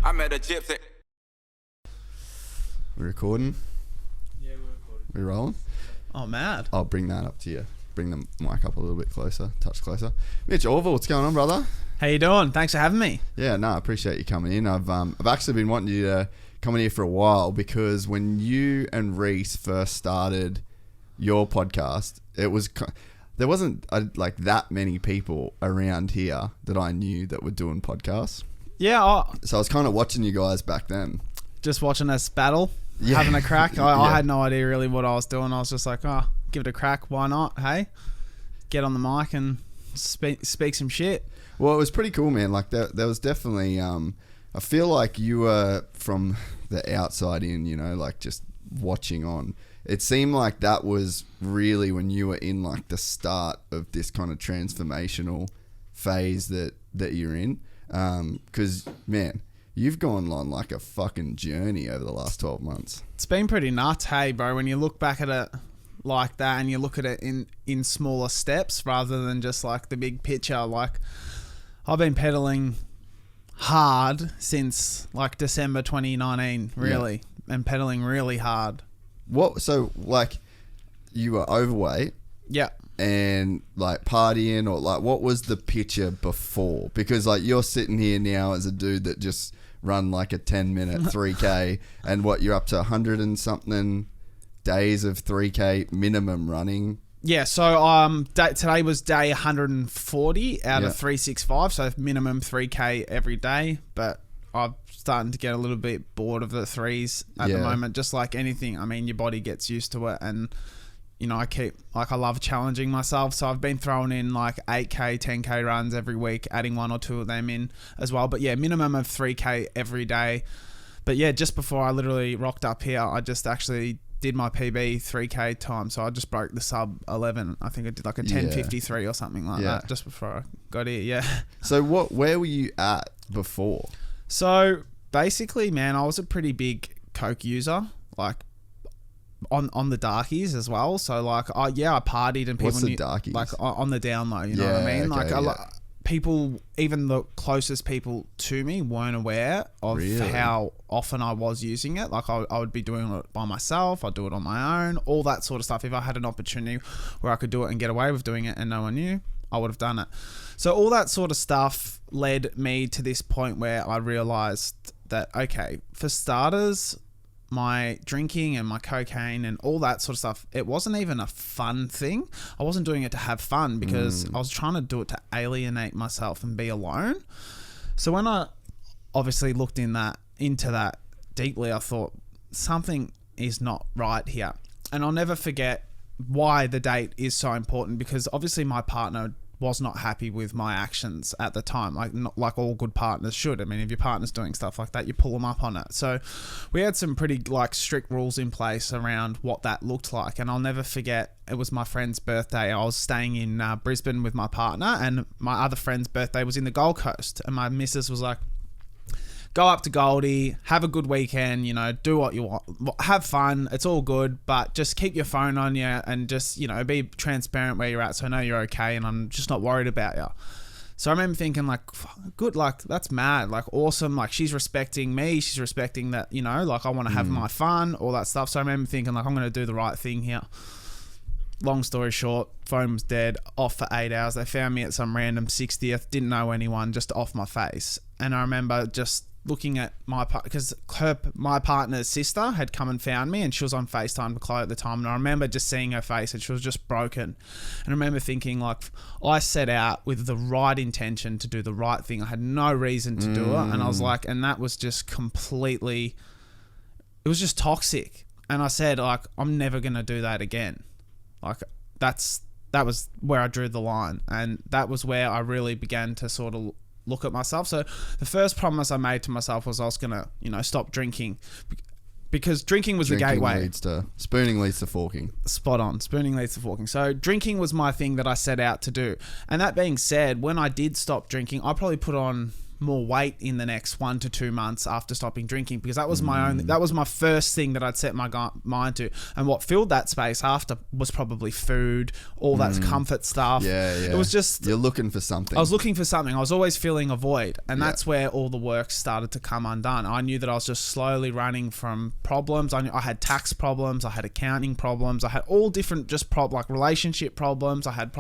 I met a Gypsy. We recording? Yeah, we're recording. We rolling? Oh, mad. I'll bring that up to you. Bring the mic up a little bit closer. Touch closer. Mitch Orval, what's going on, brother? How you doing? Thanks for having me. Yeah, no, I appreciate you coming in. I've actually been wanting you to come in here for a while because when you and Reese first started your podcast, there wasn't like that many people around here that I knew that were doing podcasts. Yeah, So I was kind of watching you guys back then. just watching us battle, Yeah. having a crack. I Yeah. had no idea really what I was doing. I was just like, oh, give it a crack. Why not? Hey, get on the mic and speak some shit. Well, it was pretty cool, man. Like there was definitely, I feel like you were from the outside in, you know, like just watching on. It seemed like that was really when you were in like the start of this kind of transformational phase that you're in. 'Cause man, you've gone on like a fucking journey over the last 12 months. It's been pretty nuts, hey, bro. When you look back at it like that and you look at it in smaller steps rather than just like the big picture. Like, I've been pedaling hard since like December 2019, really, and pedaling really hard. So like you were overweight Yeah. and like partying, or like what was the picture before? Because like you're sitting here now as a dude that just run like a 10-minute 3K and what you're up to 100 and something days of 3K minimum running. Yeah, so today was day 140 out Yeah. of 365, so minimum 3K every day, but I'm starting to get a little bit bored of the threes at the moment, just like anything. I mean, your body gets used to it, and you know, I love challenging myself, so I've been throwing in like 8K, 10K runs every week, adding one or two of them in as well, but yeah, minimum of 3K every day. But yeah, just before I literally rocked up here, I just actually did my PB 3K time, so I just broke the sub 11. I think I did like a 10:53 or something like that just before I got here. Yeah. So where were you at before? So basically, man, I was a pretty big coke user, like on the darkies as well. So like, I partied and people What's the knew, darkies? like on the down low. You know what I mean? Okay, Like people, even the closest people to me, weren't aware of how often I was using it. Like I would be doing it by myself. I'd do it on my own, all that sort of stuff. If I had an opportunity where I could do it and get away with doing it and no one knew, I would have done it. So all that sort of stuff led me to this point where I realized that, okay, for starters, my drinking and my cocaine and all that sort of stuff, it wasn't even a fun thing. I wasn't doing it to have fun because I was trying to do it to alienate myself and be alone. So when I obviously looked into that deeply, I thought something is not right here. And I'll never forget why the date is so important, because obviously my partner was not happy with my actions at the time, like all good partners should. I mean, if your partner's doing stuff like that, you pull them up on it. So we had some pretty like strict rules in place around what that looked like. And I'll never forget, it was my friend's birthday. I was staying in Brisbane with my partner, and my other friend's birthday was in the Gold Coast. And my missus was like, go up to Goldie, have a good weekend, you know, do what you want, have fun, it's all good, but just keep your phone on you and just, you know, be transparent where you're at so I know you're okay and I'm just not worried about you. So I remember thinking like, good, like that's mad, like awesome, like she's respecting me, she's respecting that, you know, like I want to have my fun, all that stuff. So I remember thinking like, I'm going to do the right thing here. Long story short, phone was dead, off for 8 hours. They found me at some random 60th, didn't know anyone, just off my face. And I remember just looking at because my partner's sister had come and found me, and she was on FaceTime with Chloe at the time, and I remember just seeing her face and she was just broken. And I remember thinking like, I set out with the right intention to do the right thing. I had no reason to do it, and I was like, and that was just completely, it was just toxic. And I said like, I'm never gonna do that again. Like that was where I drew the line, and that was where I really began to sort of look at myself. So the first promise I made to myself was I was gonna, you know, stop drinking, because drinking was the gateway. Spooning leads to forking. Spot on. Spooning leads to forking. So drinking was my thing that I set out to do. And that being said, when I did stop drinking, I probably put on more weight in the next 1 to 2 months after stopping drinking, because that was my first thing that I'd set my mind to. And what filled that space after was probably food, all that comfort stuff. Yeah. It was just, you're looking for something. I was looking for something. I was always feeling a void, and that's where all the work started to come undone. I knew that I was just slowly running from problems. I knew I had tax problems, I had accounting problems, I had all different just like relationship problems. I had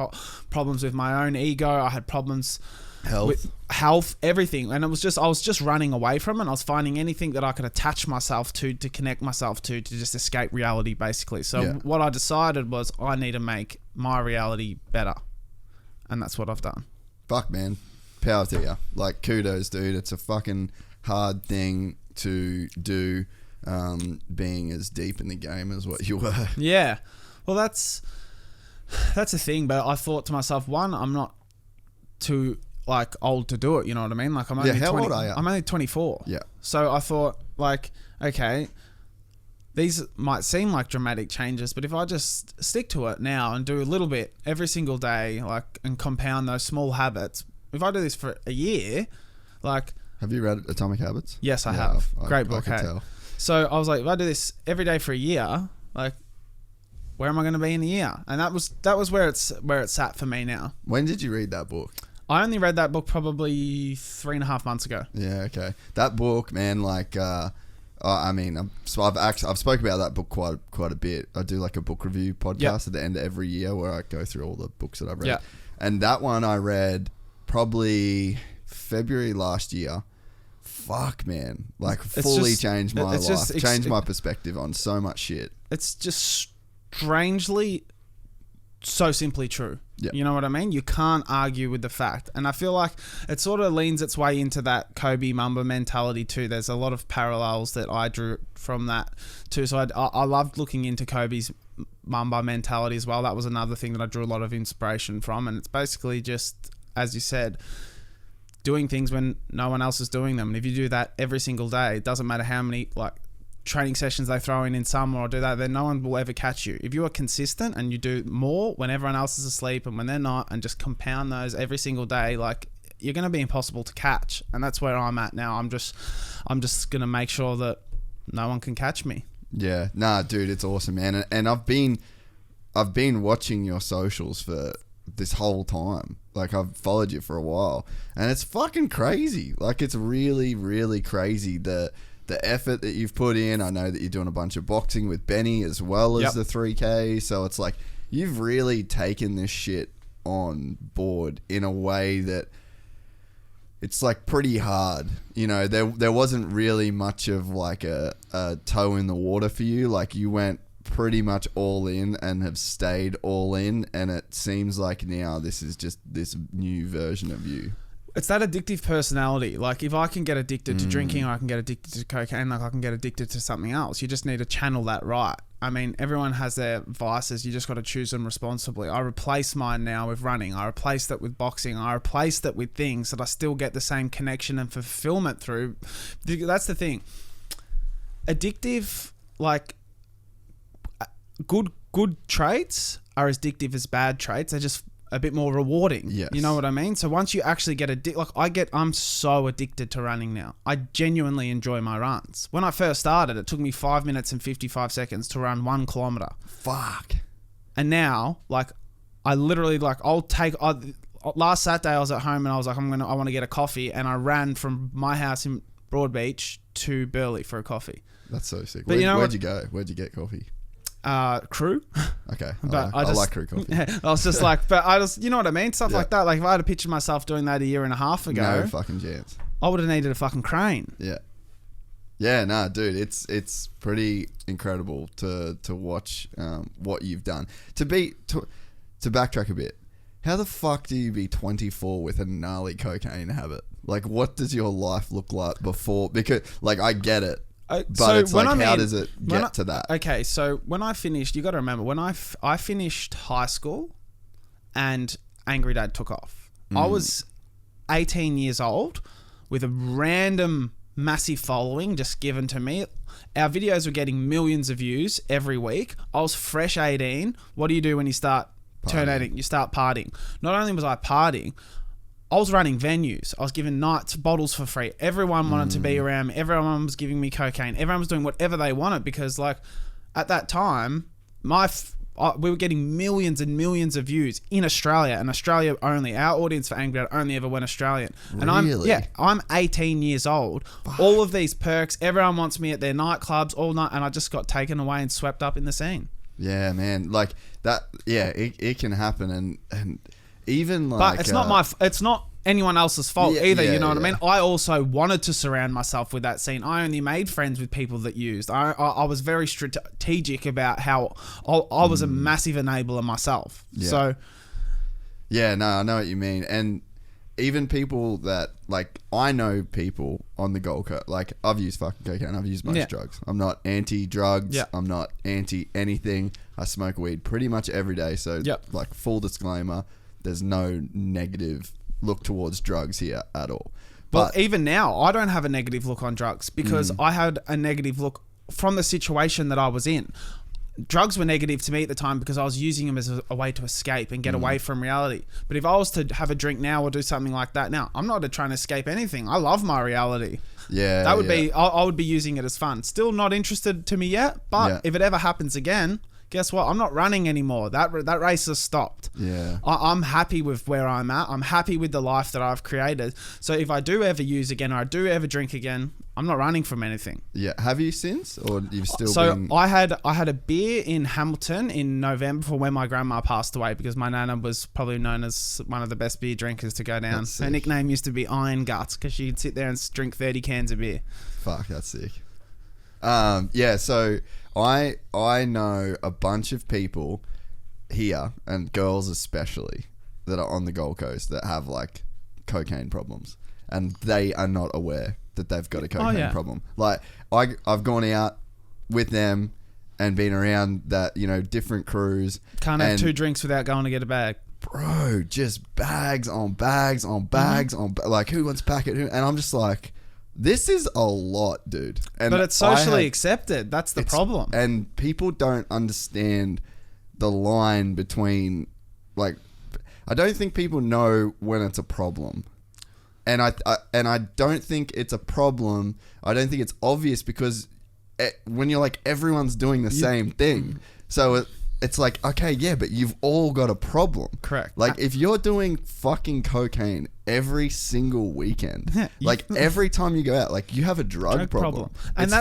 problems with my own ego. I had problems with health, everything. And I was just running away from it. And I was finding anything that I could attach myself to connect myself to just escape reality, basically. So what I decided was I need to make my reality better. And that's what I've done. Fuck, man. Power to you. Like, kudos, dude. It's a fucking hard thing to do, being as deep in the game as what you were. Yeah. Well, that's a thing. But I thought to myself, one, I'm not too like old to do it. You know what I mean? Like, I'm only how old are you? I'm only 24. Yeah. So I thought, like, okay, these might seem like dramatic changes, but if I just stick to it now and do a little bit every single day, like, and compound those small habits, if I do this for a year, like... Have you read Atomic Habits? Yes, I have. Great book, I hey? tell. So I was like, if I do this every day for a year, like, where am I going to be in a year? And that was where it's sat for me now. When did you read that book? I only read that book probably 3.5 months ago. Yeah, okay. That book, man, like, I mean, I've spoken about that book quite a bit. I do like a book review podcast at the end of every year where I go through all the books that I've read. And that one I read probably February last year. Fuck, man. Like, fully changed my life. Changed my perspective on so much shit. It's just strangely so simply true. Yep. You know what I mean? You can't argue with the fact. And I feel like it sort of leans its way into that Kobe Mamba mentality too. There's a lot of parallels that I drew from that too. So I loved looking into Kobe's Mamba mentality as well. That was another thing that I drew a lot of inspiration from. And it's basically just, as you said, doing things when no one else is doing them. And if you do that every single day, it doesn't matter how many like training sessions they throw in summer or do that, then no one will ever catch you. If you are consistent and you do more when everyone else is asleep and when they're not, and just compound those every single day, like, you're going to be impossible to catch. And that's where I'm at now. I'm just going to make sure that no one can catch me. Yeah. Nah, dude, it's awesome, man. And I've been watching your socials for this whole time. Like, I've followed you for a while, and it's fucking crazy. Like, it's really, really crazy the effort that you've put in. I know that you're doing a bunch of boxing with Benny as well as the 3K. So it's like, you've really taken this shit on board in a way that it's like pretty hard. You know, there wasn't really much of like a toe in the water for you. Like, you went pretty much all in and have stayed all in. And it seems like now this is just this new version of you. It's that addictive personality. Like, if I can get addicted to drinking, or I can get addicted to cocaine, like, I can get addicted to something else. You just need to channel that right. I mean, everyone has their vices. You just got to choose them responsibly. I replace mine now with running. I replace that with boxing. I replace that with things that I still get the same connection and fulfillment through. That's the thing. Addictive, like, good traits are as addictive as bad traits. They're just a bit more rewarding. Yes. You know what I mean? So once you actually get addicted, like, I'm so addicted to running now. I genuinely enjoy my runs. When I first started, it took me 5 minutes and 55 seconds to run 1 kilometer. Fuck. And now, like, I literally, like, last Saturday I was at home and I was like, I want to get a coffee, and I ran from my house in Broadbeach to Burleigh for a coffee. That's so sick. But where'd you go? Where'd you get coffee? Crew. Okay. But I like Crew coffee. I was just like, you know what I mean? Stuff like that. Like, if I had to picture myself doing that a year and a half ago, no fucking chance. I would have needed a fucking crane. Yeah. Yeah, nah, dude, it's pretty incredible to watch what you've done. To backtrack a bit, how the fuck do you be 24 with a gnarly cocaine habit? Like, what does your life look like before? Because, like, I get it. But it's like, how does it get to that? Okay, so when I finished, you got to remember, when I finished high school and Angry Dad took off, I was 18 years old with a random massive following just given to me. Our videos were getting millions of views every week. I was fresh 18. What do you do when you start turn 18? You start partying. Not only was I partying, I was running venues. I was giving nights, bottles for free. Everyone wanted to be around me. Everyone was giving me cocaine. Everyone was doing whatever they wanted because, like, at that time, we were getting millions and millions of views in Australia and Australia only. Our audience for Angry Dad only ever went Australian. And I'm 18 years old. Fuck. All of these perks, everyone wants me at their nightclubs all night, and I just got taken away and swept up in the scene. Yeah, man. Like that. Yeah, it can happen, and even like. But it's not anyone else's fault either. You know what I mean? I also wanted to surround myself with that scene. I only made friends with people that used. I was very strategic about how I was a massive enabler myself. Yeah. So. Yeah, no, I know what you mean, and even people that, like, I know people on the Gold Coast, like, I've used fucking cocaine, I've used most drugs. I'm not anti-drugs, I'm not anti-anything. I smoke weed pretty much every day, so, like, full disclaimer, there's no negative look towards drugs here at all. But even now, I don't have a negative look on drugs because I had a negative look from the situation that I was in. Drugs were negative to me at the time because I was using them as a way to escape and get away from reality. But if I was to have a drink now or do something like that now, I'm not trying to escape anything. I love my reality. Yeah, that would be. I would be using it as fun. Still not interested to me yet, but if it ever happens again, guess what? I'm not running anymore. That race has stopped. Yeah, I'm happy with where I'm at. I'm happy with the life that I've created. So if I do ever use again or I do ever drink again, I'm not running from anything. Yeah. Have you since, or you've still been? I had a beer in Hamilton in November for when my grandma passed away because my nana was probably known as one of the best beer drinkers to go down. Her nickname used to be Iron Guts because she'd sit there and drink 30 cans of beer. Fuck, that's sick. Yeah. So I know a bunch of people here, and girls especially, that are on the Gold Coast that have like cocaine problems, and they are not aware that they've got a cocaine problem. Like I've gone out with them and been around that, you know, different crews. Can't have 2 drinks without going to get a bag. Bro, just bags on bags on bags on like, who wants a packet? And I'm just like, this is a lot, dude. And but it's socially accepted. That's the problem. And people don't understand the line between, like, I don't think people know when it's a problem. And I don't think it's a problem. I don't think it's obvious because when you're like, everyone's doing the same thing. So it's like, okay, yeah, but you've all got a problem. Correct. Like, if you're doing fucking cocaine every single weekend, like every time you go out, like, you have a drug problem. And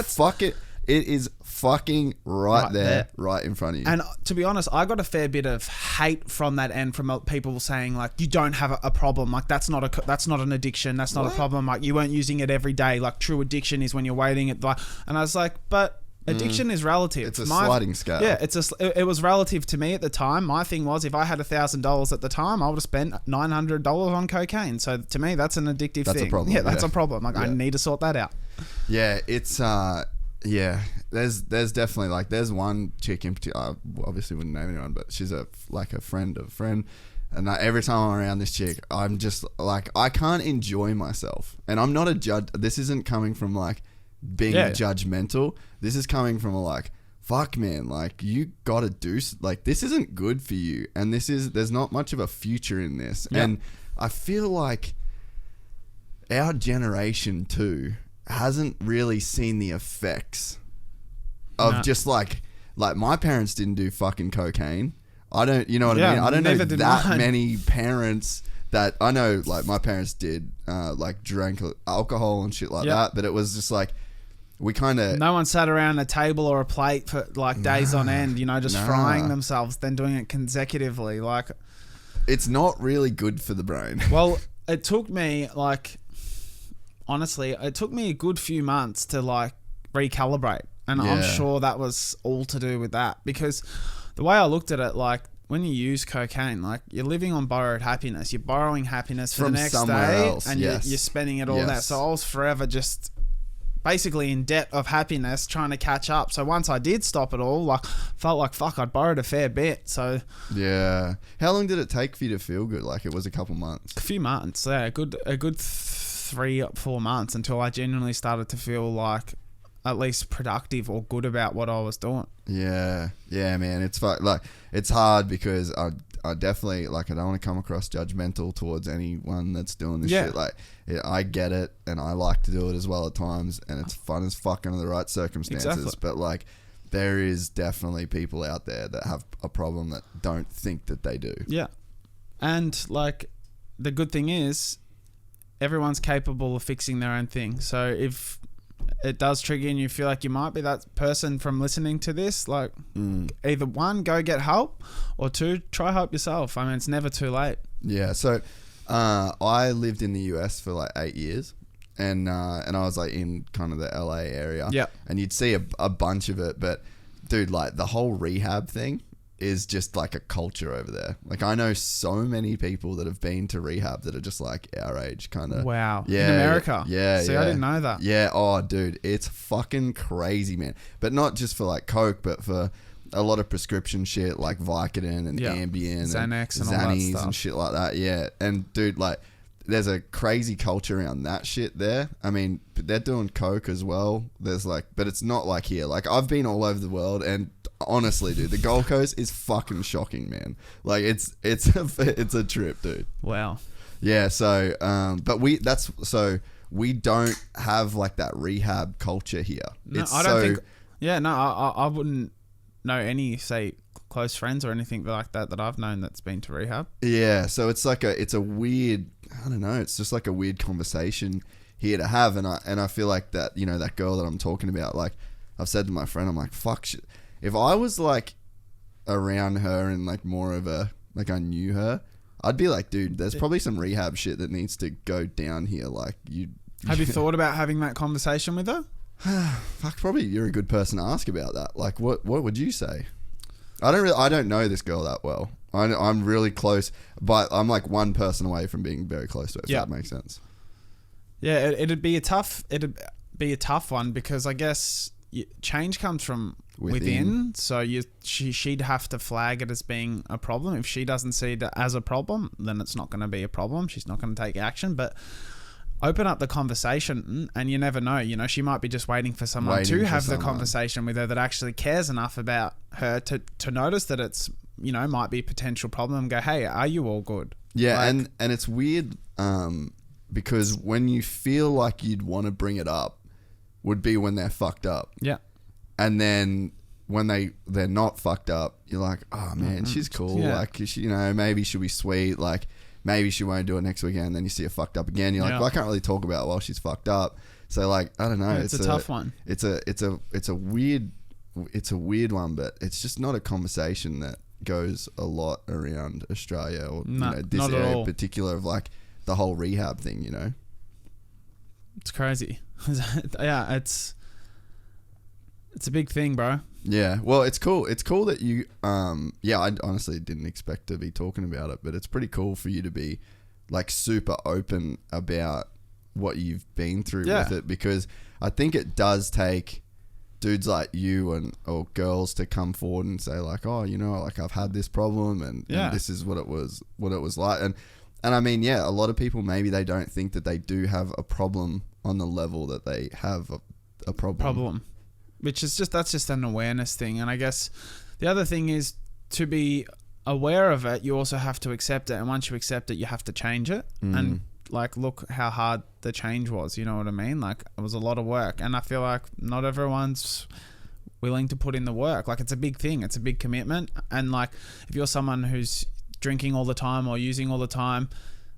it is fucking right there, right in front of you. And to be honest, I got a fair bit of hate from that end, from people saying like, you don't have a problem. Like, that's not an addiction. That's not a problem. Like, you weren't using it every day. Like, true addiction is when you're waiting at like, and I was like, but addiction is relative. It's a sliding scale. Yeah, it was relative to me at the time. My thing was, if I had $1,000 at the time, I would have spent $900 on cocaine. So to me, that's an addictive thing. That's a problem. Yeah, that's a problem. Like, I need to sort that out. Yeah, it's yeah, there's definitely, like, there's one chick in particular, I obviously wouldn't name anyone, but she's a friend of a friend, and every time I'm around this chick, I'm just like, I can't enjoy myself. And I'm not a judge. This isn't coming from like being judgmental. This is coming from a like, fuck, man, like, you gotta do, like, this isn't good for you, and there's not much of a future in this. And I feel like our generation too hasn't really seen the effects of just like my parents didn't do fucking cocaine. I don't, you know what I mean? I don't know that many parents that I know, like, my parents did, like, drank alcohol and shit like that, but it was just like, we kind of... No one sat around a table or a plate for like days on end, you know, just frying themselves, then doing it consecutively. Like, it's not really good for the brain. Well, it took me like... Honestly, it took me a good few months to like recalibrate, and I'm sure that was all to do with that, because the way I looked at it, like, when you use cocaine, like, you're living on borrowed happiness. You're borrowing happiness for from the next day else. And you're spending it all that. So I was forever just basically in debt of happiness, trying to catch up. So once I did stop it all, like, felt like, fuck, I'd borrowed a fair bit. So yeah, how long did it take for you to feel good? Like, it was a couple months. A few months, yeah, a good 3-4 months until I genuinely started to feel like at least productive or good about what I was doing. Yeah, man, it's like, it's hard because I definitely, like, I don't want to come across judgmental towards anyone that's doing this shit. Like, I get it, and I like to do it as well at times, and it's fun as fuck under the right circumstances. Exactly. But, like, there is definitely people out there that have a problem that don't think that they do. Yeah. And, like, the good thing is everyone's capable of fixing their own thing. So if it does trigger and you feel like you might be that person from listening to this, like, either one, go get help, or two, try help yourself. I mean, it's never too late. Yeah. So I lived in the US for like 8 years, and I was like in kind of the LA area. Yeah. And you'd see a bunch of it, but dude, like the whole rehab thing is just like a culture over there. Like, I know so many people that have been to rehab that are just like our age kind of. Wow. Yeah. In America. Yeah. See, yeah. I didn't know that. Yeah. Oh, dude, it's fucking crazy, man. But not just for like Coke, but for a lot of prescription shit like Vicodin and Ambien Xanax and all Xannies that stuff. and shit like that. Yeah. And dude, like, there's a crazy culture around that shit there. I mean, they're doing Coke as well. There's like, but it's not like here. Like, I've been all over the world, and honestly, dude, the Gold Coast is fucking shocking, man. Like, it's a trip, dude. Wow. Yeah. So, but we don't have like that rehab culture here. No, I don't think. Yeah, no, I wouldn't know any, say, close friends or anything like that I've known that's been to rehab. Yeah, so it's like it's a weird, I don't know, it's just like a weird conversation here to have, and I feel like that, you know, that girl that I'm talking about, like, I've said to my friend, I'm like, fuck, if I was like around her and like more of a, like, I knew her, I'd be like, dude, there's probably some rehab shit that needs to go down here. Like, Have you thought about having that conversation with her? Fuck, probably you're a good person to ask about that. Like, what would you say? I don't know this girl that well. I'm really close, but I'm like one person away from being very close to her, if that makes sense. Yeah, it'd be a tough one, because I guess change comes from within. So she'd have to flag it as being a problem. If she doesn't see it as a problem, then it's not going to be a problem. She's not going to take action, but open up the conversation, and you never know. You know, she might be just waiting for someone to have the conversation with her that actually cares enough about her to notice that it's, you know, might be a potential problem, and go, hey, are you all good? Yeah, like, and it's weird because when you feel like you'd want to bring it up would be when they're fucked up. Yeah. And then when they're not fucked up, you're like, oh man, she's cool. Yeah. Like, you know, maybe she'll be sweet. Like, maybe she won't do it next weekend. Then you see her fucked up again. You're like, well, I can't really talk about it while she's fucked up. So, like, I don't know. Yeah, it's a tough one. It's a weird one, but it's just not a conversation that goes a lot around Australia, or you know, this area in particular, of like the whole rehab thing. You know, it's crazy. Yeah, it's a big thing, bro. Yeah, well, it's cool. It's cool that you, I honestly didn't expect to be talking about it, but it's pretty cool for you to be like super open about what you've been through with it, because I think it does take dudes like you or girls to come forward and say like, oh, you know, like, I've had this problem and this is what it was like. And I mean, a lot of people, maybe they don't think that they do have a problem on the level that they have a problem. Which is that's just an awareness thing. And I guess the other thing is to be aware of it, you also have to accept it. And once you accept it, you have to change it. And like, look how hard the change was, you know what I mean? Like, it was a lot of work. And I feel like not everyone's willing to put in the work. Like, it's a big thing. It's a big commitment. And like, if you're someone who's drinking all the time or using all the time,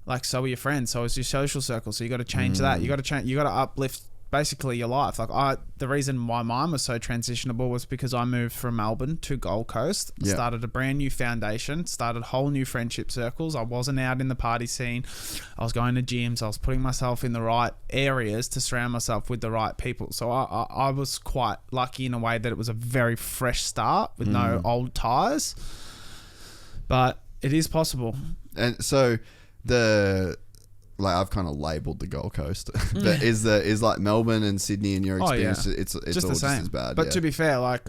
like, so are your friends, so is your social circle. So you got to change that. You got to uplift basically your life. Like, the reason why mine was so transitionable was because I moved from Melbourne to Gold Coast, started a brand new foundation, started whole new friendship circles. I wasn't out in the party scene. I was going to gyms. I was putting myself in the right areas to surround myself with the right people. So I was quite lucky in a way that it was a very fresh start with no old ties. But it is possible. And so like, I've kind of labelled the Gold Coast, but is like Melbourne and Sydney in your experience, it's just all the same. Just as bad. But to be fair, like,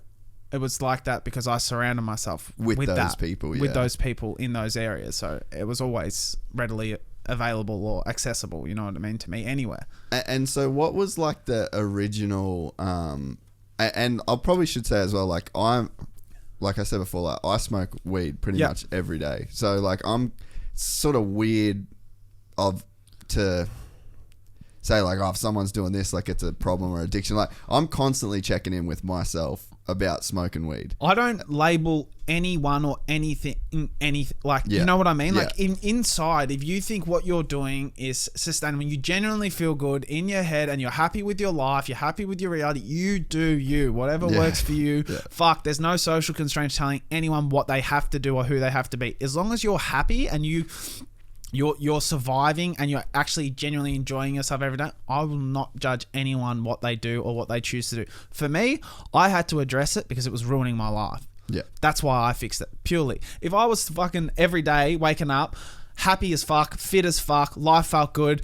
it was like that because I surrounded myself with those people, with those people in those areas. So it was always readily available or accessible, you know what I mean, to me anywhere. And so what was like the original, and I probably should say as well, like, like I said before, like I smoke weed pretty much every day. So like I'm sort of weird to say like, oh, if someone's doing this, like it's a problem or addiction. Like I'm constantly checking in with myself about smoking weed. I don't label anyone or anything, like, you know what I mean? Like inside, if you think what you're doing is sustainable, you genuinely feel good in your head and you're happy with your life, you're happy with your reality, you do you, whatever works for you. Fuck, there's no social constraints telling anyone what they have to do or who they have to be. As long as you're happy and you're surviving and you're actually genuinely enjoying yourself every day, I will not judge anyone what they do or what they choose to do. For me, I had to address it because it was ruining my life. Yeah. That's why I fixed it, purely. If I was fucking every day waking up, happy as fuck, fit as fuck, life felt good,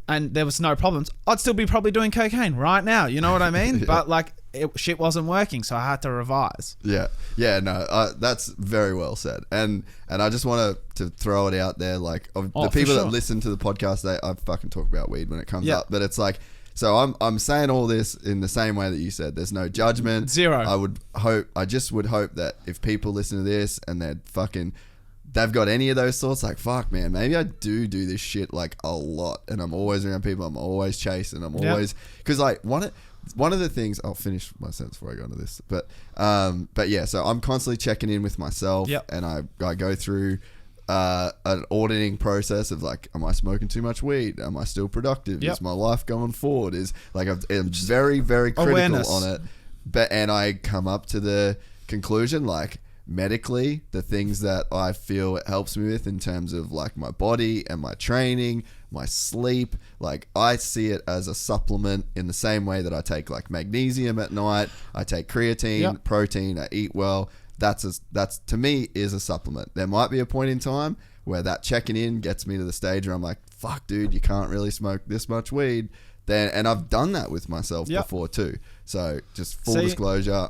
and there was no problems, I'd still be probably doing cocaine right now. You know what I mean? But like, shit wasn't working, so I had to revise. Yeah, no, that's very well said. And I just want to throw it out there, like, the people that listen to the podcast, I fucking talk about weed when it comes up, but it's like, so I'm saying all this in the same way that you said. There's no judgment. Zero. I just would hope that if people listen to this and they've got any of those thoughts, like, fuck, man, maybe I do this shit like a lot, and I'm always around people, I'm always chasing, I'm always, because like one of the things, I'll finish my sentence before I go into this, but yeah, so I'm constantly checking in with myself, and I go through an auditing process of like, am I smoking too much weed? Am I still productive? Is my life going forward? Is like, I'm very, very critical on it, and I come up to the conclusion, like, medically, the things that I feel it helps me with in terms of like my body and my training, my sleep, like I see it as a supplement in the same way that I take like magnesium at night, I take creatine, protein, I eat well. That's to me is a supplement. There might be a point in time where that checking in gets me to the stage where I'm like, fuck dude, you can't really smoke this much weed. And I've done that with myself before too. So just full disclosure,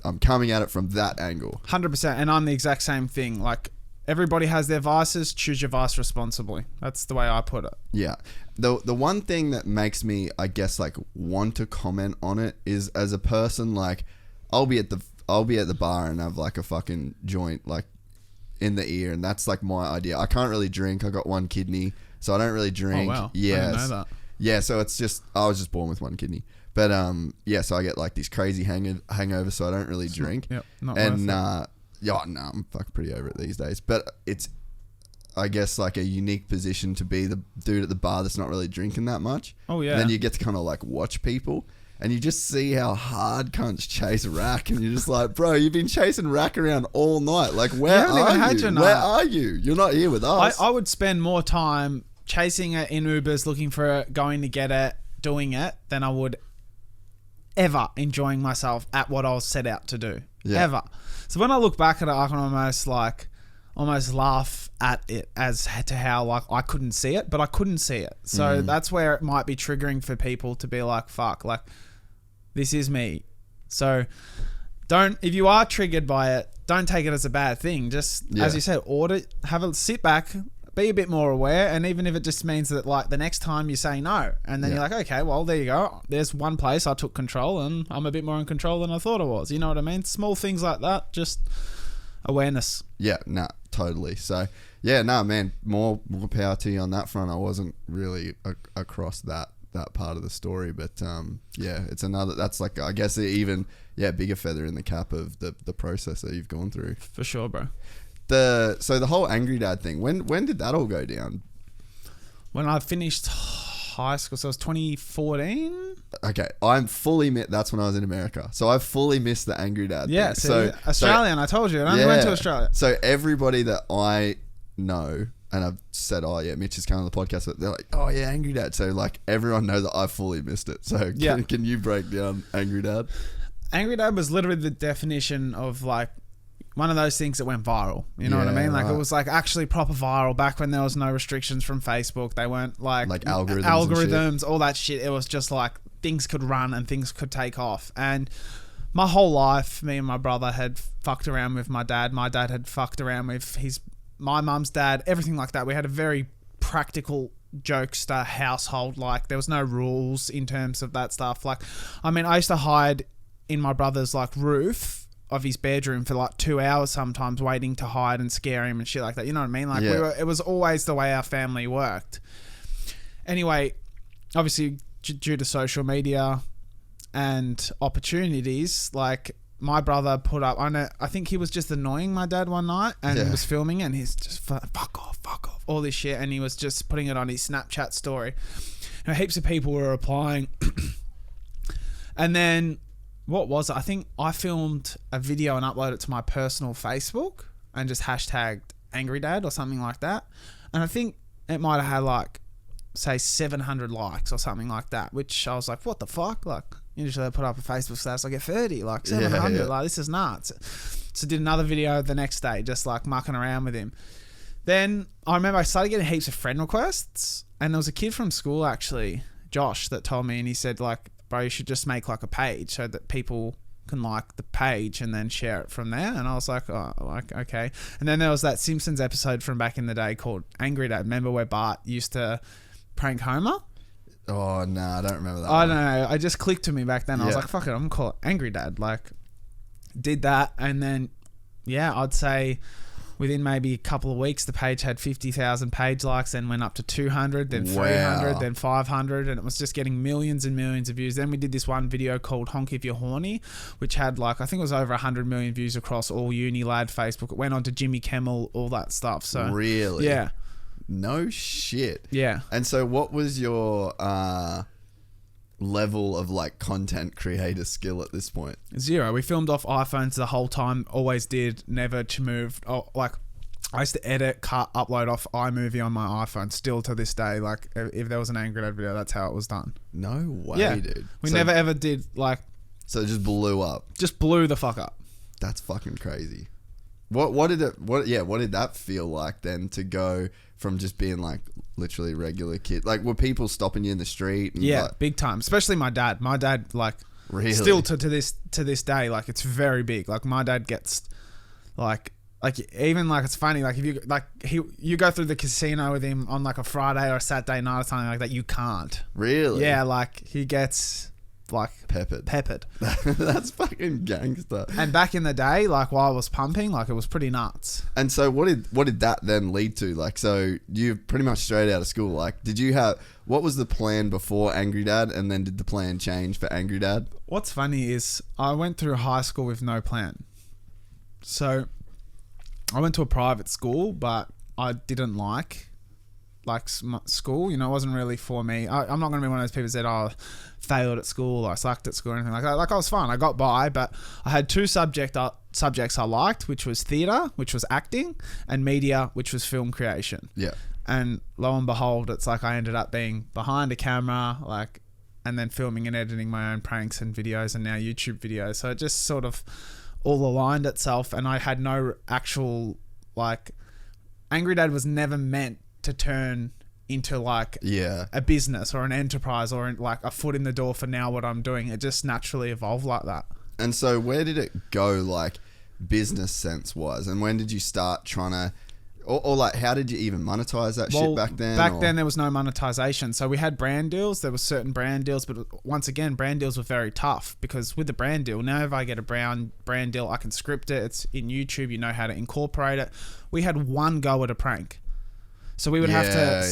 I'm coming at it from that angle. 100%. And I'm the exact same thing. Like, everybody has their vices. Choose your vice responsibly. That's the way I put it. Yeah. The one thing that makes me, I guess, like, want to comment on it is, as a person, like, I'll be at the bar and have like a fucking joint like in the ear, and that's like my idea. I can't really drink. I got one kidney, so I don't really drink. Oh wow. Yeah. I didn't know that. Yeah. So it's just, I was just born with one kidney. But yeah, so I get like these crazy hangovers, so I don't really drink. Not and I'm fucking pretty over it these days. But it's, I guess, like a unique position to be the dude at the bar that's not really drinking that much. Oh yeah. And then you get to kind of like watch people, and you just see how hard cunts chase rack, and you're just like, bro, you've been chasing rack around all night. Like, where are you? Where are you? You're not here with us. I would spend more time chasing it in Ubers, looking for it, going to get it, doing it, than I would ever enjoying myself at what I was set out to do. Ever. So when I look back at it, I can almost laugh at it as to how like I couldn't see it, but I couldn't see it. So that's where it might be triggering for people to be like, fuck, like this is me. So if you are triggered by it, don't take it as a bad thing. Just as you said, sit back, be a bit more aware, and even if it just means that like the next time you say no, and then you're like, okay, well there you go, there's one place I took control and I'm a bit more in control than I thought I was. You know what I mean? Small things like that, just awareness. Yeah, nah, totally. So yeah, nah, man, more power to you on that front. I wasn't really across that part of the story, but yeah, it's that's like, I guess, even bigger feather in the cap of the process that you've gone through. For sure, bro. So the whole Angry Dad thing, when did that all go down? When I finished high school, so it was 2014. Okay, that's when I was in America, so I fully missed the Angry Dad thing. So Australian, I told you, I only went to Australia. So everybody that I know, and I've said, oh yeah, Mitch is coming on the podcast, but they're like, oh yeah, Angry Dad. So like everyone knows that I fully missed it. So can you break down Angry Dad? Angry Dad was literally the definition of like one of those things that went viral. You know what I mean? Like it was like actually proper viral back when there was no restrictions from Facebook. They weren't like algorithms, all that shit. It was just like things could run and things could take off. And my whole life, me and my brother had fucked around with my dad. My dad had fucked around with my mum's dad, everything like that. We had a very practical jokester household. Like there was no rules in terms of that stuff. Like, I mean, I used to hide in my brother's like roof of his bedroom for like 2 hours sometimes, waiting to hide and scare him and shit like that. You know what I mean? Like it was always the way our family worked. Anyway, obviously due to social media and opportunities, like my brother put up, I think he was just annoying my dad one night and was filming it, and he's just fuck off, all this shit, and he was just putting it on his Snapchat story. And heaps of people were replying. And then, what was it? I think I filmed a video and uploaded it to my personal Facebook and just hashtagged Angry Dad or something like that. And I think it might have had like, say 700 likes or something like that, which I was like, what the fuck? Like, usually I put up a Facebook status, I get 30, like 700, like this is nuts. So did another video the next day, just like mucking around with him. Then I remember I started getting heaps of friend requests, and there was a kid from school actually, Josh, that told me, and he said like, bro, you should just make like a page so that people can like the page and then share it from there. And I was like, oh, like, okay. And then there was that Simpsons episode from back in the day called Angry Dad. Remember where Bart used to prank Homer? Oh, no, I don't remember that. I don't know. I just clicked to me back then. I was like, fuck it, I'm going to call it Angry Dad. Like, did that. And then, I'd say within maybe a couple of weeks, the page had 50,000 page likes, then went up to 200, then 300, then 500. And it was just getting millions and millions of views. Then we did this one video called Honk If You're Horny, which had like, I think it was over 100 million views across all Uni Lad Facebook. It went on to Jimmy Kimmel, all that stuff. So really? Yeah. No shit. Yeah. And so what was your level of like content creator skill at this point? 0. We filmed off iPhones the whole time. Always did. Never moved. Oh, like I used to edit, cut, upload off iMovie on my iPhone. Still to this day, like if there was an Angry Dad video, that's how it was done. No way, dude. We never ever did like. So it just blew up. Just blew the fuck up. That's fucking crazy. What did that feel like then, to go from just being like literally regular kid? Like, were people stopping you in the street? And like, big time. Especially my dad. My dad, like, really? Still to this day, like, it's very big. Like, my dad gets like even like, it's funny, like if you like you go through the casino with him on like a Friday or a Saturday night or something like that, you can't. Really? Yeah, like he gets like peppered. That's fucking gangster. And back in the day, like while I was pumping, like it was pretty nuts. And so what did that then lead to? Like, so you pretty much straight out of school, like, what was the plan before Angry Dad, and then did the plan change for Angry Dad? What's funny is I went through high school with no plan. So I went to a private school, but I didn't like school, you know, it wasn't really for me. I'm not going to be one of those people that said, I failed at school or I sucked at school or anything like that. Like, I was fine. I got by, but I had two subjects I liked, which was theatre, which was acting, and media, which was film creation. Yeah. And lo and behold, it's like I ended up being behind a camera, like, and then filming and editing my own pranks and videos and now YouTube videos. So it just sort of all aligned itself, and I had no actual, like, Angry Dad was never meant to turn into like a business or an enterprise or like a foot in the door for now what I'm doing. It just naturally evolved like that. And so where did it go, like business sense wise, and when did you start trying to, or like how did you even monetize that shit back then? Back then there was no monetization. So we had brand deals. There were certain brand deals, but once again, brand deals were very tough because with the brand deal, now if I get a brand deal, I can script it. It's in YouTube. You know how to incorporate it. We had one go at a prank. So we would have to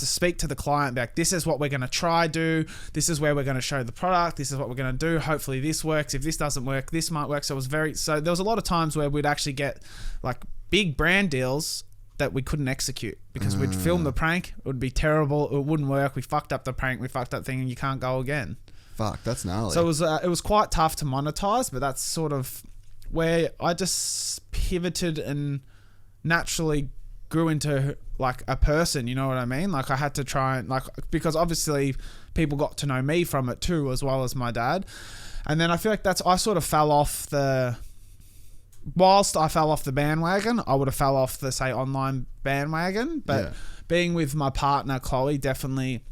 speak to the client back. This is what we're going to try do. This is where we're going to show the product. This is what we're going to do. Hopefully this works. If this doesn't work, this might work. So there was a lot of times where we'd actually get like big brand deals that we couldn't execute because we'd film the prank. It would be terrible. It wouldn't work. We fucked up the prank. We fucked up thing and you can't go again. Fuck, that's gnarly. So it was quite tough to monetize, but that's sort of where I just pivoted and naturally grew into like a person, you know what I mean? Like I had to try and like, because obviously people got to know me from it too, as well as my dad. And then I feel like I sort of fell off whilst I fell off the bandwagon, I would have fell off the, say, online bandwagon. But being with my partner, Chloe, definitely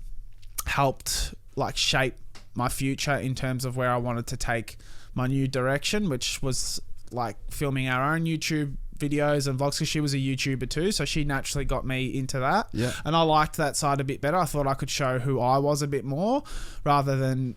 helped like shape my future in terms of where I wanted to take my new direction, which was like filming our own YouTube videos and vlogs because she was a YouTuber too, so she naturally got me into that. And I liked that side a bit better. I thought I could show who I was a bit more rather than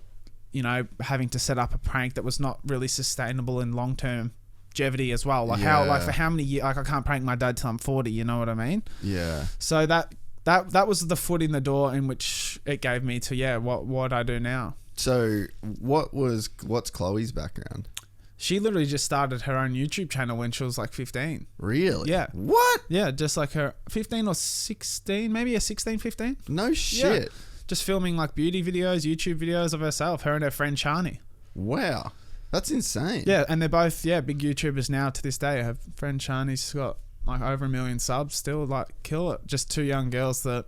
you know, having to set up a prank that was not really sustainable in long-term longevity as well. Like how, like for how many years, like I can't prank my dad till I'm 40, you know what I mean? Yeah. So that was the foot in the door in which it gave me to, what I do now. So what's Chloe's background? She literally just started her own YouTube channel when she was like 15. Really? Yeah. What? Yeah, just like her 15 or 16, maybe 16, 15. No shit. Yeah. Just filming like beauty videos, YouTube videos of herself, her and her friend Shani. Wow. That's insane. Yeah, and they're both, big YouTubers now to this day. Her friend Shani's got like over 1 million subs still, like kill it. Just two young girls that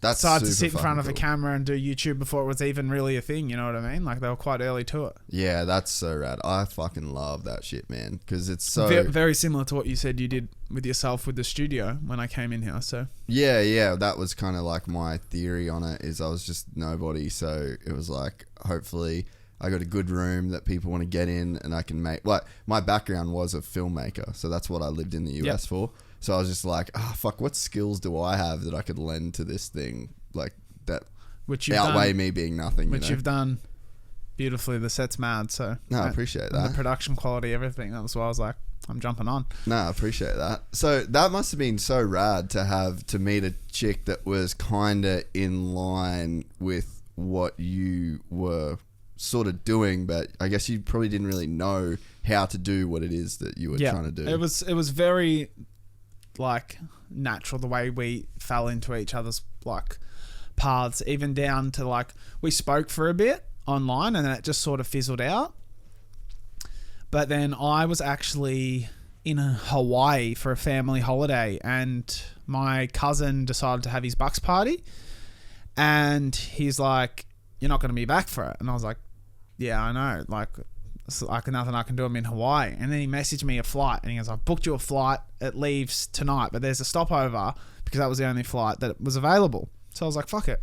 decided to sit in front of a camera and do YouTube before it was even really a thing, you know what I mean? Like they were quite early to it. Yeah, that's so rad. I fucking love that shit, man, because it's so... Very similar to what you said you did with yourself with the studio when I came in here, so... Yeah, that was kind of like my theory on it, is I was just nobody, so it was like, hopefully... I got a good room that people want to get in and I can make... Like, my background was a filmmaker, so that's what I lived in the US for. So I was just like, fuck, what skills do I have that I could lend to this thing? Like, that which outweigh me being nothing, Which you've done beautifully. The set's mad, so... No, I appreciate that. The production quality, everything. That was why I was like, I'm jumping on. No, I appreciate that. So that must have been so rad to meet a chick that was kind of in line with what you were... sort of doing, but I guess you probably didn't really know how to do what it is that you were trying to do. It was very like natural the way we fell into each other's like paths, even down to like we spoke for a bit online and then it just sort of fizzled out. But then I was actually in Hawaii for a family holiday and my cousin decided to have his bucks party and he's like, you're not going to be back for it. And I was like, yeah, I know. Like, it's like nothing I can do. I'm in Hawaii. And then he messaged me a flight and he goes, I've booked you a flight. It leaves tonight, but there's a stopover because that was the only flight that was available. So I was like, fuck it.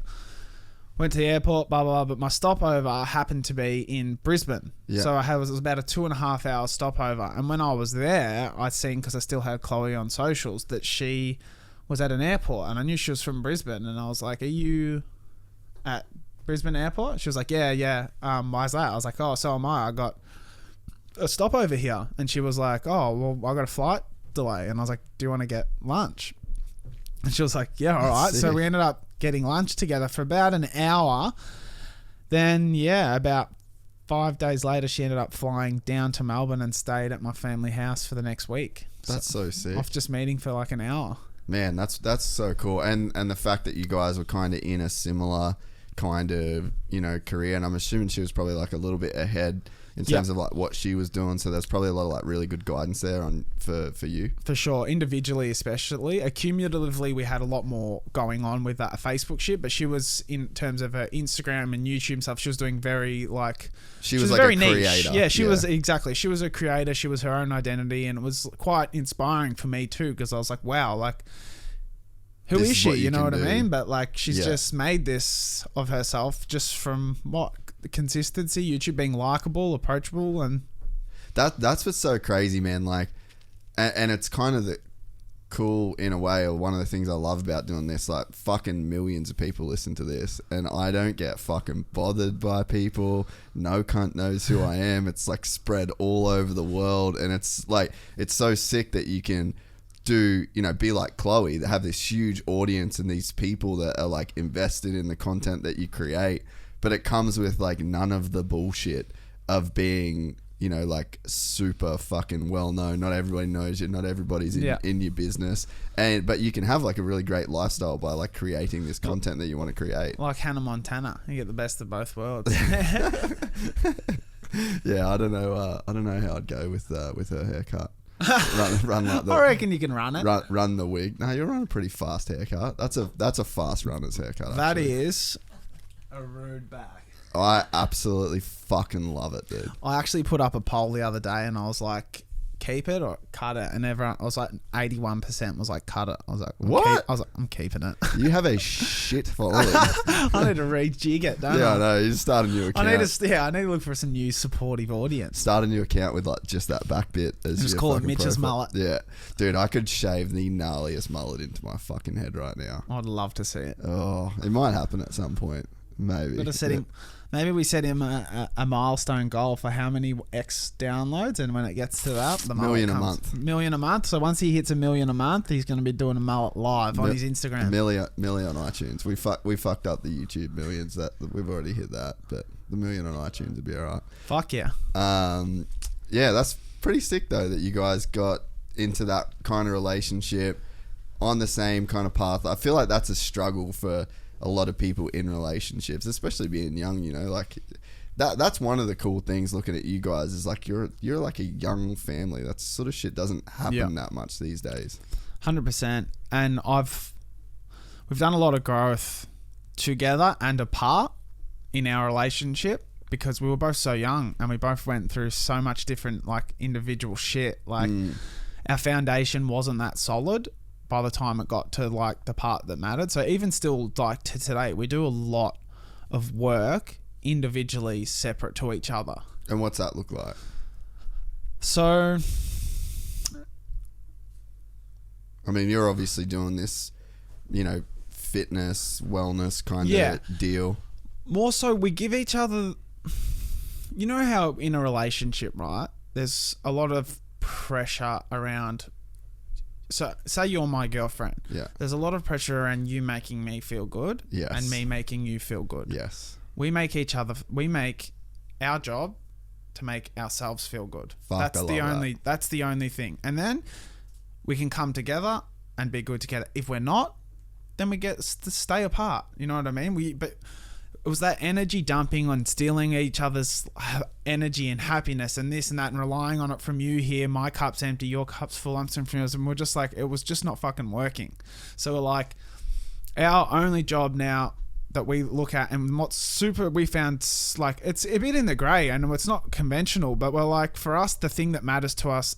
Went to the airport, blah, blah, blah. But my stopover happened to be in Brisbane. Yeah. So it was about a 2.5 hour stopover. And when I was there, I'd seen, because I still had Chloe on socials, that she was at an airport and I knew she was from Brisbane. And I was like, are you at Brisbane airport? She was like, yeah. Why is that? I was like, oh, so am I. I got a stopover here. And she was like, oh, well, I got a flight delay. And I was like, do you want to get lunch? And she was like, yeah, all right. So we ended up getting lunch together for about an hour. Then, about 5 days later, she ended up flying down to Melbourne and stayed at my family house for the next week. That's so sick. Off just meeting for like an hour. Man, that's so cool. And the fact that you guys were kind of in a similar kind of, career, and I'm assuming she was probably like a little bit ahead in terms of like what she was doing, so there's probably a lot of like really good guidance there on for you. For sure, individually especially. Accumulatively, we had a lot more going on with that Facebook shit, but she was, in terms of her Instagram and YouTube stuff, she was doing very like... She was like very a creator. Niche. Yeah, she was, exactly. She was a creator, she was her own identity, and it was quite inspiring for me too, because I was like, wow, like... Who is she? You know what I mean? But like, she's just made this of herself just from what? The consistency, YouTube being likable, approachable, and that's what's so crazy, man. Like, and it's kind of cool in a way, or one of the things I love about doing this. Like, fucking millions of people listen to this, and I don't get fucking bothered by people. No cunt knows who I am. It's like spread all over the world, and it's like, it's so sick that you can do, be like Chloe, that have this huge audience and these people that are like invested in the content that you create, but it comes with like none of the bullshit of being, like super fucking well known. Not everybody knows you, not everybody's in your business, but you can have like a really great lifestyle by like creating this content that you want to create. Like Hannah Montana, you get the best of both worlds. Yeah, I don't know how I'd go with her haircut. Run like I reckon you can run it. Run the wig. No, you're running a pretty fast haircut. That's a fast runner's haircut. That is a rude back. I absolutely fucking love it, dude. I actually put up a poll the other day and I was like, keep it or cut it, and everyone, I was like 81% was like, cut it. I was like, what? I was like, I'm keeping it. You have a shit following. I need to rejig it, don't I? Yeah, I know. You just start a new account. I need to look for some new supportive audience. Start a new account with like just that back bit as just call it Mitch's mullet. Yeah, dude, I could shave the gnarliest mullet into my fucking head right now. I'd love to see it. Oh, it might happen at some point. Maybe. Got to set him. Maybe we set him a milestone goal for how many X downloads, and when it gets to that, the million a month. Million a month. So once he hits a million a month, he's going to be doing a mullet live on his Instagram. Million on iTunes. We fucked up the YouTube millions. That we've already hit that, but the million on iTunes would be alright. Fuck yeah. Yeah, that's pretty sick though that you guys got into that kind of relationship on the same kind of path. I feel like that's a struggle for a lot of people in relationships, especially being young, you know, like that's one of the cool things looking at you guys is like you're like a young family. That sort of shit doesn't happen that much these days. 100%. And we've done a lot of growth together and apart in our relationship because we were both so young and we both went through so much different like individual shit. Like our foundation wasn't that solid by the time it got to like the part that mattered. So even still like to today, we do a lot of work individually separate to each other. And what's that look like? So, I mean, you're obviously doing this, you know, fitness, wellness kind of deal. More so we give each other, you know how in a relationship, right, there's a lot of pressure around. So, say you're my girlfriend. Yeah. There's a lot of pressure around you making me feel good. Yes. And me making you feel good. Yes. We make our job to make ourselves feel good. Fuck, That's the only thing. And then we can come together and be good together. If we're not, then we get to stay apart. You know what I mean? But it was that energy dumping on stealing each other's energy and happiness and this and that and relying on it from you here. My cup's empty, your cup's full, I'm from yours. And we're just like, it was just not fucking working. So we're like, our only job now that we look at and we found like, it's a bit in the grey and it's not conventional, but we're like, for us, the thing that matters to us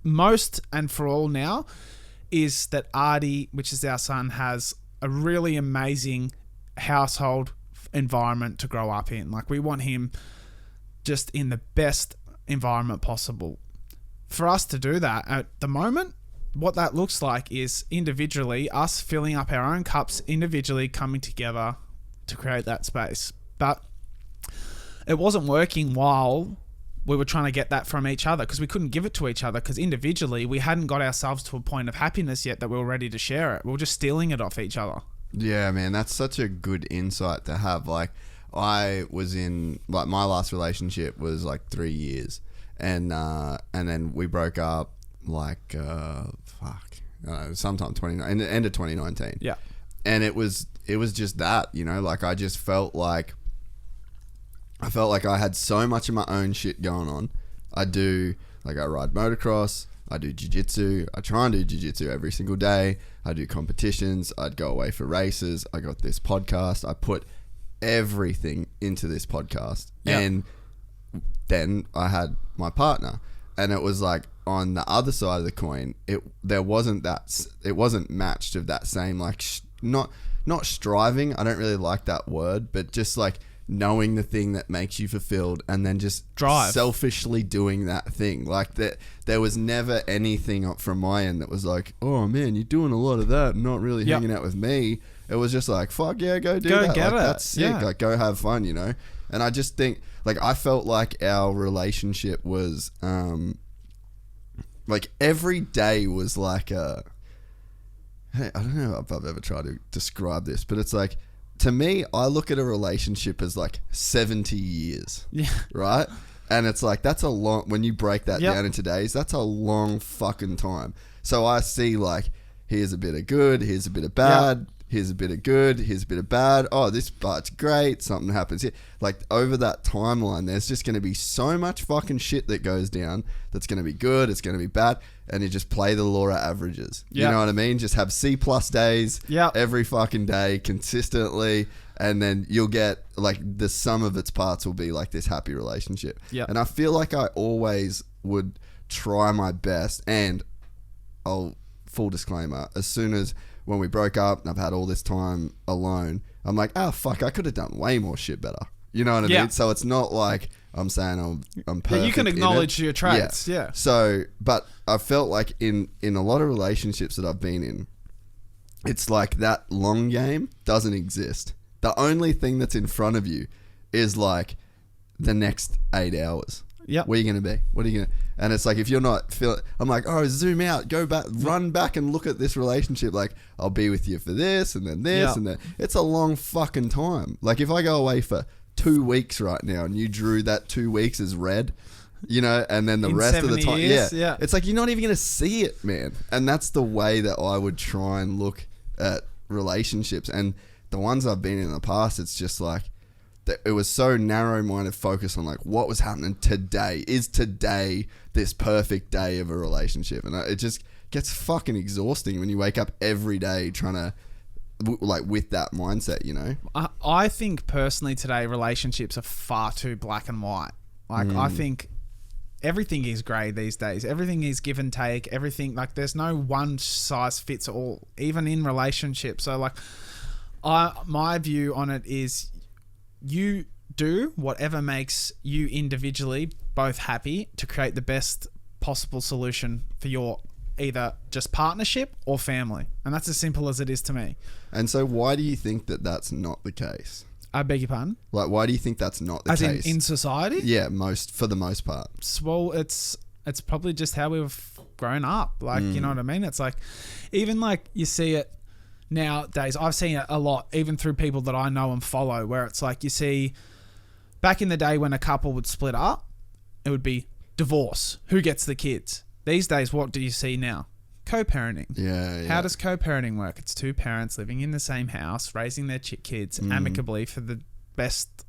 most and for all now is that Artie, which is our son, has a really amazing household environment to grow up in. Like we want him just in the best environment possible. For us to do that at the moment, what that looks like is individually us filling up our own cups individually, coming together to create that space. But it wasn't working while we were trying to get that from each other because we couldn't give it to each other because individually we hadn't got ourselves to a point of happiness yet that we were ready to share it. We were just stealing it off each other. Yeah, man, that's such a good insight to have. Like, I was in, like, my last relationship was like 3 years, and then we broke up like sometime in the end of 2019. Yeah, and it was just that, you know, like I just felt like I had so much of my own shit going on. I ride motocross. I do jiu-jitsu. I try and do jiu-jitsu every single day. I do competitions. I'd go away for races. I got this podcast. I put everything into this podcast. Yep. And then I had my partner. And it was like on the other side of the coin, it wasn't matched of that same, like, not striving. I don't really like that word, but just like knowing the thing that makes you fulfilled and then just drive selfishly doing that thing. Like that, there was never anything from my end that was like, oh man, you're doing a lot of that and not really hanging out with me. It was just like, fuck yeah, go do that. Get like, it. That's sick. Yeah. Like, go have fun, you know? And I just think, like, I felt like our relationship was, like every day was like I don't know if I've ever tried to describe this, but it's like, to me, I look at a relationship as like 70 years. Yeah. Right? And it's like, that's a long, when you break that down into days, that's a long fucking time. So I see like, here's a bit of good, here's a bit of bad, here's a bit of good, here's a bit of bad. Oh, this part's great, something happens here. Like over that timeline, there's just going to be so much fucking shit that goes down that's going to be good, it's going to be bad. And you just play the law of averages. You know what I mean? Just have C+ days every fucking day consistently. And then you'll get like the sum of its parts will be like this happy relationship. And I feel like I always would try my best. And full disclaimer, as soon as when we broke up and I've had all this time alone, I'm like, fuck, I could have done way more shit better. You know what I mean? So it's not like I'm saying I'm perfect. You can acknowledge your traits. Yeah. So, but I felt like in a lot of relationships that I've been in, it's like that long game doesn't exist. The only thing that's in front of you is like the next 8 hours. Yep. Where are you going to be? What are you going to... And it's like, if you're not feeling... I'm like, oh, zoom out, go back, run back and look at this relationship. Like, I'll be with you for this and then this and then... It's a long fucking time. Like, if I go away for 2 weeks right now and you drew that 2 weeks as red, you know, and then the rest of the time... Yeah. It's like, you're not even going to see it, man. And that's the way that I would try and look at relationships. And the ones I've been in the past, it's just like... It was so narrow-minded focus on like what was happening today. Is today this perfect day of a relationship? And it just gets fucking exhausting when you wake up every day trying to like with that mindset, you know? I think personally today relationships are far too black and white. Like I think everything is grey these days. Everything is give and take. Everything, like there's no one size fits all, even in relationships. So like my view on it is you do whatever makes you individually both happy to create the best possible solution for your either just partnership or family. And that's as simple as it is to me. And so why do you think that that's not the case? I beg your pardon? Like, why do you think that's not the case? As in society? Yeah, for the most part. Well, it's probably just how we've grown up. Like, you know what I mean? It's like, even like you see it nowadays, I've seen it a lot, even through people that I know and follow, where it's like you see back in the day when a couple would split up, it would be divorce. Who gets the kids? These days, what do you see now? Co-parenting. Yeah. How does co-parenting work? It's two parents living in the same house, raising their kids amicably for the best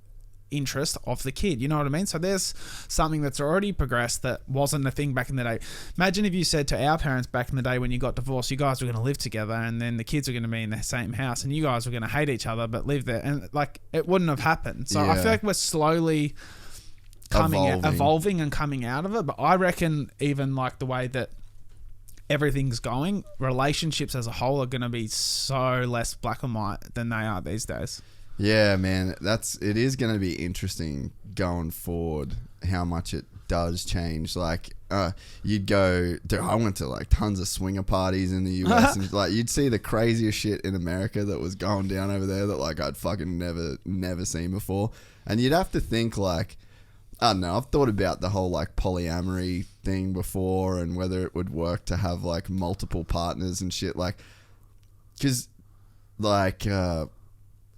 interest of the kid. You know what I mean? So there's something that's already progressed that wasn't a thing back in the day. Imagine if you said to our parents back in the day when you got divorced, you guys were going to live together and then the kids were going to be in the same house and you guys were going to hate each other but live there, and like it wouldn't have happened. So I feel like we're slowly evolving and coming out of it. But I reckon even like the way that everything's going, relationships as a whole are going to be so less black and white than they are these days. Yeah, man, it is going to be interesting going forward how much it does change. Like, you'd go, dude, I went to like tons of swinger parties in the US and like you'd see the craziest shit in America that was going down over there that like I'd fucking never seen before. And you'd have to think like, I don't know, I've thought about the whole like polyamory thing before and whether it would work to have like multiple partners and shit, like, because like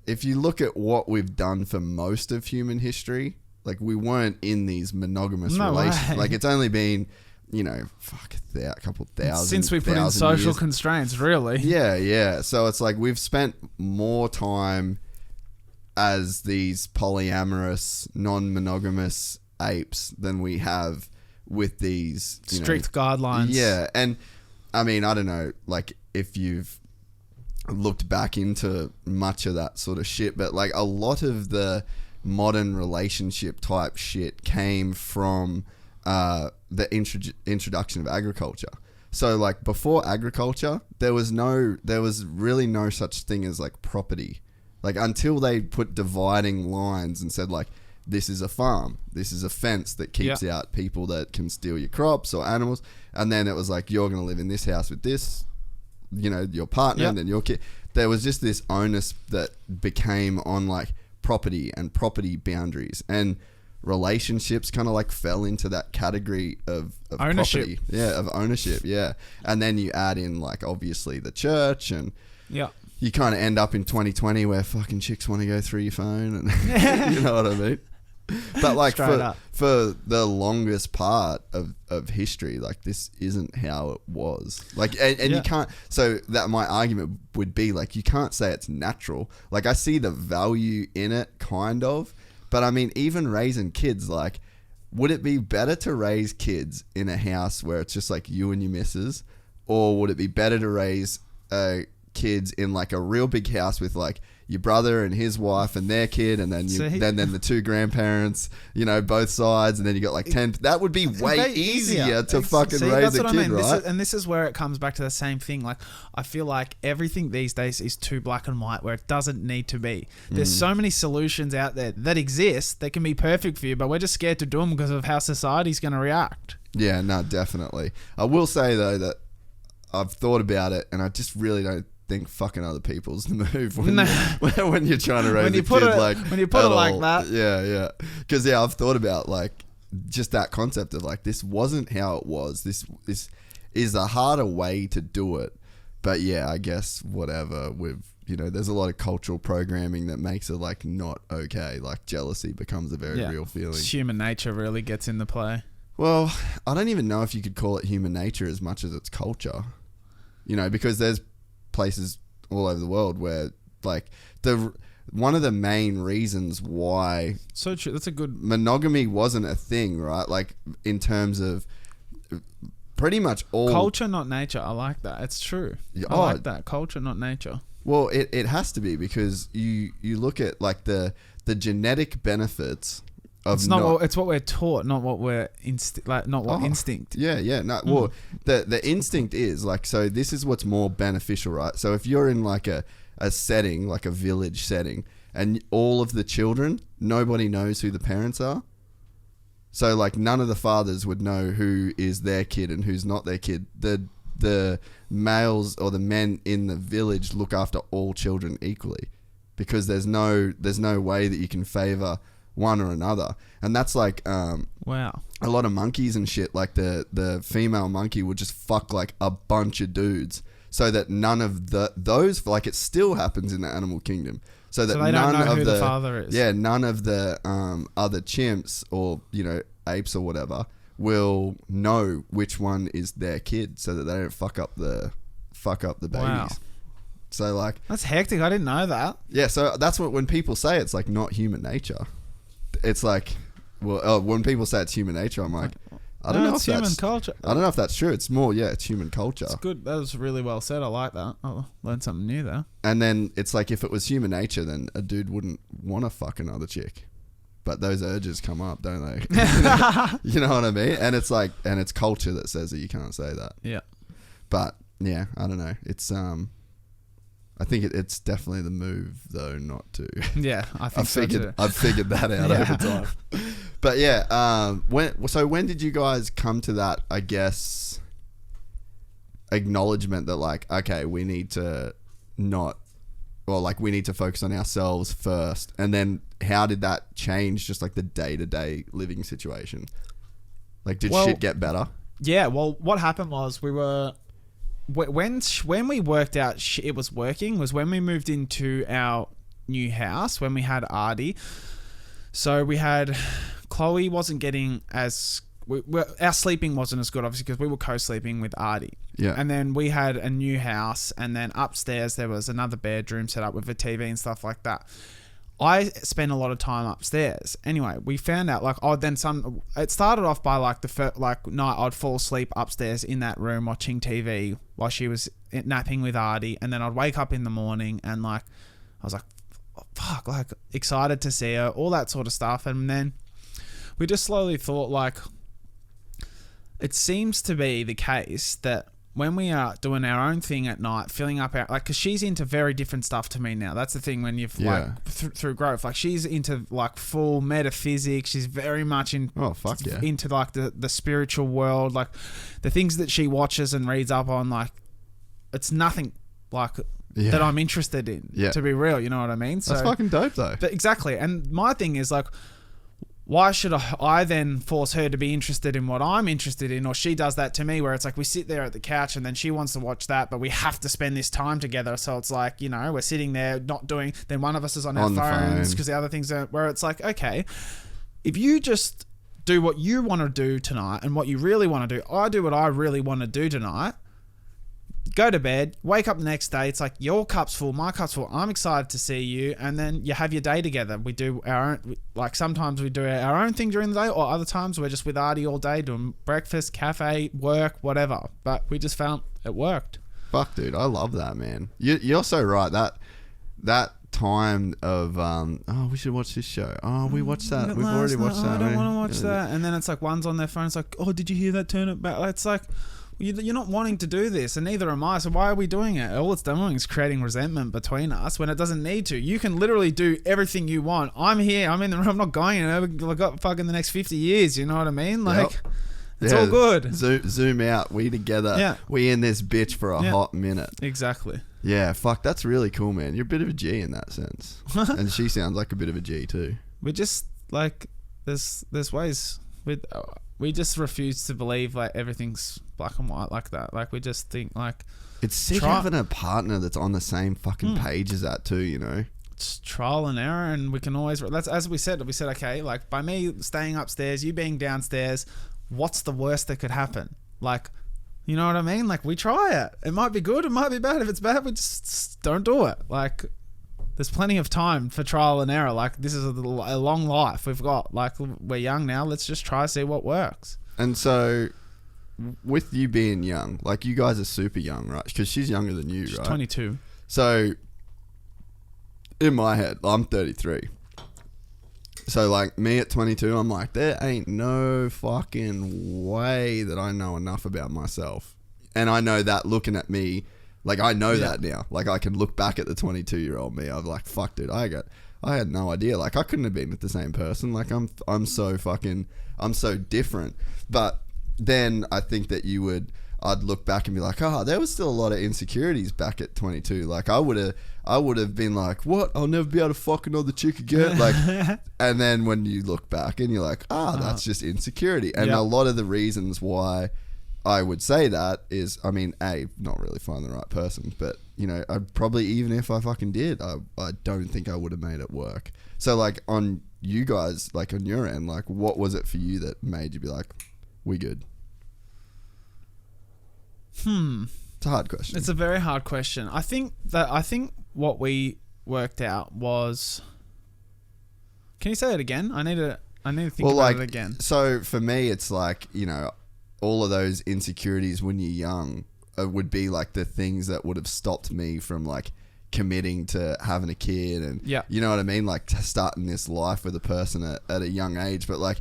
if you look at what we've done for most of human history, like we weren't in these monogamous relations. Like it's only been, you know, a couple thousand since we put in social years. Constraints, really. Yeah. So it's like we've spent more time as these polyamorous, non-monogamous apes than we have with these strict guidelines. Yeah, and I mean, I don't know, like if you've looked back into much of that sort of shit, but like a lot of the modern relationship type shit came from the introduction of agriculture. So like before agriculture, there was really no such thing as like property. Like until they put dividing lines and said like, this is a farm, this is a fence that keeps out people that can steal your crops or animals. And then it was like, you're going to live in this house with this, your partner and then your kid. There was just this onus that became on like property and property boundaries, and relationships kind of like fell into that category of ownership. Property. Yeah, of ownership. Yeah. And then you add in like obviously the church, and you kind of end up in 2020 where fucking chicks want to go through your phone and you know what I mean? But like for the longest part of history, like this isn't how it was. Like, and you can't, so that my argument would be like, you can't say it's natural. Like I see the value in it kind of, but I mean, even raising kids, like, would it be better to raise kids in a house where it's just like you and your missus, or would it be better to raise kids in like a real big house with like your brother and his wife and their kid, and then then the two grandparents, both sides, and then you got like 10. That would be way easier to fucking raise a kid, right? This is where it comes back to the same thing. Like, I feel like everything these days is too black and white, where it doesn't need to be. There's so many solutions out there that exist that can be perfect for you, but we're just scared to do them because of how society's going to react. Yeah, no, definitely. I will say though that I've thought about it, and I just really don't think fucking other people's the move when you're trying to raise a kid. When you put it like that. Yeah. Because, I've thought about, like, just that concept of, like, this wasn't how it was. This is a harder way to do it. But, I guess whatever. There's a lot of cultural programming that makes it, like, not okay. Like, jealousy becomes a very real feeling. It's human nature really gets into play. Well, I don't even know if you could call it human nature as much as it's culture. Because there's places all over the world where, like, one of the main reasons why... So true. That's a good... monogamy wasn't a thing, right? Like, in terms of pretty much all... Culture, not nature. I like that. It's true. I like that. Culture, not nature. Well, it has to be, because you look at, like, the genetic benefits of... It's what we're taught, not what we're instinct. Yeah. No, well, the instinct is, like, so this is what's more beneficial, right? So if you're in, like, a setting, like a village setting, and all of the children, nobody knows who the parents are. So, like, none of the fathers would know who is their kid and who's not their kid. The males or the men in the village look after all children equally, because there's no way that you can favor one or another. And that's like wow, a lot of monkeys and shit. Like the female monkey would just fuck like a bunch of dudes, so that none of those, like, it still happens in the animal kingdom. So that they none don't know of who the father is. Yeah, none of the other chimps or apes or whatever will know which one is their kid, so that they don't fuck up the babies. Wow. So, like, that's hectic. I didn't know that. Yeah, so that's what, when people say it's like not human nature, it's like, well, when people say it's human nature, I'm like, I don't know if human that's culture. I don't know if that's true. It's more, it's human culture. It's good. That was really well said. I like that. I learned something new there. And then it's like, if it was human nature, then a dude wouldn't want to fuck another chick. But those urges come up, don't they? You know what I mean? And it's like, and it's culture that says that you can't say that. Yeah. But yeah, I don't know. It's I think it's definitely the move though, not to. Yeah, I think I've figured that out over time. But yeah, when did you guys come to that, I guess, acknowledgement that, like, okay, we need to we need to focus on ourselves first, and then how did that change just like the day-to-day living situation? Like, did shit get better? Yeah, well, what happened was when we worked out it was working was when we moved into our new house, when we had Artie. So we had Chloe wasn't getting as... our sleeping wasn't as good, obviously, because we were co-sleeping with Artie. Yeah. And then we had a new house, and then upstairs there was another bedroom set up with a TV and stuff like that. I spent a lot of time upstairs. Anyway, we found out, like, it started off by, like, the first, like, night I'd fall asleep upstairs in that room watching TV while she was napping with Artie, and then I'd wake up in the morning and, like, I was like, oh, fuck, like, excited to see her, all that sort of stuff. And then we just slowly thought, like, it seems to be the case that when we are doing our own thing at night, filling up our... Like, because she's into very different stuff to me now. That's the thing when you've, like, through growth. Like, she's into, like, full metaphysics. She's very much into, like, the spiritual world. Like, the things that she watches and reads up on, like, it's nothing, like... Yeah. That I'm interested in, to be real, you know what I mean? So, that's fucking dope, though. But exactly. And my thing is, like... Why should I then force her to be interested in what I'm interested in, or she does that to me, where it's like we sit there at the couch and then she wants to watch that, but we have to spend this time together. So it's like, we're sitting there not doing, then one of us is on our phones because the other things are, where it's like, okay, if you just do what you want to do tonight and what you really want to do, I do what I really want to do tonight. Go to bed, wake up the next day. It's like your cup's full, my cup's full. I'm excited to see you, and then you have your day together. We do our own, like sometimes we do our own thing during the day, or other times we're just with Artie all day doing breakfast, cafe, work, whatever. But we just found it worked. Fuck, dude, I love that, man. You're so right. That time of we should watch this show. Oh, we watched that. We've already watched that. I don't want to watch that. And then it's like one's on their phone. It's like, oh, did you hear that? Turn it back. It's like. You're not wanting to do this, and neither am I, so why are we doing it? All it's doing is creating resentment between us when it doesn't need to. You can literally do everything you want. I'm here, I'm in the room, I'm not going anywhere. I've got fucking the next 50 years, you know what I mean? Like, It's all good. Zoom out. We together. Yeah. We in this bitch for a hot minute. Exactly. Yeah, fuck, that's really cool, man. You're a bit of a G in that sense. And she sounds like a bit of a G too. We just, like, there's ways. We just refuse to believe, like, everything's black and white like that. Like, we just think, like... It's sick having a partner that's on the same fucking page as that too, you know? It's trial and error, and we can always... That's, as we said, okay, like, by me staying upstairs, you being downstairs, what's the worst that could happen? Like... You know what I mean? Like, we try it. It might be good. It might be bad. If it's bad, we just don't do it. Like, there's plenty of time for trial and error. Like, this is a long life we've got. Like, we're young now. Let's just try to see what works. And so, with you being young, like, you guys are super young, right? Because she's younger than you, She's right? 22. So, in my head, I'm 33. So, like, me at 22, I'm like, there ain't no fucking way that I know enough about myself. And I know that looking at me, like, I know that now. Like, I can look back at the 22-year-old me. I'm like, fuck, dude, I had no idea. Like, I couldn't have been with the same person. Like, I'm so different. But then I think that I'd look back and be like, there was still a lot of insecurities back at 22. Like, I would have been like, what? I'll never be able to fuck another chick again. Like, and then when you look back and you're like, that's just insecurity. And a lot of the reasons why I would say that is, I mean, not really find the right person, but, you know, I'd probably, even if I fucking did, I don't think I would have made it work. So, like, on you guys, like, on your end, like, what was it for you that made you be like, we good? It's a hard question. It's a very hard question. I think what we worked out was... Can you say it again? I need to think about it again. So for me, it's like, you know, all of those insecurities when you're young would be like the things that would have stopped me from, like, committing to having a kid and you know what I mean, like, starting this life with a person at a young age. But, like,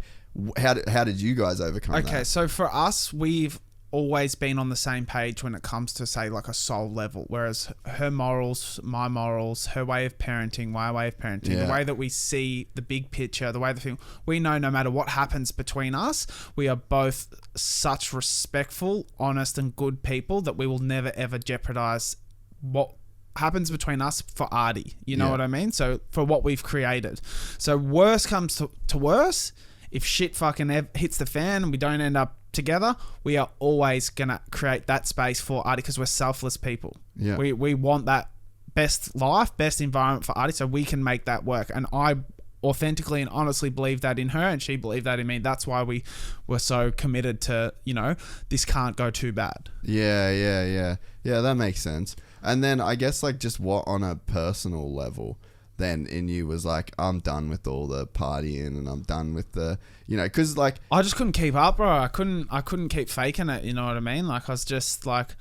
how did you guys overcome that? Okay, so for us, we've always been on the same page when it comes to, say, like, a soul level, whereas her morals, my morals, her way of parenting, my way of parenting, the way that we see the big picture, the way the thing, we know no matter what happens between us, we are both such respectful, honest and good people that we will never ever jeopardize what happens between us for Artie, you know what I mean? So for what we've created. So worst comes to worse, if shit fucking hits the fan and we don't end up together, we are always gonna create that space for Artie because we're selfless people. Yeah, we want that best life, best environment for Artie, so we can make that work. And I authentically and honestly believe that in her, and she believed that in me. That's why we were so committed to, you know, this can't go too bad. Yeah, that makes sense. And then I guess, like, just what on a personal level then in you was like, I'm done with all the partying and I'm done with the, you know, because, like, I just couldn't keep up, bro. I couldn't keep faking it, you know what I mean? Like, I was just like,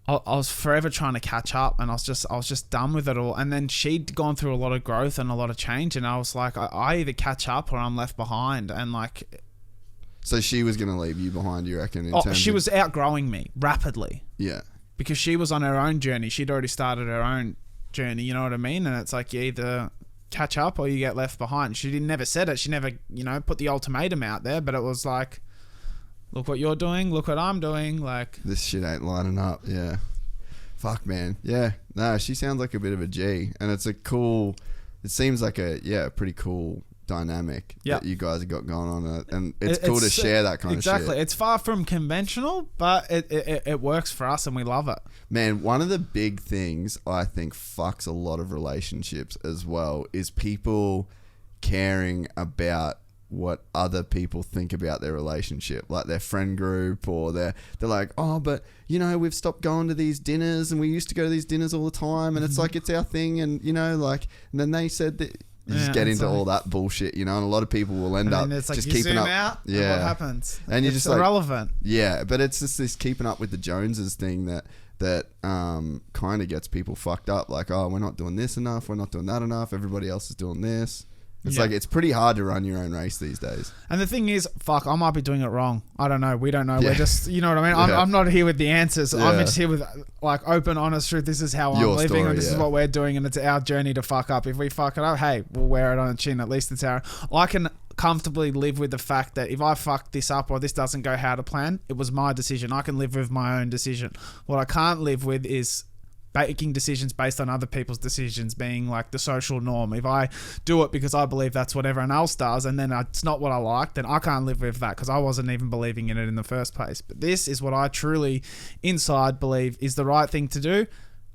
I was forever trying to catch up, and I was just done with it all. And then she'd gone through a lot of growth and a lot of change, and I was like, I either catch up or I'm left behind. And, like, so she was gonna leave you behind, you reckon? She was outgrowing me rapidly. Yeah, because she was on her own journey. She'd already started her own journey, you know what I mean? And it's like, you either catch up or you get left behind. She never said it. She never, you know, put the ultimatum out there, but it was like, look what you're doing, look what I'm doing. Like, this shit ain't lining up. Yeah. Fuck, man. Yeah. No, she sounds like a bit of a G, and it seems like a pretty cool dynamic that you guys have got going on, and it's cool to share that kind of shit. Exactly. It's far from conventional, but it works for us and we love it. Man, one of the big things I think fucks a lot of relationships as well is people caring about what other people think about their relationship, like their friend group, or they're like, oh, but, you know, we've stopped going to these dinners and we used to go to these dinners all the time, and it's like, it's our thing, and, you know, like, and then they said that you just get into all that bullshit, you know, and a lot of people will end up it's like just you keeping zoom up. Out, and what happens? And you're just irrelevant. Like, yeah, but it's just this keeping up with the Joneses thing that kind of gets people fucked up. Like, oh, we're not doing this enough, we're not doing that enough, everybody else is doing this. It's like, it's pretty hard to run your own race these days. And the thing is, fuck, I might be doing it wrong. I don't know. We don't know. We're just, you know what I mean? I'm not here with the answers. I'm just here with, like, open, honest truth. This is how I'm living, story, and this is what we're doing, and it's our journey to fuck up. If we fuck it up, hey, we'll wear it on the chin. At least it's our... I can comfortably live with the fact that if I fuck this up or this doesn't go how to plan, it was my decision. I can live with my own decision. What I can't live with is making decisions based on other people's decisions being like the social norm. If I do it because I believe that's what everyone else does and then it's not what I like, then I can't live with that because I wasn't even believing in it in the first place. But this is what I truly inside believe is the right thing to do.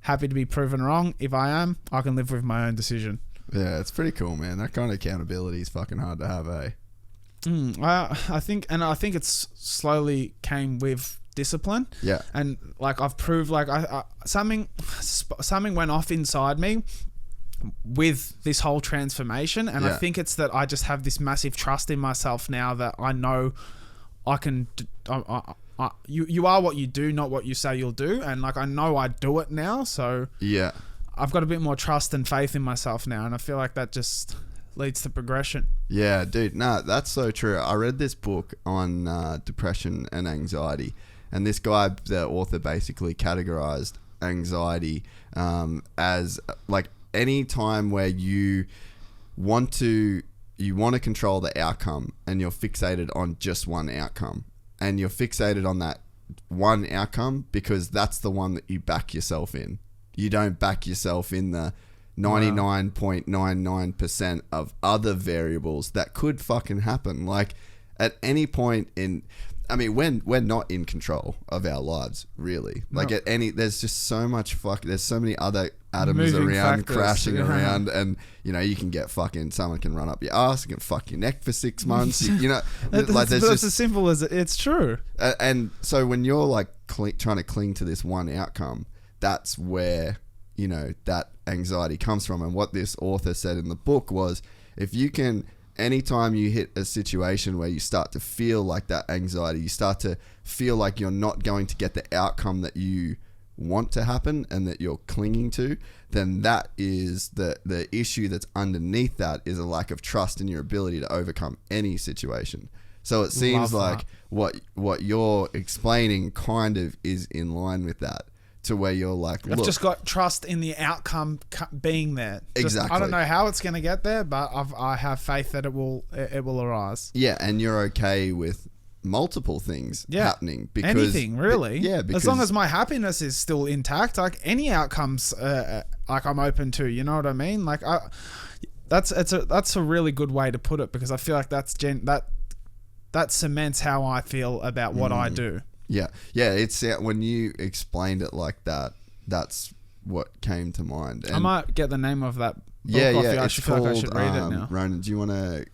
Happy to be proven wrong. If I am, I can live with my own decision. Yeah, it's pretty cool, man. That kind of accountability is fucking hard to have, eh? I think it's slowly came with discipline. Yeah. And like I've proved like something went off inside me with this whole transformation, and I think it's that I just have this massive trust in myself now that I know I can you are what you do, not what you say you'll do, and like I know I do it now, so yeah, I've got a bit more trust and faith in myself now, and I feel like that just leads to progression. Yeah, dude, no, that's so true. I read this book on depression and anxiety, and this guy, the author, basically categorized anxiety as like any time where you want to control the outcome and you're fixated on just one outcome, and you're fixated on that one outcome because that's the one that you back yourself in. You don't back yourself in the 99.99% of other variables that could fucking happen. Like at any point in, I mean, we're not in control of our lives, really. Like at any, there's just so much there's so many other atoms moving around, factors, crashing around, and you know, you can get someone can run up your ass, you can fuck your neck for 6 months, you know, like there's that's just, as simple as it's true. And so when you're like trying to cling to this one outcome, that's where, you know, that anxiety comes from. And what this author said in the book was, if you can, anytime you hit a situation where you start to feel like that anxiety, you start to feel like you're not going to get the outcome that you want to happen and that you're clinging to, then that is the issue that's underneath that is a lack of trust in your ability to overcome any situation. So it seems like what you're explaining kind of is in line with that, to where you're like, I've just got trust in the outcome being there. Exactly. I don't know how it's going to get there, but I have faith that it will arise. Yeah, and you're okay with multiple things happening. Because anything, really. Because as long as my happiness is still intact, like any outcomes, like I'm open to. You know what I mean? Like that's a really good way to put it, because I feel like that cements how I feel about what I do. Yeah. It's when you explained it like that, that's what came to mind. And I might get the name of that book off you. I should feel like I should read it now. Ronan, do you want to...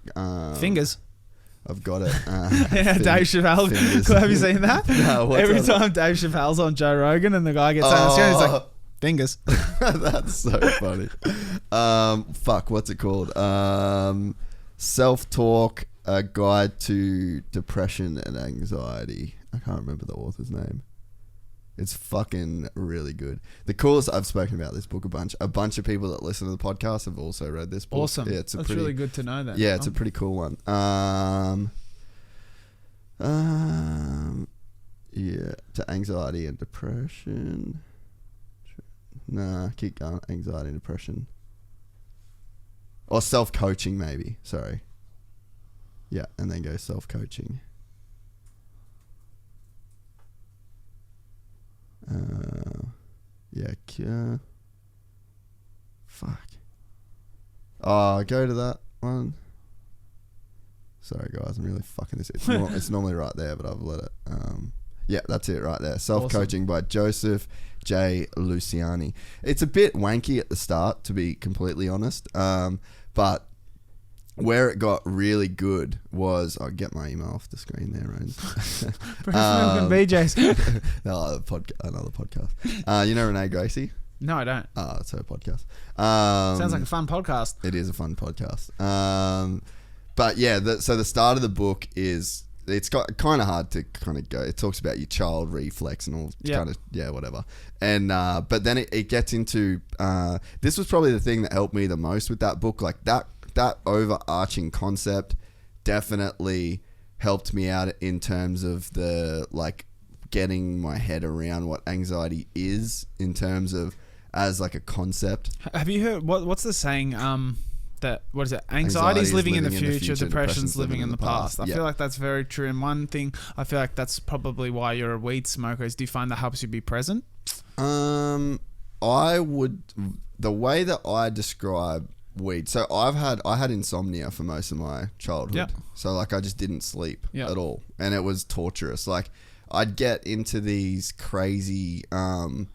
Fingers. I've got it. Dave Chappelle. Have you seen that? No, every time Dave Chappelle's on Joe Rogan and the guy gets out of the he's like, fingers. That's so funny. Fuck, what's it called? Self-Talk, A Guide to Depression and Anxiety. I can't remember the author's name. It's fucking really good. The coolest, I've spoken about this book a bunch. A bunch of people that listen to the podcast have also read this book. Awesome. Yeah, That's really good to know that. Yeah, it's a pretty cool one. Yeah, to anxiety and depression. Nah, keep going. Anxiety and depression. Or self-coaching, maybe. Sorry. Yeah, and then go self-coaching. Fuck. Oh, go to that one. Sorry, guys, I'm really fucking this. It's normally right there, but I've let it. Yeah, that's it right there. Self-Coaching by Joseph J. Luciani. It's a bit wanky at the start, to be completely honest. But where it got really good was... I'll get my email off the screen there, Ryan. BJ's. Another podcast. You know Renee Gracie? No, I don't. Oh, it's her podcast. Sounds like a fun podcast. It is a fun podcast. But yeah, so the start of the book is... It's got kind of hard to kind of go. It talks about your child reflex and all kind of, whatever. And but then it gets into... this was probably the thing that helped me the most with that book. Like that overarching concept definitely helped me out in terms of the like getting my head around what anxiety is in terms of as like a concept. Have you heard what's the saying? that, what is it? Anxiety is living in the future, depression's living in the past. I feel like that's very true. And one thing, I feel like that's probably why you're a weed smoker, is do you find that helps you be present? I would, the way that I describe weed, so I had insomnia for most of my childhood. Yeah. So like I just didn't sleep at all, and it was torturous. Like I'd get into these crazy like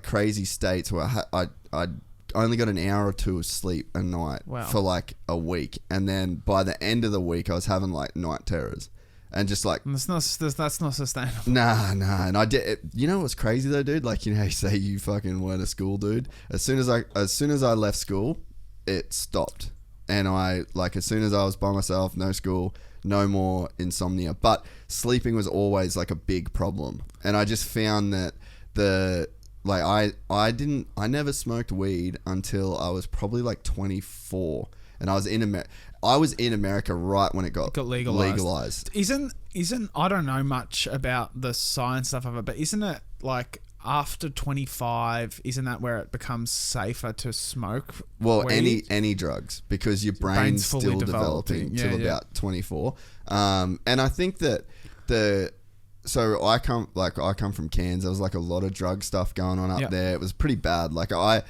crazy states where I'd only got an hour or two of sleep a night for like a week, and then by the end of the week I was having like night terrors. And just like... That's not sustainable. Nah. And I did... You know what's crazy though, dude? Like, you know, you say you fucking weren't a school dude. As soon as I left school, it stopped. And as soon as I was by myself, no school, no more insomnia. But sleeping was always like a big problem. And I just found that I never smoked weed until I was probably like 24. And I was in America right when it got legalized. Isn't I don't know much about the science stuff of it, but isn't it like after 25, isn't that where it becomes safer to smoke? Well, weed? any drugs, because your brain's still developing till about 24. And I think that so I come from Cairns. There was like a lot of drug stuff going on up there. It was pretty bad. Like I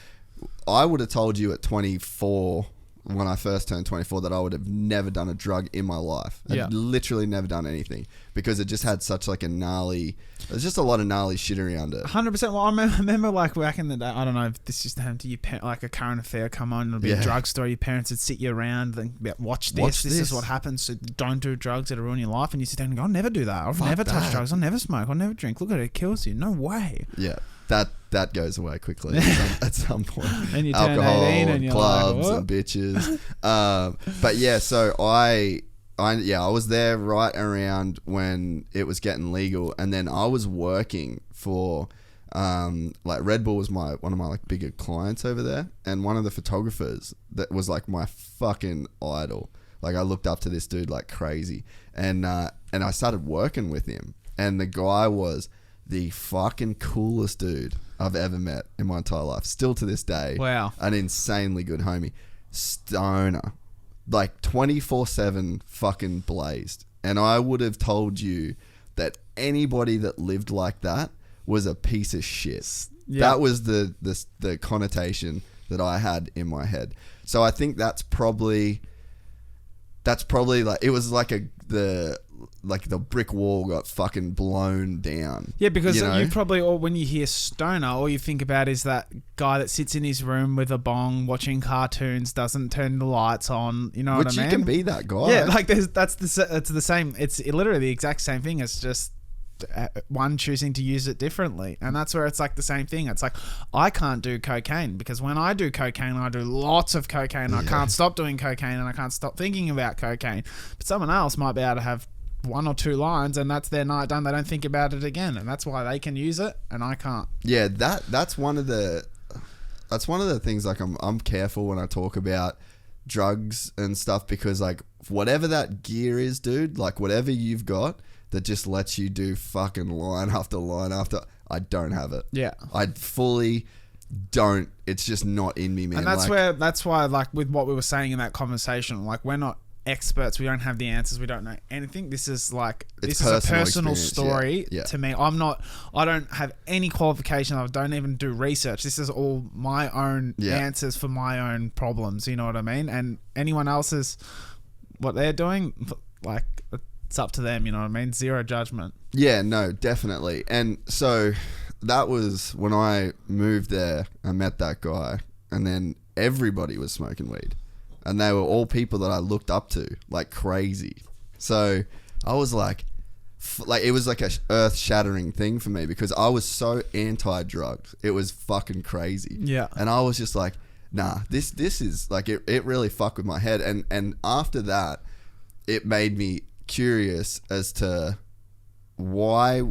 would have told you at 24, when I first turned 24, that I would have never done a drug in my life. I'd literally never done anything, because it just had such like there's just a lot of gnarly shit around it. 100%. Well, I remember like back in the day, I don't know if this used to happen to you, like a current affair come on, it'll be a drugstore, your parents would sit you around and be like, watch this is what happens, so don't do drugs, it'll ruin your life, and you sit down and go, I'll never do that, I'll never touch drugs, I'll never smoke, I'll never drink, look at it, it kills you, no way. Yeah. That goes away quickly at some point. And you alcohol, turn 18 and you're clubs like, and bitches. But yeah, so I was there right around when it was getting legal, and then I was working for like Red Bull was one of my like bigger clients over there, and one of the photographers that was like my fucking idol. Like I looked up to this dude like crazy, and I started working with him, and the guy was the fucking coolest dude I've ever met in my entire life. Still to this day. Wow. An insanely good homie. Stoner. Like 24/7 fucking blazed. And I would have told you that anybody that lived like that was a piece of shit. Yeah. That was the connotation that I had in my head. So I think that's probably like, it was like the brick wall got fucking blown down. Yeah, because you probably, or when you hear stoner, all you think about is that guy that sits in his room with a bong watching cartoons, doesn't turn the lights on. You know what I mean? Which you can be that guy. Yeah, like it's the same. It's literally the exact same thing. It's just one choosing to use it differently, and that's where it's like the same thing. It's like I can't do cocaine, because when I do cocaine, I do lots of cocaine. I can't stop doing cocaine, and I can't stop thinking about cocaine. But someone else might be able to have one or two lines, and that's their night done. They don't think about it again, and that's why they can use it and I can't. Yeah, that's one of the things. Like I'm careful when I talk about drugs and stuff, because like whatever that gear is, dude, like whatever you've got that just lets you do fucking line after line after, I don't have it. Yeah, I fully don't. It's just not in me, man. And that's why like with what we were saying in that conversation, like we're not experts, we don't have the answers, we don't know anything. This is a personal story to me. I don't have any qualification. I don't even do research. This is all my own answers for my own problems, you know what I mean? And anyone else's, what they're doing, like it's up to them, you know what I mean? Zero judgment. Yeah, no, definitely. And so that was when I moved there. I met that guy, and then everybody was smoking weed. And they were all people that I looked up to like crazy. So I was like it was like a earth-shattering thing for me, because I was so anti-drugs. It was fucking crazy. Yeah. And I was just like, nah, this is like, it really fucked with my head. And after that, it made me curious as to why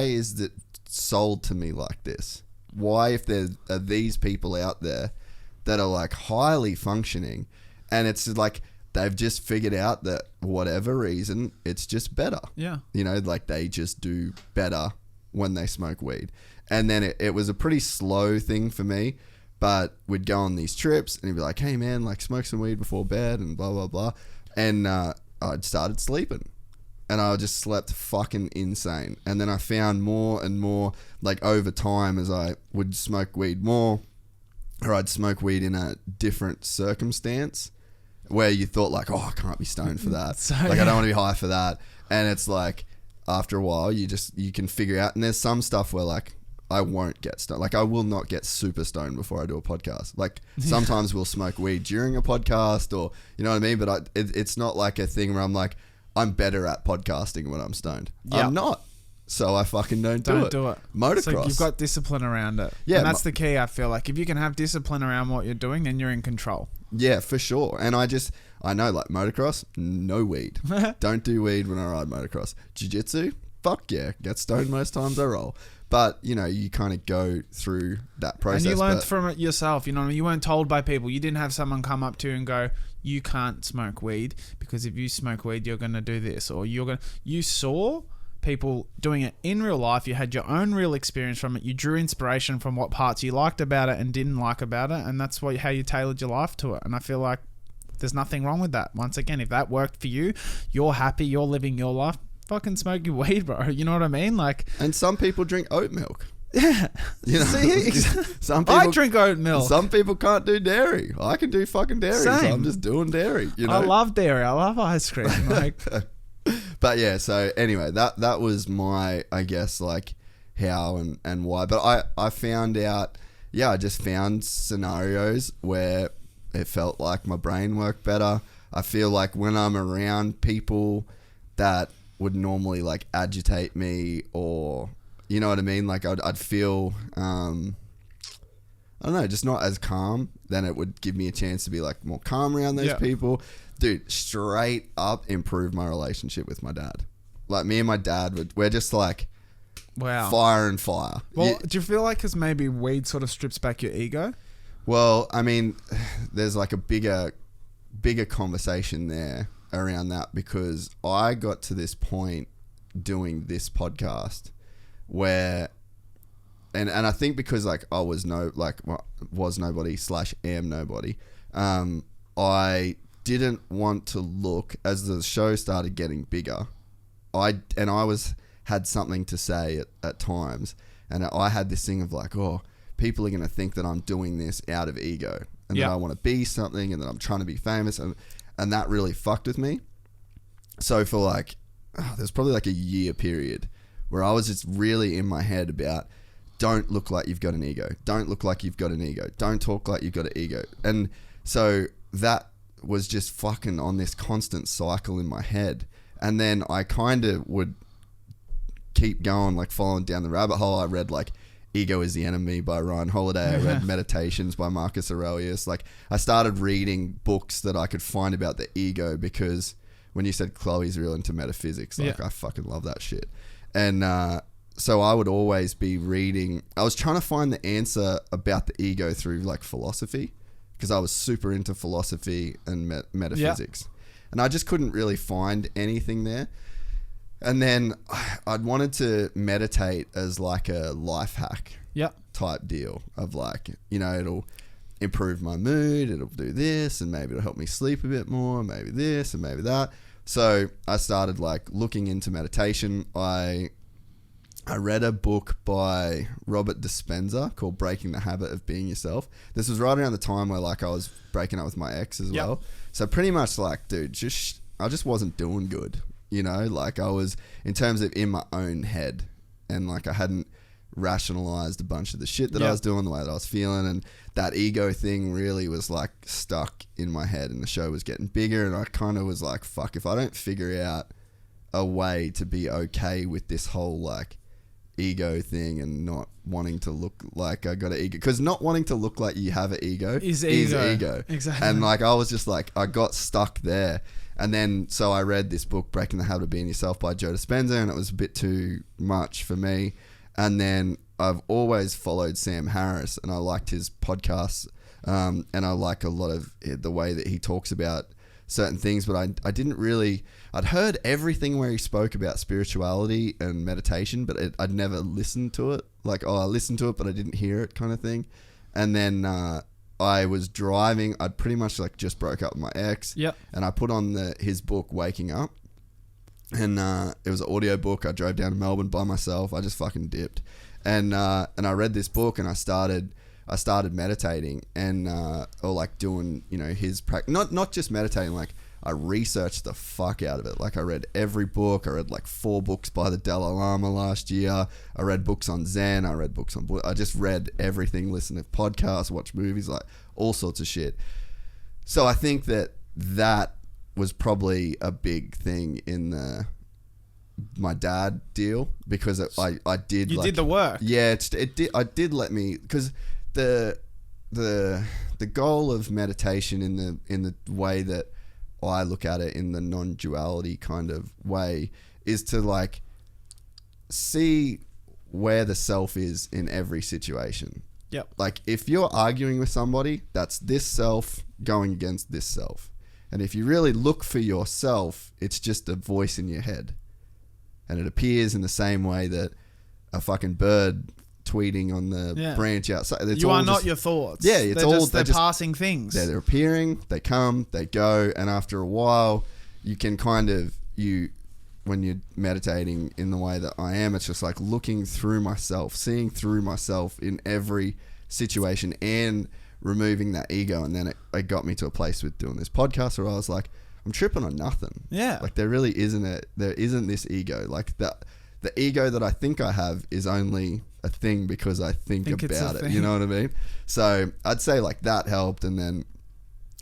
is it sold to me like this? Why, if there are these people out there that are like highly functioning, and it's like they've just figured out that whatever reason, it's just better. Yeah. You know, like they just do better when they smoke weed. And then it was a pretty slow thing for me, But we'd go on these trips and he'd be like, hey man, like smoke some weed before bed and blah, blah, blah. And I'd started sleeping. And I just slept fucking insane. And then I found more and more, like over time, as I would smoke weed more, or I'd smoke weed in a different circumstance where you thought like, oh, I can't be stoned for that. I don't want to be high for that. And it's like, after a while, you can figure out. And there's some stuff where like, I won't get stoned. Like I will not get super stoned before I do a podcast. Like sometimes we'll smoke weed during a podcast, or you know what I mean? But it's not like a thing where I'm like, I'm better at podcasting when I'm stoned. Yep. I'm not. So I fucking don't do it. Motocross. So you've got discipline around it. Yeah. And that's the key, I feel like. If you can have discipline around what you're doing, then you're in control. Yeah, for sure. And I know like motocross, no weed. Don't do weed when I ride motocross. Jiu-jitsu, fuck yeah. Get stoned most times I roll. But, you know, you kind of go through that process. And you learned from it yourself. You know what I mean? You weren't told by people. You didn't have someone come up to you and go, you can't smoke weed because if you smoke weed, you're going to do this. Or you saw people doing it in real life. You had your own real experience from it. You drew inspiration from what parts you liked about it and didn't like about it. And that's how you tailored your life to it. And I feel like there's nothing wrong with that. Once again, if that worked for you, you're happy, you're living your life. Fucking smoke your weed, bro. You know what I mean? Like, and some people drink oat milk. Yeah. You know, some people, I drink oat milk. Some people can't do dairy. I can do fucking dairy. Same. So I'm just doing dairy. You know? I love dairy. I love ice cream. Like, but yeah. So anyway, that was my, I guess, like how and why. But I found out. Yeah, I just found scenarios where it felt like my brain worked better. I feel like when I'm around people that would normally like agitate me, or you know what I mean, like I'd feel I don't know, just not as calm. Then it would give me a chance to be like more calm around those people. Dude, straight up improved my relationship with my dad. Like me and my dad we're just like fire and fire. Well, do you feel like because maybe weed sort of strips back your ego? Well, I mean, there's like a bigger conversation there around that, because I got to this point doing this podcast where, and I think because like I was nobody / am nobody, I didn't want to look, as the show started getting bigger, I had something to say at times, and I had this thing of like, oh, people are going to think that I'm doing this out of ego, and that I want to be something, and that I'm trying to be famous, and that really fucked with me. So for like, there's probably like a year period where I was just really in my head about, don't look like you've got an ego. Don't look like you've got an ego. Don't talk like you've got an ego. And so that was just fucking on this constant cycle in my head. And then I kind of would keep going, like following down the rabbit hole. I read like Ego is the Enemy by Ryan Holiday. I read Meditations by Marcus Aurelius. Like I started reading books that I could find about the ego, because when you said Chloe's real into metaphysics, like I fucking love that shit. And so I would always be reading. I was trying to find the answer about the ego through like philosophy, because I was super into philosophy and metaphysics. And I just couldn't really find anything there. And then I'd wanted to meditate as like a life hack type deal of like, you know, it'll improve my mood, it'll do this, and maybe it'll help me sleep a bit more, maybe this and maybe that. So I started like looking into meditation. I read a book by Robert Dispenza called Breaking the Habit of Being Yourself. This was right around the time where like I was breaking up with my ex as well. So pretty much like, dude, I just wasn't doing good. You know, like I was, in terms of in my own head, and like I hadn't rationalized a bunch of the shit that I was doing, the way that I was feeling, and that ego thing really was like stuck in my head, and the show was getting bigger, and I kind of was like, fuck, if I don't figure out a way to be okay with this whole like ego thing and not wanting to look like I got an ego, because not wanting to look like you have an ego is ego. Exactly. And like I was just like, I got stuck there. And then, so I read this book, Breaking the Habit of Being Yourself by Joe Dispenza, and it was a bit too much for me. And then I've always followed Sam Harris, and I liked his podcasts, and I like a lot of the way that he talks about certain things, but I didn't really, I'd heard everything where he spoke about spirituality and meditation, but I'd never listened to it. Like, I listened to it, but I didn't hear it kind of thing. And then I was driving. I'd pretty much like just broke up with my ex. Yep. And I put on his book, Waking Up. And it was an audio book. I drove down to Melbourne by myself. I just fucking dipped. And I read this book, and I started meditating and or like doing, you know, his practice. Not just meditating, like I researched the fuck out of it. Like I read every book. I read like 4 books by the Dalai Lama last year. I read books on Zen. I read books on I just read everything, listened to podcasts, watched movies, like all sorts of shit. So I think that was probably a big thing in my dad deal, because I did. You like, did the work. Yeah, it did. I did let me, because the goal of meditation in the way that I look at it, in the non-duality kind of way, is to like see where the self is in every situation. Yep. Like if you're arguing with somebody, that's this self going against this self. And if you really look for yourself, it's just a voice in your head. And it appears in the same way that a fucking bird tweeting on the branch outside. It's you all are not just, your thoughts. Yeah, it's they're passing things. They're appearing, they come, they go, and after a while, you can kind of, when you're meditating in the way that I am, it's just like looking through myself, seeing through myself in every situation and removing that ego. And then it got me to a place with doing this podcast where I was like, I'm tripping on nothing. Yeah. Like there really isn't there isn't this ego. Like the ego that I think I have is only a thing because I think about it. You know what I mean? So I'd say like that helped, and then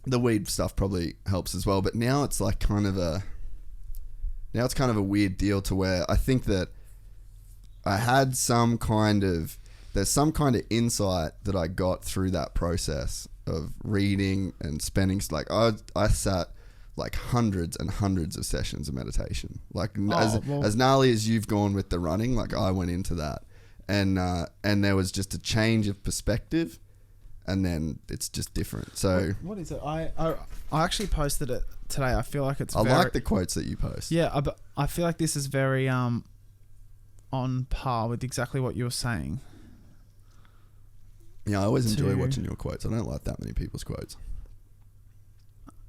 the weed stuff probably helps as well. But now it's like kind of a weird deal to where I think that I had there's some kind of insight that I got through that process of reading and spending, like I sat like hundreds and hundreds of sessions of meditation, like as gnarly as you've gone with the running, like I went into that, and there was just a change of perspective, and then it's just different. So what is it? I actually posted it today. I feel like I like the quotes that you post. Yeah, but I feel like this is very on par with exactly what you were saying. Yeah, I always enjoy watching your quotes. I don't like that many people's quotes.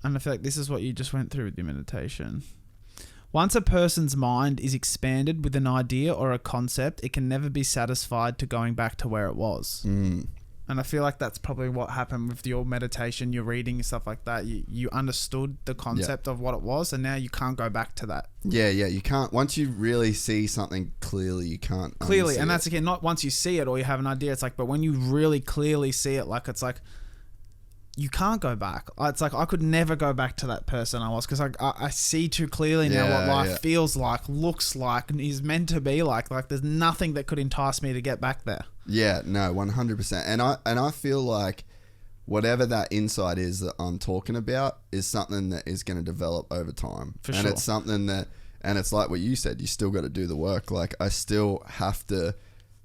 And I feel like this is what you just went through with your meditation. Once a person's mind is expanded with an idea or a concept, it can never be satisfied to going back to where it was. Mm. And I feel like that's probably what happened with your meditation, your reading and stuff like that. You understood the concept of what it was, and now you can't go back to that. Yeah, you can't. Once you really see something clearly, you can't clearly. And that's it. again, not once you see it or you have an idea. It's like, but when you really clearly see it, like it's like, you can't go back. It's like I could never go back to that person I was, because I see too clearly now what life feels like, looks like, and is meant to be like. Like there's nothing that could entice me to get back there. Yeah, no, 100%. And I feel like whatever that insight is that I'm talking about is something that is going to develop over time. For and sure. It's something that, and it's like what you said, you still got to do the work. Like I still have to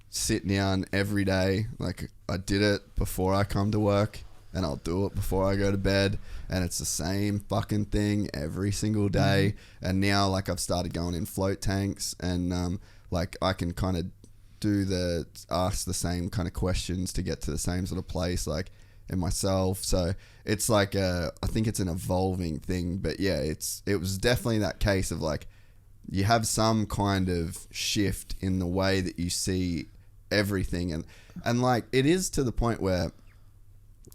sit down every day. Like I did it before I come to work, and I'll do it before I go to bed, and it's the same fucking thing every single day. Mm-hmm. And now like I've started going in float tanks, and like I can kind of ask the same kind of questions to get to the same sort of place, like in myself. So it's like I think it's an evolving thing, but yeah, it was definitely that case of like you have some kind of shift in the way that you see everything, and like it is to the point where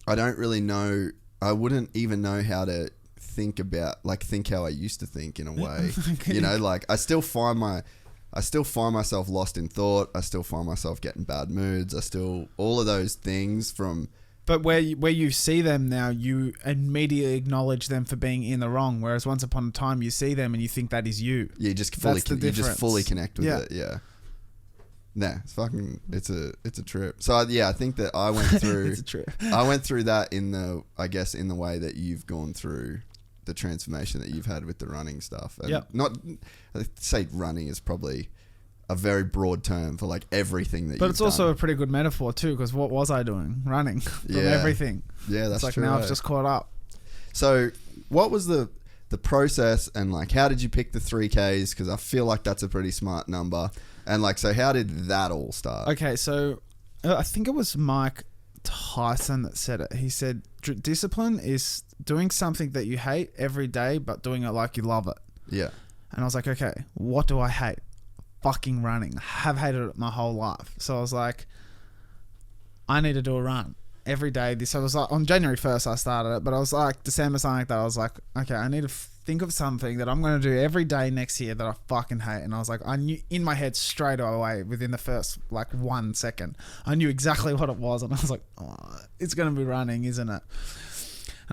I don't really know, I wouldn't even know how to think how I used to think in a way. Okay. You know, like I still find myself lost in thought. I still find myself getting bad moods. All of those things from... But where you see them now, you immediately acknowledge them for being in the wrong. Whereas once upon a time, you see them and you think that is you. Yeah, you just fully connect with it. Yeah. Nah, it's a trip. So I think that I went through. It's a trip. I went through that in the way that you've gone through the transformation that you've had with the running stuff. And I'd say running is probably a very broad term for like everything that. But it's also a pretty good metaphor too, because what was I doing? Running from everything. Yeah, that's like true. Now I've just caught up. So, what was the process, and like how did you pick the 3Ks? Because I feel like that's a pretty smart number. And like, so how did that all start? Okay, so I think it was Mike Tyson that said it. He said, discipline is doing something that you hate every day, but doing it like you love it. Yeah. And I was like, okay, what do I hate? Fucking running. I have hated it my whole life. So I was like, I need to do a run every day. So it was like on January 1st I started it, but I was like December something like that. I was like, okay, I need to think of something that I'm going to do every day next year that I fucking hate. And I was like, I knew in my head straight away within the first like 1 second, I knew exactly what it was. And I was like, oh, it's going to be running, isn't it?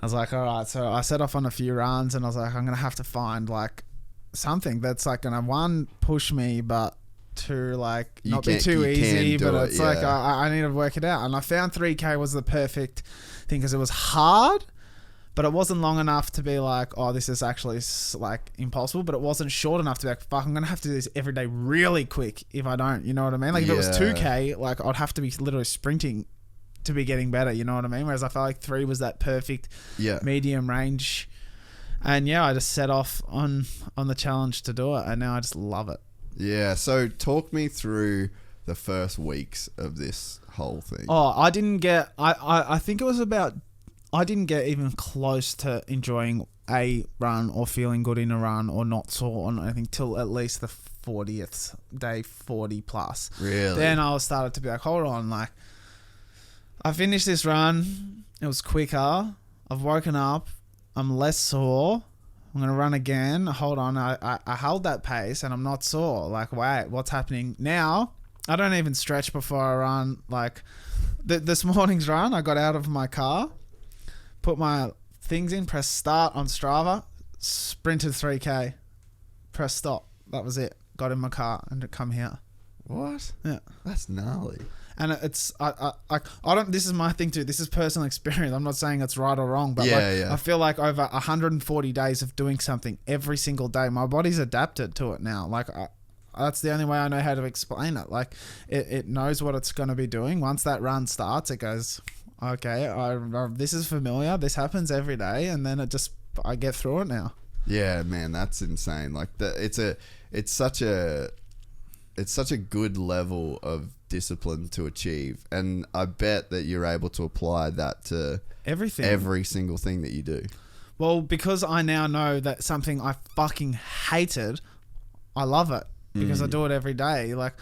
I was like, all right. So I set off on a few runs and I was like, I'm going to have to find like something that's like going to, one, push me, but two, like not be too easy, but it's like I need to work it out. And I found 3K was the perfect thing because it was hard, but it wasn't long enough to be like, oh, this is actually like impossible, but it wasn't short enough to be like, fuck, I'm going to have to do this every day really quick if I don't, you know what I mean? Like if it was 2K, like I'd have to be literally sprinting to be getting better, you know what I mean? Whereas I felt like 3 was that perfect medium range. And I just set off on the challenge to do it, and now I just love it. Yeah, so talk me through the first weeks of this whole thing. Oh, I didn't get... I think it was about... I didn't get even close to enjoying a run or feeling good in a run or not sore on anything till at least the 40th day, 40 plus. Really? Then I started to be like, hold on, like... I finished this run. It was quicker. I've woken up. I'm less sore. I'm going to run again. Hold on. I held that pace and I'm not sore. Like, wait, what's happening now? I don't even stretch before I run. Like this morning's run, I got out of my car, put my things in, press start on Strava, sprinted 3K, press stop. That was it. Got in my car and come here. What? Yeah. That's gnarly. And it's I don't. This is my thing too. This is personal experience. I'm not saying it's right or wrong, but I feel like over 140 days of doing something every single day, my body's adapted to it now. Like that's the only way I know how to explain it. Like it knows what it's going to be doing. Once that run starts, it goes, okay, this is familiar. This happens every day, and then I get through it now. Yeah, man, that's insane. Like it's such a good level of discipline to achieve, and I bet that you're able to apply that to everything, every single thing that you do. Well, because I now know that something I fucking hated, I love it because I do it every day. Like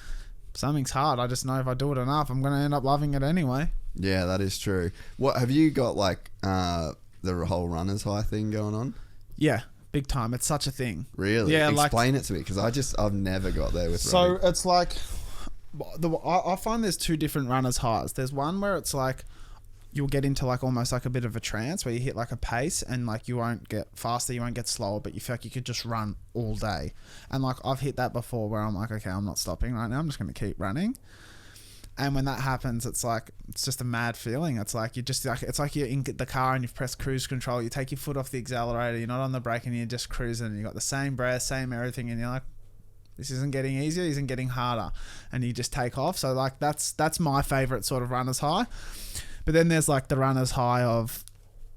something's hard, I just know if I do it enough, I'm gonna end up loving it anyway. Yeah, that is true. What have you got, like the whole runner's high thing going on? Yeah. Big time. It's such a thing. Really? Yeah. Explain it to me, because I've never got there with running. So it's like I find there's two different runners highs. There's one where it's like you'll get into like almost like a bit of a trance where you hit like a pace and like you won't get faster, you won't get slower, but you feel like you could just run all day. And like I've hit that before where I'm like, okay, I'm not stopping right now. I'm just going to keep running. And when that happens, it's like, it's just a mad feeling. It's like, it's like you're in the car and you've pressed cruise control. You take your foot off the accelerator. You're not on the brake and you're just cruising. And you got the same breath, same everything. And you're like, this isn't getting easier. It isn't getting harder. And you just take off. So like, that's my favorite sort of runner's high. But then there's like the runner's high of,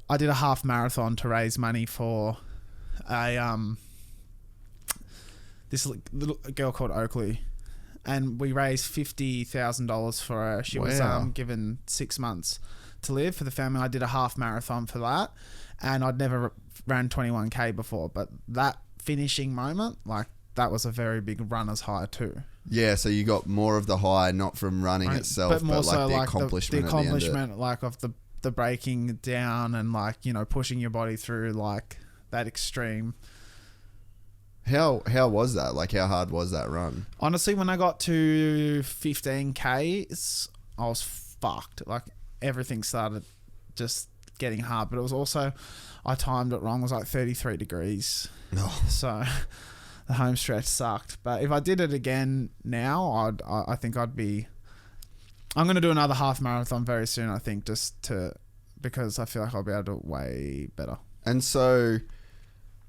I did a half marathon to raise money for this little girl called Oakley. And we raised $50,000 for her. She was given 6 months to live for the family. I did a half marathon for that, and I'd never ran 21K before. But that finishing moment, like that was a very big runner's high too. Yeah, so you got more of the high, not from running itself, but more so like the accomplishment. The accomplishment, like of the breaking down and like, you know, pushing your body through like that extreme. How was that? Like, how hard was that run? Honestly, when I got to 15K, I was fucked. Like, everything started just getting hard. But it was also, I timed it wrong. It was like 33 degrees. Oh. So, the home stretch sucked. But if I did it again now, I think I'd be... I'm going to do another half marathon very soon, I think, because I feel like I'll be able to do it way better. And so...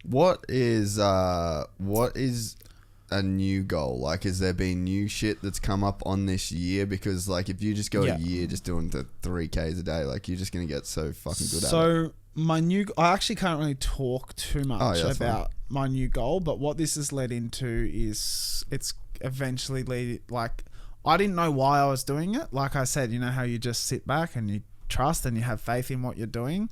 What is a new goal? Like, has there been new shit that's come up on this year? Because like, if you just go a year just doing the 3Ks a day, like you're just gonna get so fucking good at it. So I actually can't really talk too much about my new goal, but what this has led into is it's eventually like, I didn't know why I was doing it. Like I said, you know how you just sit back and you trust and you have faith in what you're doing,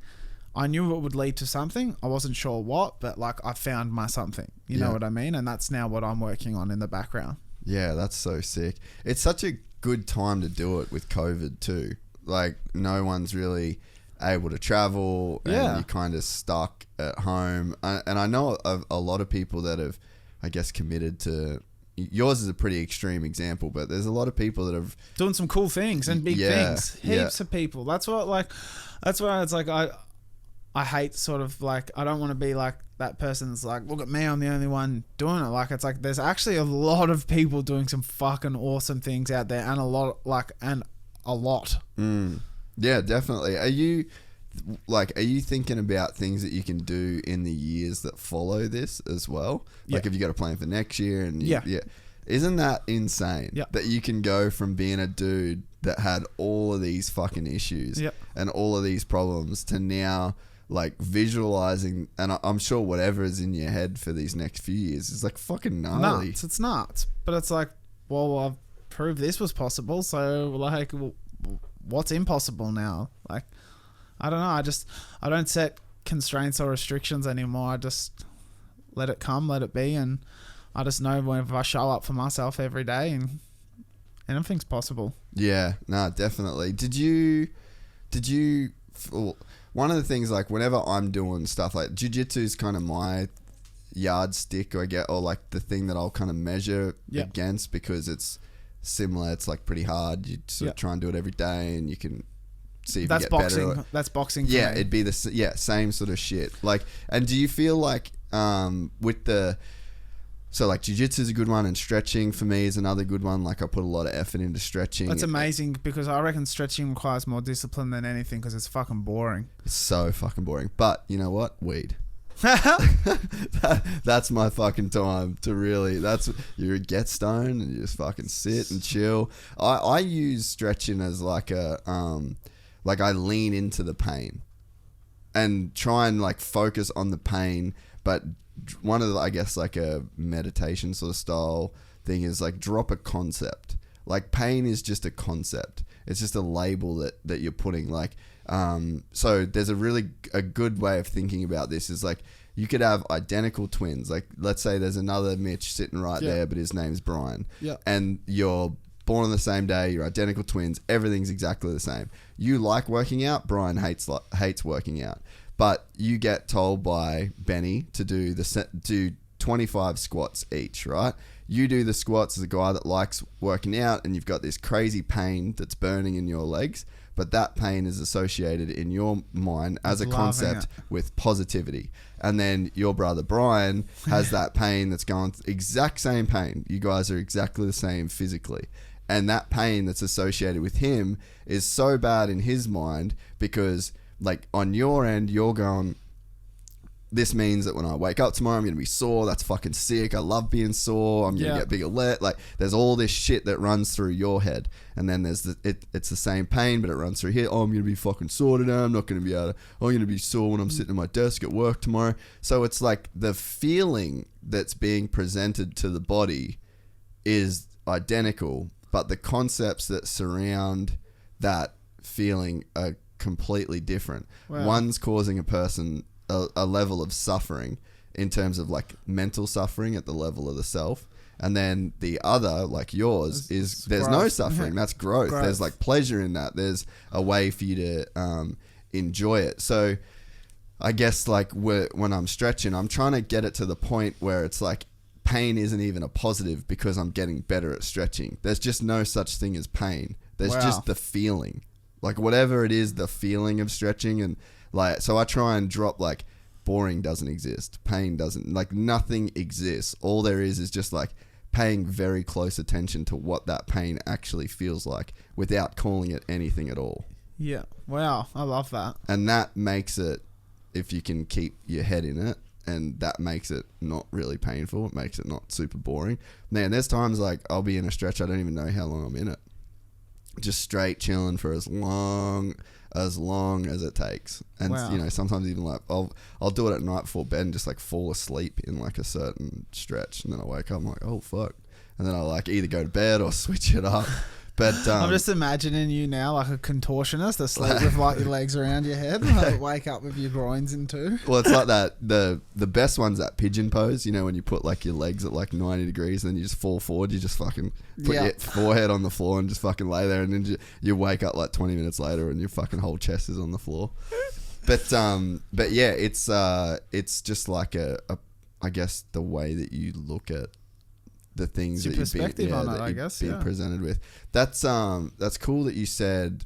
I knew it would lead to something. I wasn't sure what, but like I found my something. You know what I mean? And that's now what I'm working on in the background. Yeah, that's so sick. It's such a good time to do it with COVID too. Like no one's really able to travel and you're kind of stuck at home. And I know a lot of people that have, I guess, committed to... Yours is a pretty extreme example, but there's a lot of people that have... doing some cool things and big things. Heaps of people. That's why it's like I hate sort of like, I don't want to be like that person that's like, look at me, I'm the only one doing it. Like, it's like there's actually a lot of people doing some fucking awesome things out there, and a lot. Yeah, definitely. Are you thinking about things that you can do in the years that follow this as well? Like, have you got a plan for next year? And isn't that insane? That you can go from being a dude that had all of these fucking issues and all of these problems to now like visualizing, and I'm sure whatever is in your head for these next few years is like fucking gnarly. It's nuts. But it's like, well, I've proved this was possible, so like, what's impossible now? Like, I don't know. I don't set constraints or restrictions anymore. I just let it come, let it be, and I just know whenever I show up for myself every day, and anything's possible. Yeah, no, definitely. Did you? One of the things, like whenever I'm doing stuff like jiu-jitsu is kind of my yardstick, or like the thing that I'll kind of measure against, because it's similar. It's like pretty hard. You sort of try and do it every day, and you can see if you get boxing. better. That's boxing. For me. It'd be same sort of shit. Like, and do you feel like with the... So like jiu-jitsu is a good one, and stretching for me is another good one. Like I put a lot of effort into stretching. That's amazing, because I reckon stretching requires more discipline than anything, because it's fucking boring. It's so fucking boring. But you know what? Weed. That's my fucking time to really... You get stoned and you just fucking sit and chill. I use stretching as like a... like I lean into the pain and try and like focus on the pain, but... One of the, I guess, like a meditation sort of style thing is like drop a concept. Like pain is just a concept. It's just a label that you're putting. Like, so there's a good way of thinking about this is like, you could have identical twins. Like, let's say there's another Mitch sitting right there, but his name's Brian. Yeah. And you're born on the same day. You're identical twins. Everything's exactly the same. You like working out. Brian hates working out. But you get told by Benny to do 25 squats each, right? You do the squats as a guy that likes working out, and you've got this crazy pain that's burning in your legs, but that pain is associated in your mind as a concept with positivity. And then your brother Brian has that pain that's going exact same pain. You guys are exactly the same physically. And that pain that's associated with him is so bad in his mind because... Like on your end, you're going, this means that when I wake up tomorrow, I'm going to be sore. That's fucking sick. I love being sore. I'm going to get bigger. Like there's all this shit that runs through your head. And then there's it's the same pain, but it runs through here. Oh, I'm going to be fucking sore today. I'm not going to be able to, I'm going to be sore when I'm sitting at my desk at work tomorrow. So it's like the feeling that's being presented to the body is identical, but the concepts that surround that feeling are completely different. Wow. One's causing a person a level of suffering in terms of like mental suffering at the level of the self, and then the other, like yours, is there's growth. No suffering. That's growth. There's like pleasure in that. There's a way for you to enjoy it. So I guess like when I'm stretching, I'm trying to get it to the point where it's like pain isn't even a positive because I'm getting better at stretching. There's just no such thing as pain. There's just the feeling. Like whatever it is, the feeling of stretching, and like, so I try and drop like boring doesn't exist. Pain doesn't, like nothing exists. All there is just like paying very close attention to what that pain actually feels like without calling it anything at all. Yeah. Wow. I love that. And that makes it, if you can keep your head in it, and that makes it not really painful. It makes it not super boring. Man, there's times like I'll be in a stretch, I don't even know how long I'm in it. Just straight chilling for as long as it takes. And you know, sometimes even like I'll do it at night before bed and just like fall asleep in like a certain stretch, and then I wake up, I'm like, oh fuck, and then I like either go to bed or switch it up. But I'm just imagining you now like a contortionist asleep with like your legs around your head, like wake up with your groins in two. Well, it's like that. The best one's that pigeon pose. You know, when you put like your legs at like 90 degrees and then you just fall forward. You just fucking put your forehead on the floor and just fucking lay there, and then you wake up like 20 minutes later and your fucking whole chest is on the floor. But yeah, it's just like I guess the way that you look at the things that you're being presented with. That's cool that you said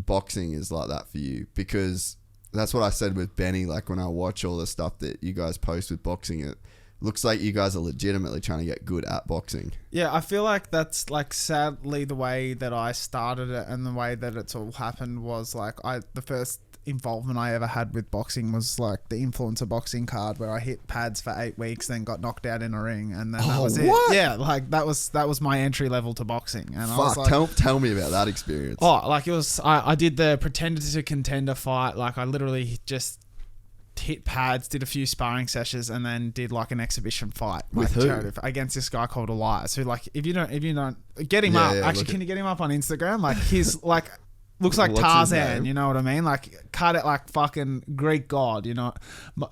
boxing is like that for you, because that's what I said with Benny. Like when I watch all the stuff that you guys post with boxing, it looks like you guys are legitimately trying to get good at boxing. Yeah, I feel like that's like sadly the way that I started it, and the way that it's all happened was like the first involvement I ever had with boxing was like the influencer boxing card, where I hit pads for 8 weeks, then got knocked out in a ring, and then that was it. Yeah, like that was my entry level to boxing. And I was like, tell me about that experience. Oh, like it was. I did the Pretender to Contender fight. Like I literally just hit pads, did a few sparring sessions, and then did like an exhibition fight with who? Against this guy called Elias. Who, like, if you don't get him up. Actually, can you get him up on Instagram? Like he's like. Looks like Tarzan, you know what I mean? Like, cut it like fucking Greek god, you know?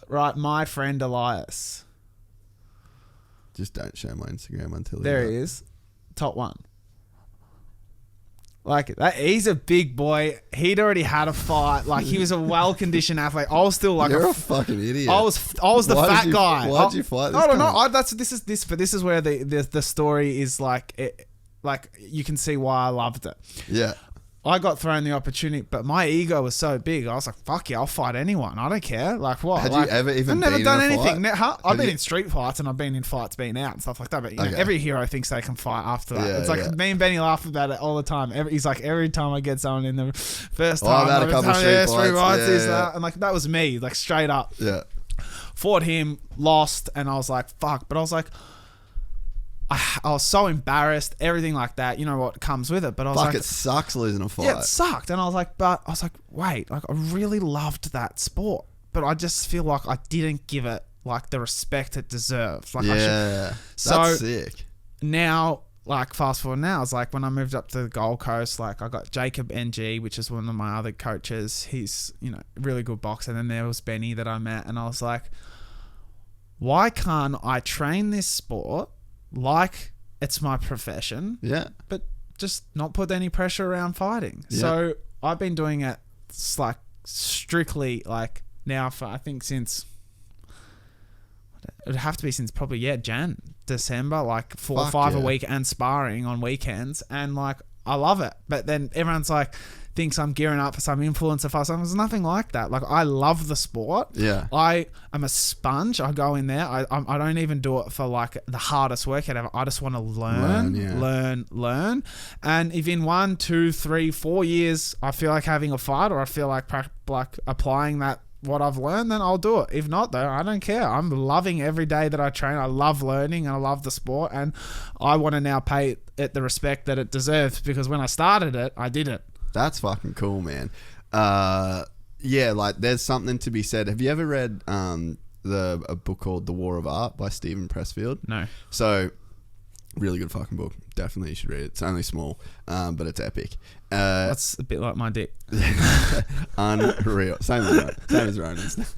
Right, my friend Elias. Just don't show my Instagram until... There he is. Top one. Like, he's a big boy. He'd already had a fight. Like, he was a well-conditioned athlete. I was still like... You're a fucking idiot. I was the fat guy. Why'd you fight this I don't know. This is where the story is like... like, you can see why I loved it. Yeah. I got thrown the opportunity, but my ego was so big. I was like, "Fuck yeah, I'll fight anyone. I don't care." Like what? Had you ever even? I've never done anything. Fight? I've been in street fights, and I've been in fights, being out and stuff like that. But you know, every hero thinks they can fight after that. It's like me and Benny laugh about it all the time. He's like, every time I get someone in the first time, I've had a couple of street fights, and like that was me, like straight up. Yeah. Fought him, lost, and I was like, "Fuck!" But I was like. I was so embarrassed, everything like that. You know what comes with it, but I was like, it sucks losing a fight. Yeah, it sucked, and I was like, wait, like I really loved that sport, but I just feel like I didn't give it like the respect it deserves. Like, that's sick. Now, like fast forward now, it's like when I moved up to the Gold Coast, like I got Jacob NG, which is one of my other coaches. He's, you know, really good boxer. And then there was Benny that I met, and I was like, why can't I train this sport like it's my profession, but just not put any pressure around fighting? So I've been doing it like strictly like now for I think since it'd have to be since probably December, like 4 or 5 a week and sparring on weekends, and like I love it. But then everyone's like thinks I'm gearing up for some influencer fight. So there's nothing like that. Like I love the sport. Yeah. I am a sponge. I go in there. I don't even do it for like the hardest workout ever. I just want to learn. And if in 1, 2, 3, 4 years I feel like having a fight, or I feel like applying that what I've learned, then I'll do it. If not, though, I don't care. I'm loving every day that I train. I love learning and I love the sport, and I want to now pay it the respect that it deserves, because when I started it, I did it. That's fucking cool, man. Yeah, like there's something to be said. Have you ever read a book called The War of Art by Stephen Pressfield? No. So, really good fucking book. Definitely you should read it. It's only small, but it's epic. That's a bit like my dick. Unreal. Same as Ronan's.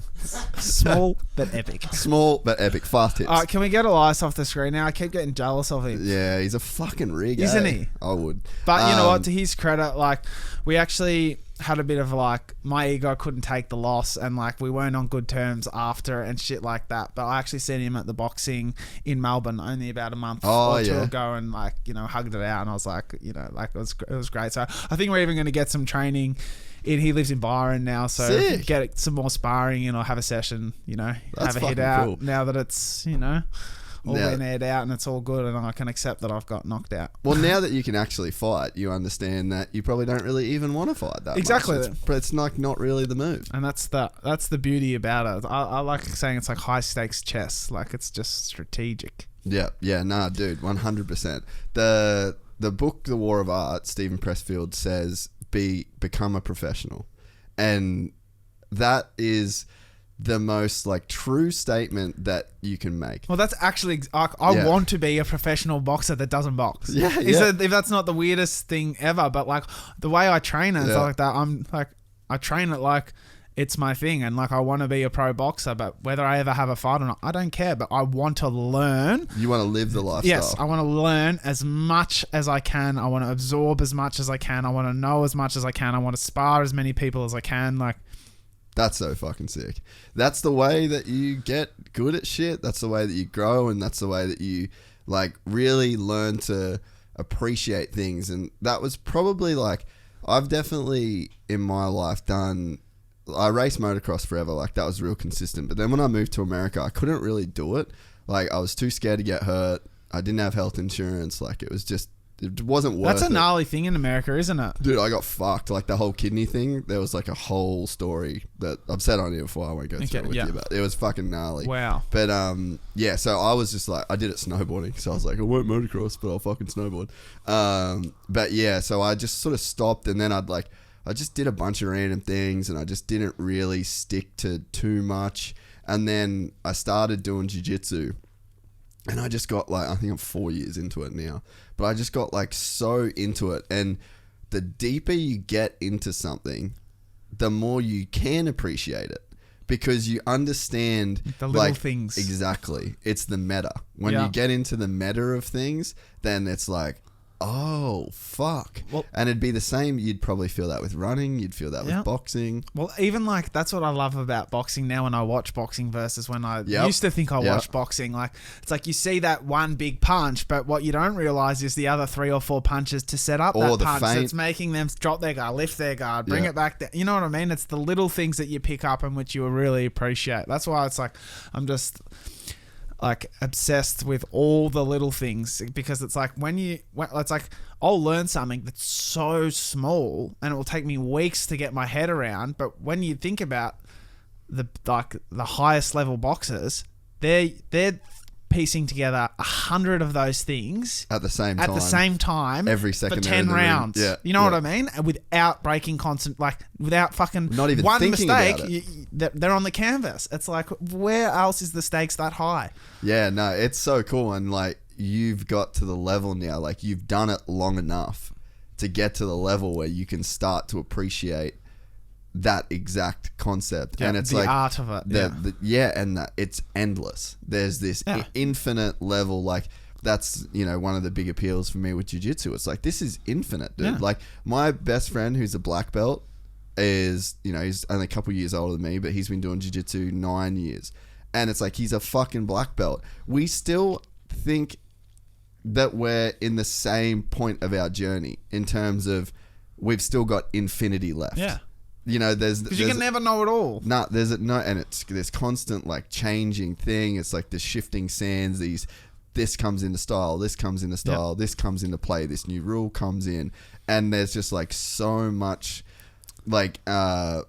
Small but epic. Small but epic. Fast hits. All right, can we get Elias off the screen now? I keep getting jealous of him. Yeah, he's a fucking rig, isn't he? I would. But you know what? To his credit, like we actually had a bit of like my ego couldn't take the loss, and like we weren't on good terms after and shit like that. But I actually seen him at the boxing in Melbourne only about a month or two ago, and like, you know, hugged it out, and I was like, you know, like it was great. So I think we're even going to get some training. He lives in Byron now, so sick. Get some more sparring in, or have a session, you know, that's have a hit out cool. Now that it's, you know, all been aired out and it's all good, and I can accept that I've got knocked out. Well, now that you can actually fight, you understand that you probably don't really even want to fight that exactly much. It's like not really the move, and that's the beauty about it. I like saying it's like high stakes chess, like it's just strategic. Yeah, nah, dude, 100%. The book The War of Art, Stephen Pressfield says become a professional, and that is the most like true statement that you can make. Well, that's actually I want to be a professional boxer that doesn't box. Yeah, If that's not the weirdest thing ever, but like the way I train it and stuff like that, I'm like I train it like it's my thing, and like I want to be a pro boxer, but whether I ever have a fight or not, I don't care. But I want to learn. You want to live the lifestyle. Yes, I want to learn as much as I can. I want to absorb as much as I can. I want to know as much as I can. I want to spar as many people as I can. Like. That's so fucking sick. That's the way that you get good at shit. That's the way that you grow, and that's the way that you like really learn to appreciate things. And that was probably like I've definitely in my life I raced motocross forever. Like that was real consistent. But then when I moved to America, I couldn't really do it. Like I was too scared to get hurt. I didn't have health insurance. Like it wasn't worth it. That's a gnarly thing in America, isn't it? Dude, I got fucked. Like the whole kidney thing, there was like a whole story that I've said on here before. I won't go through it with you, but it was fucking gnarly. Wow. But yeah, so I was just like, I did it snowboarding. So I was like, I won't motocross, but I'll fucking snowboard. But yeah, so I just sort of stopped, and then I just did a bunch of random things, and I just didn't really stick to too much. And then I started doing jiu-jitsu. And I just got like, I think I'm 4 years into it now, but I just got like so into it. And the deeper you get into something, the more you can appreciate it because you understand the little things. Exactly. It's the meta. When you get into the meta of things, then it's like, oh, fuck. Well, and it'd be the same. You'd probably feel that with running. You'd feel that with boxing. Well, even like that's what I love about boxing now when I watch boxing versus when I used to think I watched boxing. Like it's like you see that one big punch, but what you don't realize is the other 3 or 4 punches to set up that punch that's making them drop their guard, lift their guard, bring it back. You know what I mean? It's the little things that you pick up and which you really appreciate. That's why it's like I'm just like obsessed with all the little things because it's like it's like I'll learn something that's so small and it will take me weeks to get my head around. But when you think about the highest level boxers, they're piecing together 100 of those things at the same time every second for 10 rounds. You know what I mean? And without breaking without fucking not even one thinking mistake, about it. They're on the canvas. It's like, where else is the stakes that high? Yeah, no, it's so cool. And like, you've got to the level now, like you've done it long enough to get to the level where you can start to appreciate that exact concept. And it's the like art of it. And that it's endless. There's this infinite level. Like that's, one of the big appeals for me with jiu-jitsu. It's like, this is infinite, dude. Like my best friend who's a black belt is, he's only a couple years older than me, but he's been doing jiu-jitsu 9 years. And it's like, he's a fucking black belt. We still think that we're in the same point of our journey in terms of we've still got infinity left. Yeah. There's because you can never know it all. No, and it's this constant like changing thing. It's like the shifting sands. This comes into style. This comes into style. This comes into play. This new rule comes in, and there's just like so much, like and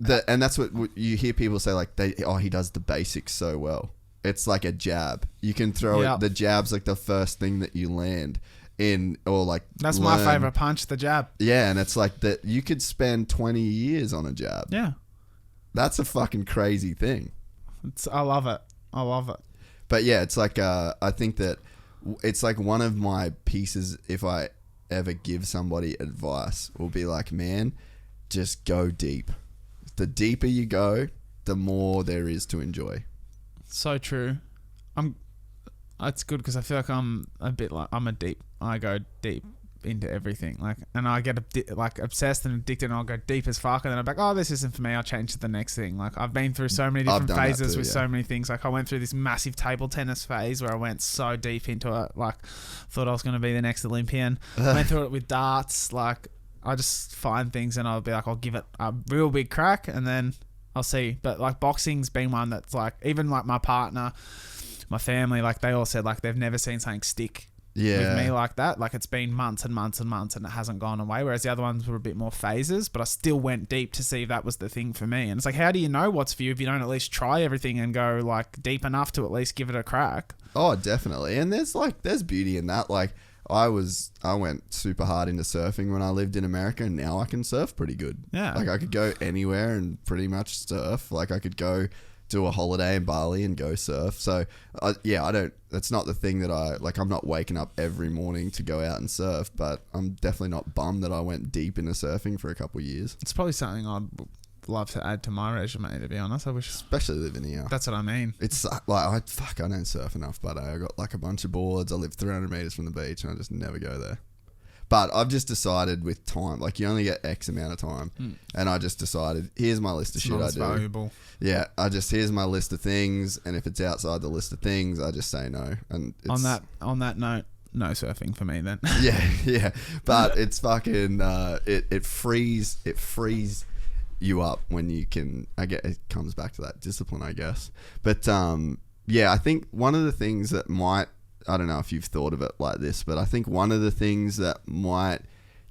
that's what you hear people say. Like he does the basics so well. It's like a jab. You can throw it. The jab's like the first thing that you land in, or like that's my favorite punch, the jab. Yeah, and it's like that you could spend 20 years on a jab. Yeah, that's a fucking crazy thing. I love it. But yeah, it's like I think that it's like one of my pieces. If I ever give somebody advice, will be like, man, just go deep. The deeper you go, the more there is to enjoy. So true. It's good because I feel like I go deep into everything, like, and I get obsessed and addicted, and I'll go deep as fuck, and then I'm like, oh, this isn't for me, I'll change to the next thing. Like I've been through so many different phases with so many things. Like I went through this massive table tennis phase where I went so deep into it, like thought I was going to be the next Olympian. Went through it with darts. Like I just find things and I'll be like, I'll give it a real big crack and then I'll see. But like boxing's been one that's like, even like my partner, my family, like they all said like they've never seen something stick with me like that. Like it's been months and months and months and it hasn't gone away, whereas the other ones were a bit more phases, but I still went deep to see if that was the thing for me. And it's like, how do you know what's for you if you don't at least try everything and go like deep enough to at least give it a crack? Oh, definitely. And there's beauty in that. Like I went super hard into surfing when I lived in America, and now I can surf pretty good. Yeah. Like I could go anywhere and pretty much surf. Like I could go do a holiday in Bali and go surf. So that's not the thing that I'm not waking up every morning to go out and surf, but I'm definitely not bummed that I went deep into surfing for a couple of years. It's probably something I'd love to add to my resume, to be honest. I wish, especially living here. That's what I mean. It's like I don't surf enough, but I got like a bunch of boards. I live 300 meters from the beach, and I just never go there. But I've just decided with time, like you only get X amount of time, and I just decided here's my list of shit I do. Valuable. Yeah, here's my list of things, and if it's outside the list of things, I just say no. And on that note, no surfing for me then. yeah, but it's fucking it frees you up when you can. I get it comes back to that discipline, I guess. But I think one of the things that might, I don't know if you've thought of it like this, but I think one of the things that might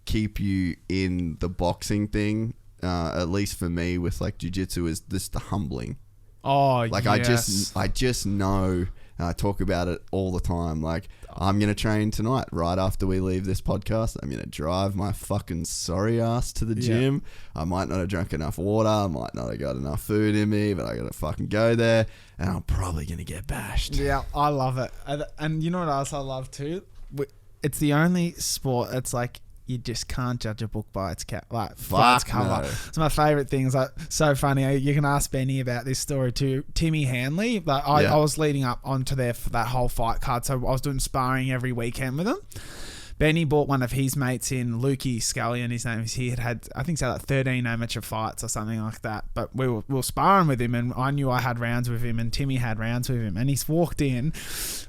keep you in the boxing thing, at least for me with like jiu-jitsu, is this the humbling. Oh, like yes. I just know, and I talk about it all the time. Like I'm going to train tonight right after we leave this podcast. I'm going to drive my fucking sorry ass to the gym. I might not have drunk enough water. I might not have got enough food in me, but I got to fucking go there, and I'm probably going to get bashed. Yeah, I love it. And you know what else I love too? It's the only sport that's like, you just can't judge a book by its cover. No. It's my favourite thing. It's like so funny. You can ask Benny about this story too. Timmy Hanley. Like I was leading up onto there for that whole fight card, so I was doing sparring every weekend with him. Benny bought one of his mates in, Lukey Scullion, his name is. He had I think, like 13 amateur fights or something like that. But we were sparring with him, and I knew I had rounds with him, and Timmy had rounds with him. And he's walked in,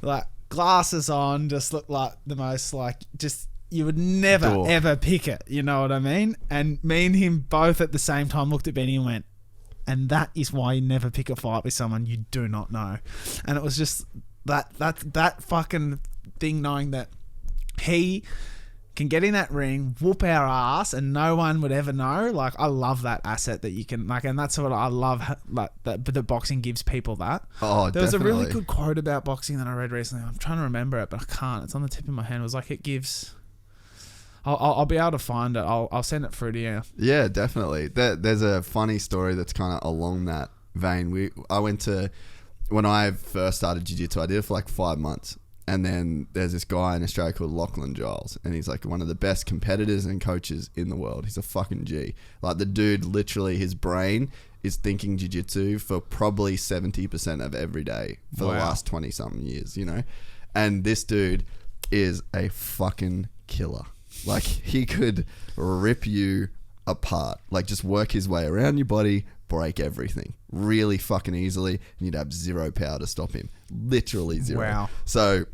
like glasses on, just looked like the most like just. You would never, ever pick it. You know what I mean? And me and him both at the same time looked at Benny and went, and that is why you never pick a fight with someone you do not know. And it was just that fucking thing, knowing that he can get in that ring, whoop our ass, and no one would ever know. Like, I love that asset that you can, like, and that's what I love, like, that the boxing gives people that. Oh, there was a really good quote about boxing that I read recently. I'm trying to remember it, but I can't. It's on the tip of my hand. It was like, it gives... I'll be able to find it. I'll send it through to you. Yeah, definitely. There's a funny story that's kind of along that vein. I went to, when I first started jiu-jitsu, I did it for like 5 months. And then there's this guy in Australia called Lachlan Giles, and he's like one of the best competitors and coaches in the world. He's a fucking G. Like the dude, literally his brain is thinking jiu-jitsu for probably 70% of every day for the last 20 something years, you know? And this dude is a fucking killer. Like, he could rip you apart. Like, just work his way around your body, break everything really fucking easily, and you'd have zero power to stop him. Literally zero. Wow. So,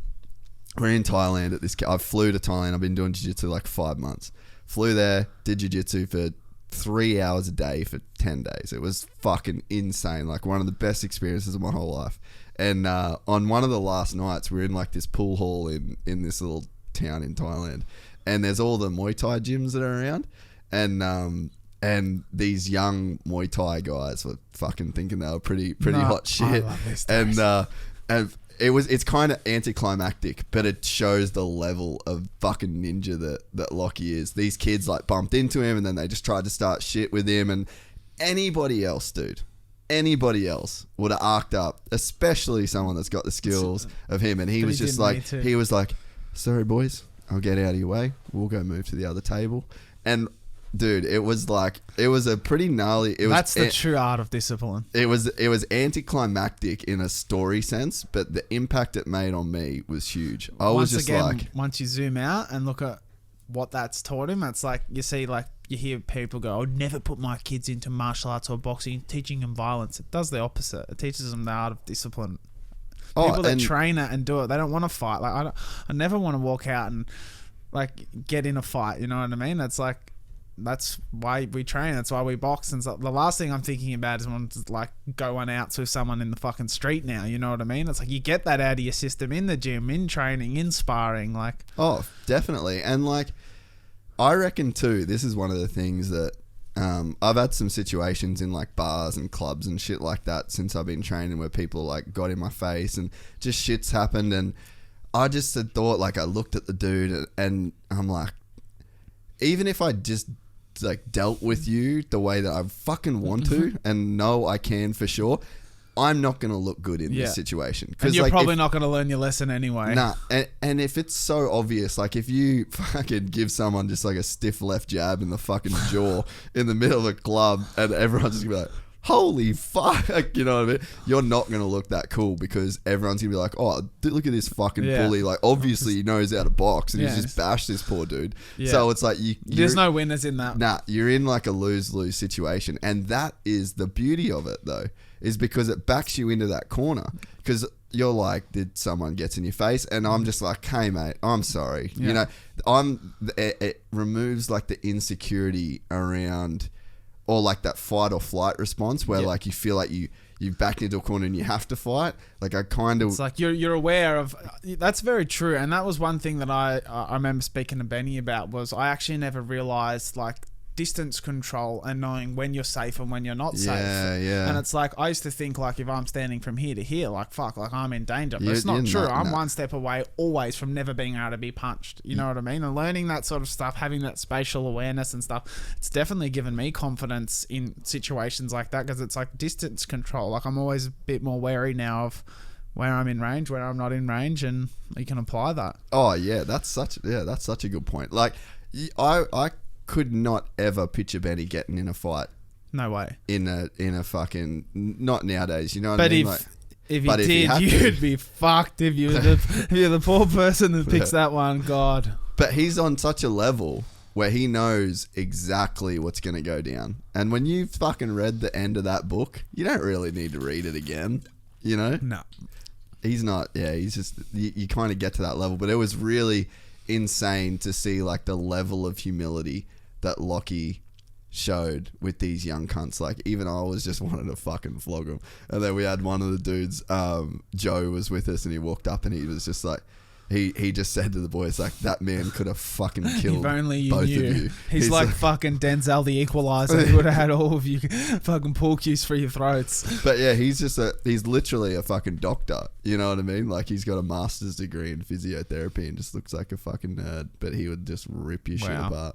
we're in Thailand at this... I flew to Thailand. I've been doing jiu-jitsu like 5 months. Flew there, did jiu-jitsu for 3 hours a day for 10 days. It was fucking insane. Like, one of the best experiences of my whole life. And on one of the last nights, we were in like this pool hall in this little town in Thailand. And there's all the Muay Thai gyms that are around, and these young Muay Thai guys were fucking thinking they were pretty hot shit. I love this and it's kind of anticlimactic, but it shows the level of fucking ninja that Lockie is. These kids like bumped into him, and then they just tried to start shit with him. And anybody else, dude, anybody else would have arced up, especially someone that's got the skills of him. And he was just like, he was like, sorry boys, I'll get out of your way. We'll go move to the other table. And dude, it was a pretty gnarly... That's the true art of discipline. It was anticlimactic in a story sense, but the impact it made on me was huge. Once you zoom out and look at what that's taught him, it's like, you see, like, you hear people go, I would never put my kids into martial arts or boxing, teaching them violence. It does the opposite. It teaches them the art of discipline. People that train it and do it, they don't want to fight. Like I never want to walk out and like get in a fight. You know what I mean? It's like, that's why we train. That's why we box. And so the last thing I'm thinking about is wanting to like go one out with someone in the fucking street now. You know what I mean? It's like you get that out of your system in the gym, in training, in sparring. Like, oh, definitely. And like, I reckon too, this is one of the things that I've had some situations in like bars and clubs and shit like that since I've been training, where people like got in my face and just shit's happened. And I just had thought, like, I looked at the dude and I'm like, even if I just like dealt with you the way that I fucking want to and know I can for sure, I'm not going to look good in this situation. And you're probably not going to learn your lesson anyway. Nah. And if it's so obvious, like if you fucking give someone just like a stiff left jab in the fucking jaw in the middle of a club and everyone's just going to be like, holy fuck, you know what I mean? You're not going to look that cool because everyone's going to be like, oh, look at this fucking bully. Like, obviously he knows how to box and he's just bashed this poor dude. Yeah. So it's like... There's no winners in that. Nah, you're in like a lose-lose situation. And that is the beauty of it, though, is because it backs you into that corner. Because you're like, did someone get in your face? And I'm just like, hey, mate, I'm sorry. Yeah. You know, it removes like the insecurity around... or like that fight or flight response where like you feel like you've backed into a corner and you have to fight. Like I kind of... It's like you're aware of... That's very true. And that was one thing that I remember speaking to Benny about was I actually never realised like distance control and knowing when you're safe and when you're not safe. Yeah. And it's like, I used to think like if I'm standing from here to here, like fuck, like I'm in danger. But it's not true. I'm one step away always from never being able to be punched. You know what I mean? And learning that sort of stuff, having that spatial awareness and stuff, it's definitely given me confidence in situations like that because it's like distance control. Like I'm always a bit more wary now of where I'm in range, where I'm not in range, and you can apply that. Oh yeah, that's such a good point. Like I could not ever picture Benny getting in a fight. No way. In a fucking... Not nowadays, you know what I mean? If he did, you'd be fucked if you're the poor person that picks that one. God. But he's on such a level where he knows exactly what's going to go down. And when you've fucking read the end of that book, you don't really need to read it again, you know? No. He's not... Yeah, he's just... You kind of get to that level. But it was really insane to see like the level of humility that Lockie showed with these young cunts. Like even I was just wanting to fucking flog them. And then we had one of the dudes, Joe was with us and he walked up and he was just like, he just said to the boys like, that man could have fucking killed both of you. He's like fucking Denzel the Equalizer. He would have had all of you fucking pork juice for your throats. But yeah, he's literally a fucking doctor. You know what I mean? Like he's got a master's degree in physiotherapy and just looks like a fucking nerd, but he would just rip your shit apart.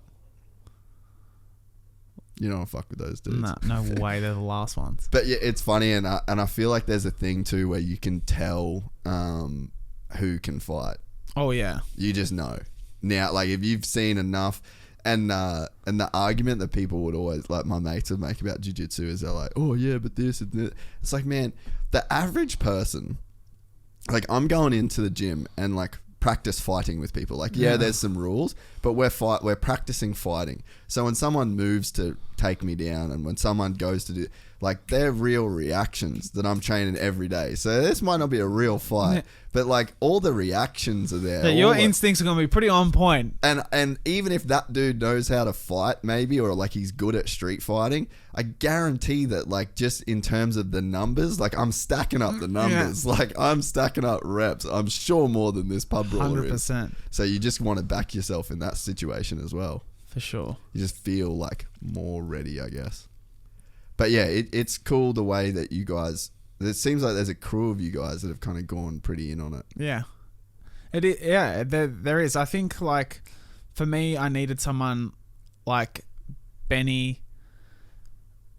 You don't want to fuck with those dudes. No way. They're the last ones. But yeah, it's funny, and I feel like there's a thing too where you can tell who can fight. Oh yeah. You just know now. Like if you've seen enough, and the argument that people would always like my mates would make about jiu-jitsu is they're like, oh yeah, but this and that. It's like, man, the average person, like I'm going into the gym and like practice fighting with people. Like there's some rules, but we're practicing fighting. So when someone moves to take me down and when someone goes to do, like they're real reactions that I'm training every day. So this might not be a real fight, but like all the reactions are there. Yeah, your instincts are going to be pretty on point. And even if that dude knows how to fight maybe, or like he's good at street fighting, I guarantee that like just in terms of the numbers, like I'm stacking up the numbers. Like I'm stacking up reps. I'm sure more than this pub brawler 100%. So you just want to back yourself in that situation as well. For sure. You just feel like more ready, I guess. But yeah, it's cool the way that you guys... It seems like there's a crew of you guys that have kind of gone pretty in on it. Yeah. There is. I think like for me, I needed someone like Benny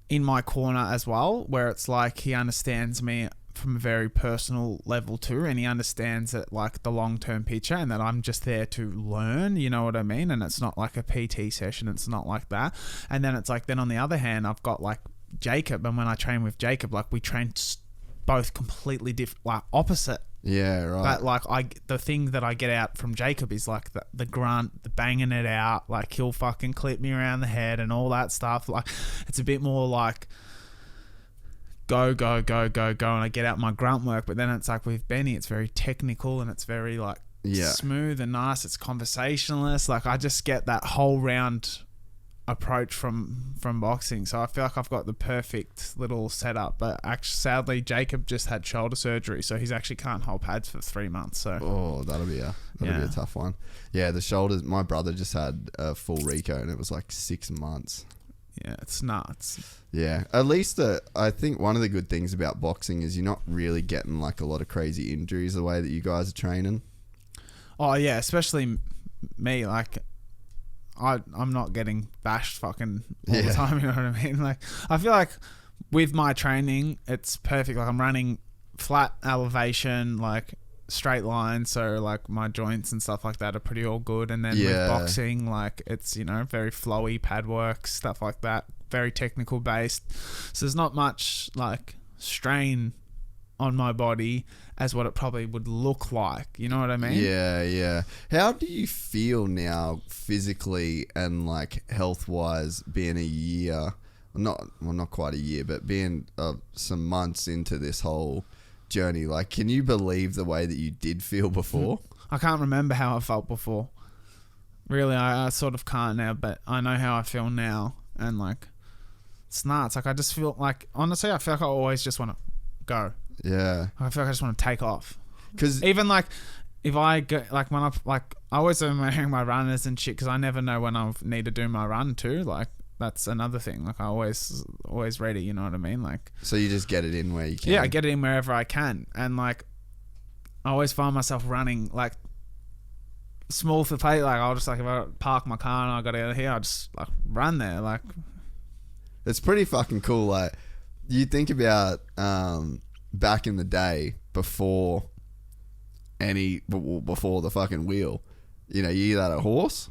in my corner as well, where it's like he understands me from a very personal level too, and he understands that like the long-term picture and that I'm just there to learn, you know what I mean? And it's not like a PT session, it's not like that. And then it's like, then on the other hand, I've got like Jacob, and when I train with Jacob, like we train both completely different, like opposite. Yeah, right. But like the thing that I get out from Jacob is like the grunt, the banging it out, like he'll fucking clip me around the head and all that stuff. Like it's a bit more like go, and I get out my grunt work. But then it's like with Benny, it's very technical and it's very like smooth and nice. It's conversationalist. Like I just get that whole round approach from boxing. So I feel like I've got the perfect little setup. But actually, sadly, Jacob just had shoulder surgery, so he's actually can't hold pads for 3 months. So that'll be a tough one. Yeah, the shoulders. My brother just had a full Rico, and it was like 6 months. Yeah, it's nuts. Yeah, at least I think one of the good things about boxing is you're not really getting like a lot of crazy injuries the way that you guys are training. Oh yeah, especially me. Like, I'm not getting bashed fucking all the time. You know what I mean? Like, I feel like with my training, it's perfect. Like, I'm running flat elevation, like straight lines, so like my joints and stuff like that are pretty all good. And then with boxing, like it's, you know, very flowy pad work, stuff like that, very technical based. So there's not much like strain on my body as what it probably would look like. You know what I mean? Yeah. How do you feel now physically and like health wise, being a year, not quite a year, but being some months into this whole journey? Like, can you believe the way that you did feel before? I can't remember how I felt before. Really, I sort of can't now, but I know how I feel now. And like, it's nuts. Like, I just feel like, honestly, I feel like I always just want to go. Yeah. I feel like I just want to take off. Because even like, if I go, like when I always am wearing my runners and shit, because I never know when I need to do my run too. Like, that's another thing. Like, I always ready. You know what I mean? Like, so you just get it in where you can. Yeah, I get it in wherever I can, and like, I always find myself running like small for play. Like, I'll just like, if I park my car and I got out of here, I just like run there. Like, it's pretty fucking cool. Like, you think about back in the day before the fucking wheel. You know, you either had a horse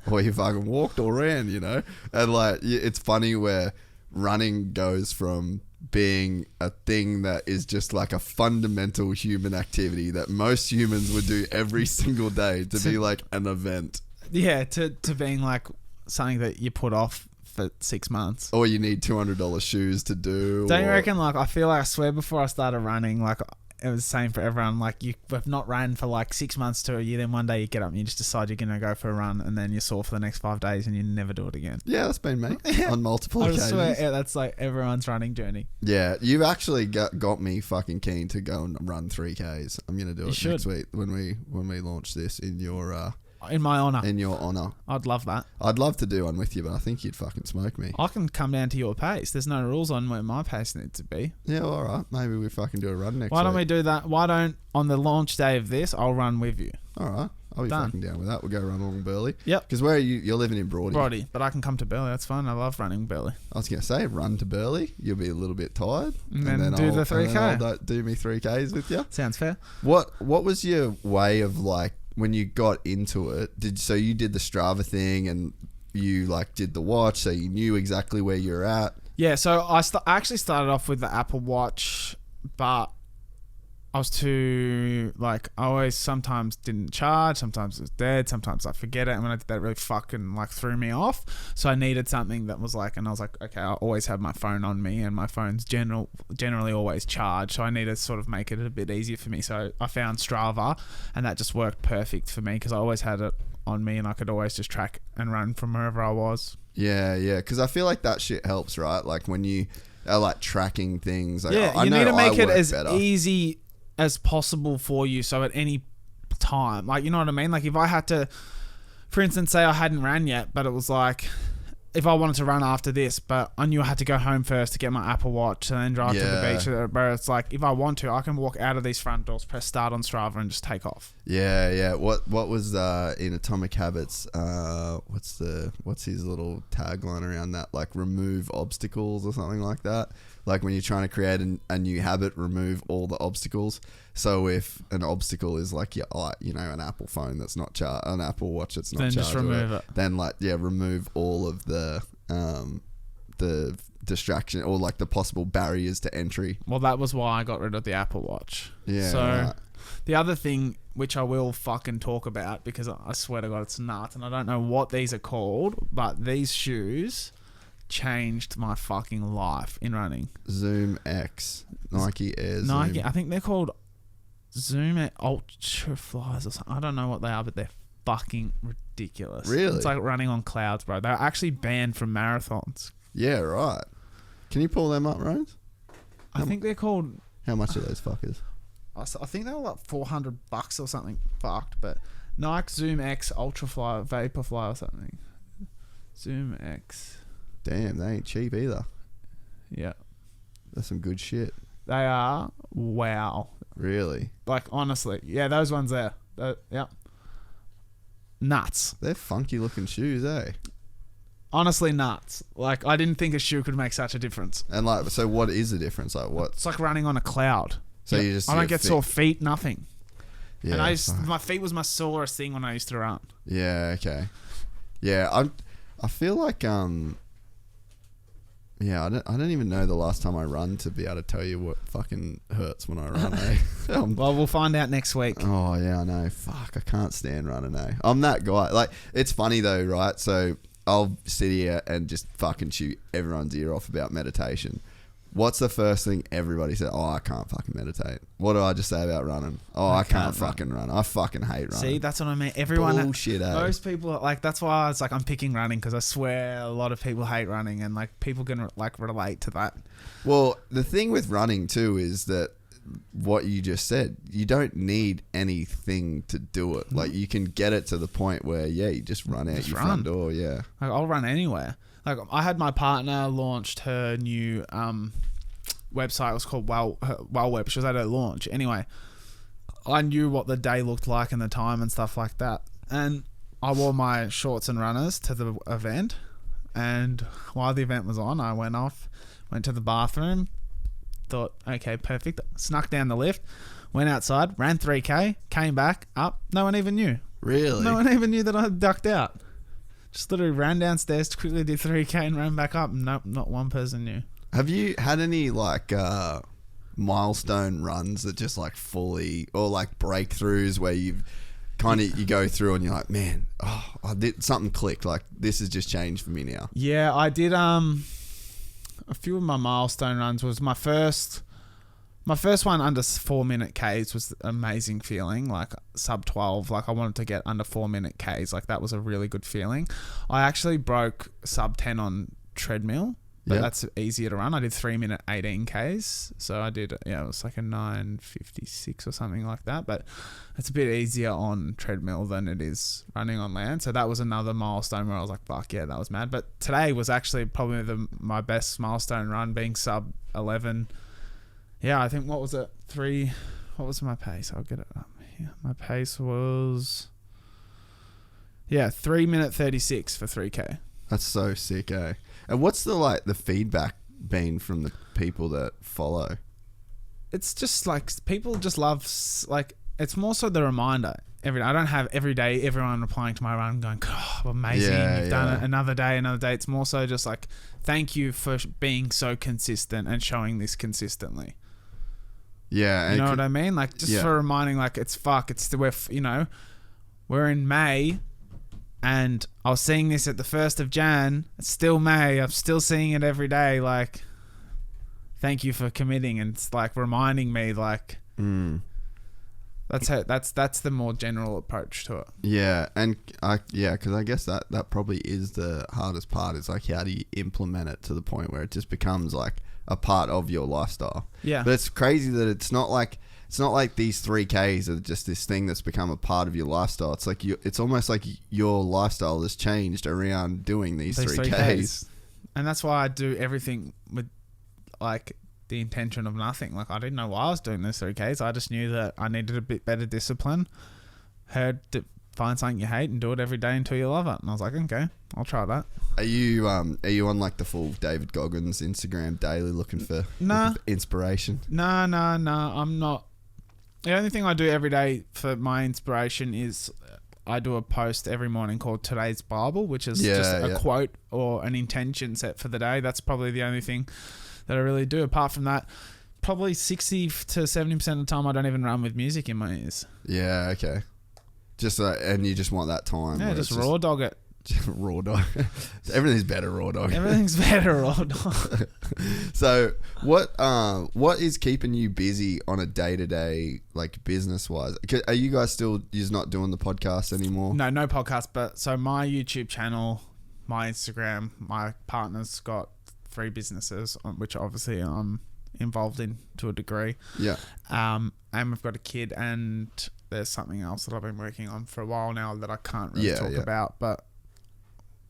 or you fucking walked or ran, you know? And like, it's funny where running goes from being a thing that is just like a fundamental human activity that most humans would do every single day to be like an event. Yeah, to being like something that you put off for 6 months. Or you need $200 shoes to do. Don't you reckon, like, I feel like, I swear before I started running, like, it was the same for everyone. Like, you have not ran for like 6 months to a year, then one day you get up and you just decide you're going to go for a run, and then you're sore for the next 5 days and you never do it again. Yeah, that's been me on multiple occasions. I swear, that's like everyone's running journey. Yeah, you've actually got me fucking keen to go and run 3Ks. I'm going to do it next week when we launch this in your... in my honour. In your honour. I'd love that. I'd love to do one with you, but I think you'd fucking smoke me. I can come down to your pace. There's no rules on where my pace needs to be. Yeah, well, all right. Maybe we fucking do a run next week. Why don't we do that? Why don't, on the launch day of this, I'll run with you. All right. I'll be fucking down with that. We'll go run along Burleigh. Yep. Because where are you? You're living in Broady. Broady, but I can come to Burleigh. That's fine. I love running Burleigh. I was going to say, run to Burleigh. You'll be a little bit tired. And then do the 3K. And then I'll do me 3Ks with you. Sounds fair. What was your way of like, when you got into it, so you did the Strava thing and you like did the watch, so you knew exactly where you're at? Yeah, so I actually started off with the Apple Watch, but I was too, like, I always sometimes didn't charge, sometimes it was dead, sometimes I forget it, and when I did that, it really fucking like threw me off. So I needed something that was like, and I was like, okay, I always have my phone on me, and my phone's generally always charged, so I need to sort of make it a bit easier for me. So I found Strava, and that just worked perfect for me because I always had it on me, and I could always just track and run from wherever I was. Yeah, because I feel like that shit helps, right? Like when you are like tracking things, like, yeah, I you know need to make it as better. easy as possible for you, so at any time, like, you know what I mean, like if I had to, for instance, say I hadn't ran yet, but it was like, if I wanted to run after this, but I knew I had to go home first to get my Apple Watch and then drive to the beach, but it's like, if I want to, I can walk out of these front doors, press start on Strava and just take off. Yeah. What was in Atomic Habits, what's his little tagline around that, like remove obstacles or something like that? Like when you're trying to create a new habit, remove all the obstacles. So if an obstacle is like, an Apple phone that's not an Apple Watch that's not charged, then just remove it. Then remove all of the distraction or like the possible barriers to entry. Well, that was why I got rid of the Apple Watch. Yeah. So the other thing, which I will fucking talk about, because I swear to God it's nuts, and I don't know what these are called, but these shoes changed my fucking life in running. Zoom X, Nike Air Nike, Zoom. I think they're called Zoom Ultra Flies or something. I don't know what they are, but they're fucking ridiculous. Really? It's like running on clouds, bro. They're actually banned from marathons. Yeah, right. Can you pull them up, Rose? I think they're called... How much are those fuckers? I think they were like $400 or something fucked, but Nike Zoom X Ultra Fly, Vaporfly or something. Zoom X. Damn, they ain't cheap either. Yeah. That's some good shit. They are. Wow. Really? Like, honestly. Yeah, those ones there. Yeah. nuts. They're funky looking shoes, eh? Honestly, nuts. Like, I didn't think a shoe could make such a difference. And like, so what is the difference? Like, what? It's like running on a cloud. So you just I don't get sore feet, nothing. Yeah, And my feet was my sorest thing when I used to run. Yeah. Okay. Yeah, I feel like yeah, I don't even know the last time I run to be able to tell you what fucking hurts when I run. Eh? Well, we'll find out next week. Oh yeah, I know. Fuck, I can't stand running. Eh? I'm that guy. Like, it's funny though, right? So I'll sit here and just fucking shoot everyone's ear off about meditation. What's the first thing everybody says? Oh, I can't fucking meditate. What do I just say about running? Oh, I can't fucking run. I fucking hate running. See, that's what I mean. Everyone, bullshit. Most people, like, that's why it's like I'm picking running, because I swear a lot of people hate running, and like people can like relate to that. Well, the thing with running too is that what you just said, you don't need anything to do it. Like, you can get it to the point where you just run out your front door. Yeah, like, I'll run anywhere. Like, I had my partner launched her new website. It was called Well Web. She was at her launch. Anyway, I knew what the day looked like and the time and stuff like that. And I wore my shorts and runners to the event. And while the event was on, I went to the bathroom, thought, okay, perfect. Snuck down the lift, went outside, ran 3K, came back, up. No one even knew. Really? No one even knew that I had ducked out. Just literally ran downstairs, quickly did 3K and ran back up. Nope, not one person knew. Have you had any like milestone runs that just like fully, or like breakthroughs where you've kind of, you go through and you're like, man, I did something clicked. Like, this has just changed for me now. Yeah, I did. A few of my milestone runs was my first one under 4-minute Ks was an amazing feeling, like sub 12. Like, I wanted to get under 4-minute Ks. Like, that was a really good feeling. I actually broke sub 10 on treadmill, but that's easier to run. I did 3-minute 18 Ks. So I did, it was like a 9:56 or something like that. But it's a bit easier on treadmill than it is running on land. So that was another milestone where I was like, fuck yeah, that was mad. But today was actually probably my best milestone run, being sub 11. Yeah, I think, what was it? What was my pace? I'll get it up here. My pace was 3-minute 36 for 3K. That's so sick, eh? And what's the feedback been from the people that follow? It's just like, people just love, like, it's more so the reminder. I don't have every day everyone replying to my run going, oh, amazing, you've done it, another day. It's more so just like, thank you for being so consistent and showing this consistently. Yeah. You know what I mean? Like, just for reminding, like, we're in May, and I was seeing this at the 1st of Jan. It's still May. I'm still seeing it every day. Like, thank you for committing. And it's like reminding me, like, that's the more general approach to it. Yeah. And because I guess that probably is the hardest part, is like, how do you implement it to the point where it just becomes like a part of your lifestyle? Yeah. But it's crazy that it's not like these 3Ks are just this thing that's become a part of your lifestyle. It's like it's almost like your lifestyle has changed around doing these 3Ks. And that's why I do everything with like the intention of nothing. Like, I didn't know why I was doing those 3Ks. I just knew that I needed a bit better discipline. Heard to find something you hate and do it every day until you love it. And I was like, okay, I'll try that. Are you on like the full David Goggins Instagram daily looking for inspiration? No, I'm not. The only thing I do every day for my inspiration is I do a post every morning called Today's Bible, which is just a quote or an intention set for the day. That's probably the only thing that I really do. Apart from that, probably 60 to 70% of the time I don't even run with music in my ears. Yeah, okay. Just and you just want that time. Yeah, just raw dog it. Raw dog. Everything's better raw dog. Everything's better raw dog. So what is keeping you busy on a day-to-day, like, business wise? Are you guys still not doing the podcast anymore? No podcast. But so my YouTube channel, my Instagram, my partner's got 3 businesses, which obviously I'm involved in to a degree. Yeah. And we've got a kid, and there's something else that I've been working on for a while now that I can't really talk about, but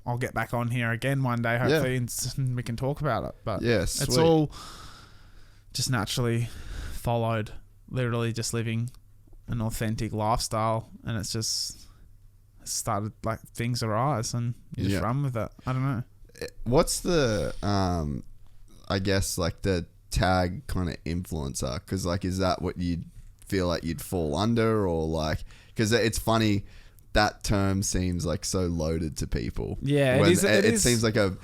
I'll get back on here again one day, hopefully, and we can talk about it. But it's all just naturally followed, literally just living an authentic lifestyle, and it's just started like things arise and you just run with it. I don't know. What's the I guess like the tag kind of influencer? Because like, is that what you'd feel like you'd fall under, or like, because it's funny, that term seems like so loaded to people. Yeah, it seems like a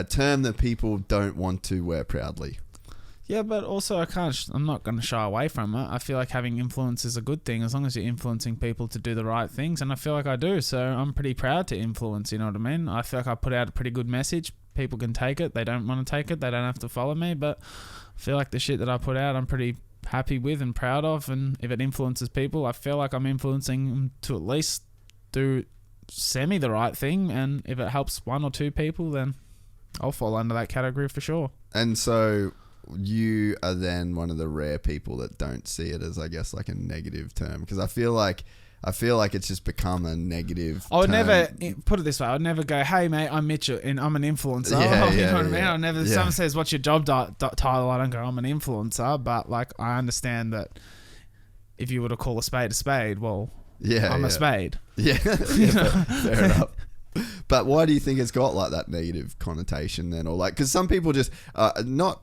term that people don't want to wear proudly. Yeah, but also I'm not going to shy away from it. I feel like having influence is a good thing as long as you're influencing people to do the right things, and I feel like I do. So I'm pretty proud to influence, you know what I mean? I feel like I put out a pretty good message. People can take it. They don't want to take it. They don't have to follow me, but I feel like the shit that I put out, I'm pretty happy with and proud of, and if it influences people, I feel like I'm influencing them to at least do semi the right thing, and if it helps one or two people, then I'll fall under that category for sure. And so you are then one of the rare people that don't see it as, I guess, like a negative term, because I feel like it's just become a negative I would term. never put it this way. I'd never go, hey mate, I'm Mitchell and I'm an influencer. You know what I mean? I never. Someone says, what's your job title? I don't go, I'm an influencer. But like, I understand that if you were to call a spade, well, I'm a spade. Yeah, fair enough. But why do you think it's got like that negative connotation then? Or like, because some people just not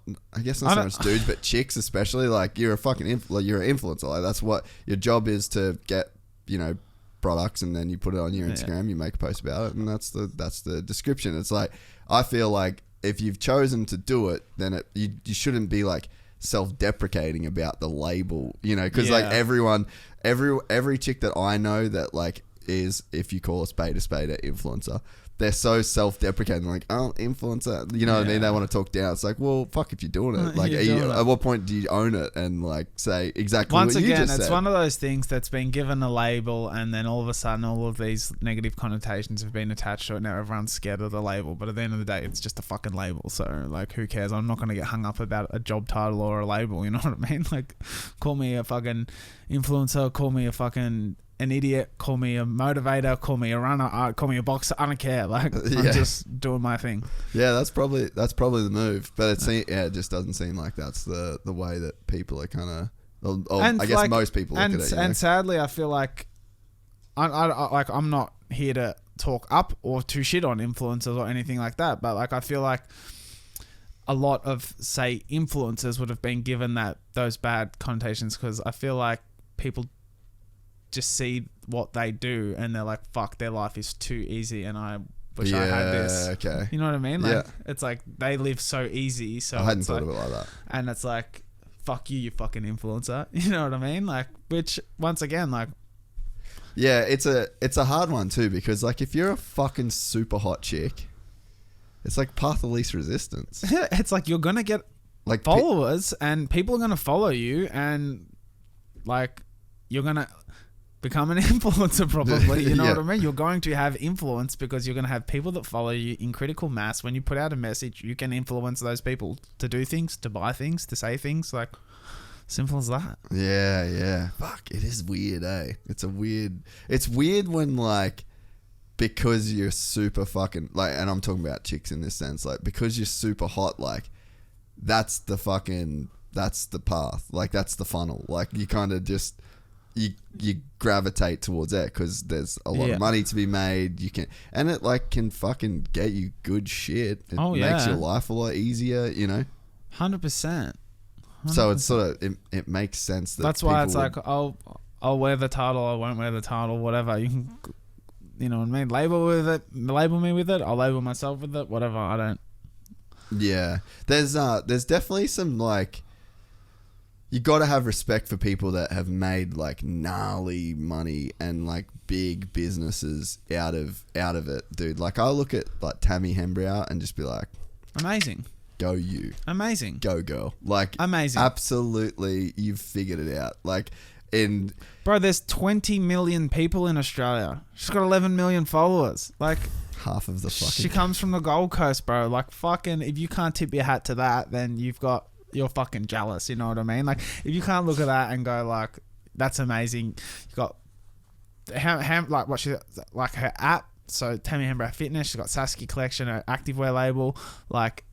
so much dudes, but chicks especially, like, you're a fucking you're an influencer. Like, that's what your job is, to get, you know, products, and then you put it on your Instagram, you make a post about it, and that's the description. It's like, I feel like if you've chosen to do it, then you shouldn't be like self-deprecating about the label, you know, because like every chick that I know that like is, if you call a spade an influencer, they're so self-deprecating, like, oh, influencer, you know what I mean? They want to talk down. It's like, well, fuck if you're doing it. Like, at what point do you own it and like say exactly what you just said? Once again, it's one of those things that's been given a label, and then all of a sudden all of these negative connotations have been attached to it. Now everyone's scared of the label, but at the end of the day, it's just a fucking label. So like, who cares? I'm not going to get hung up about a job title or a label, you know what I mean? Like, call me a fucking influencer, call me a fucking an idiot, call me a motivator, call me a runner, call me a boxer. I don't care. Like, I'm just doing my thing. Yeah, that's probably the move. But it just doesn't seem like that's the way that people are kind of. I guess like, most people look at it. And sadly, I feel like I'm not here to talk up or to shit on influencers or anything like that. But like, I feel like a lot of, say, influencers would have been given those bad connotations, because I feel like people just see what they do and they're like, fuck, their life is too easy and I wish I had this. Okay. You know what I mean? Like, it's like they live so easy. So I hadn't thought of it like that. And it's like, fuck you fucking influencer. You know what I mean? Like, which, once again, like, yeah, it's a hard one too, because like, if you're a fucking super hot chick, it's like path of least resistance. It's like, you're gonna get like followers and people are gonna follow you, and like, you're gonna become an influencer probably, you know what I mean? You're going to have influence because you're going to have people that follow you in critical mass. When you put out a message, you can influence those people to do things, to buy things, to say things. Like, simple as that. Yeah. Fuck, it is weird, eh? It's weird when like, because you're super fucking like, and I'm talking about chicks in this sense, like, because you're super hot, like, that's the path. Like, that's the funnel. Like, you kind of just... You gravitate towards that because there's a lot of money to be made. You can, and it like can fucking get you good shit. It makes your life a lot easier, you know. 100%. So it's sort of it makes sense that's why it's like, I'll wear the title, I won't wear the title, whatever. You can, you know what I mean? Label me with it. I'll label myself with it. Whatever. I don't. Yeah, there's definitely some like. You got to have respect for people that have made like gnarly money and like big businesses out of it, dude. Like, I look at like Tammy Hembrow and just be like, amazing. Go you. Amazing. Go girl. Like, amazing. Absolutely, you've figured it out. Like, bro, there's 20 million people in Australia. She's got 11 million followers. Like, half of the fucking. She comes from the Gold Coast, bro. Like, fucking, if you can't tip your hat to that, then you're fucking jealous, you know what I mean? Like, if you can't look at that and go like, that's amazing. You got like what she like her app. So Tammy Hembrow Fitness. She's got Saskia Collection, her activewear label. Like,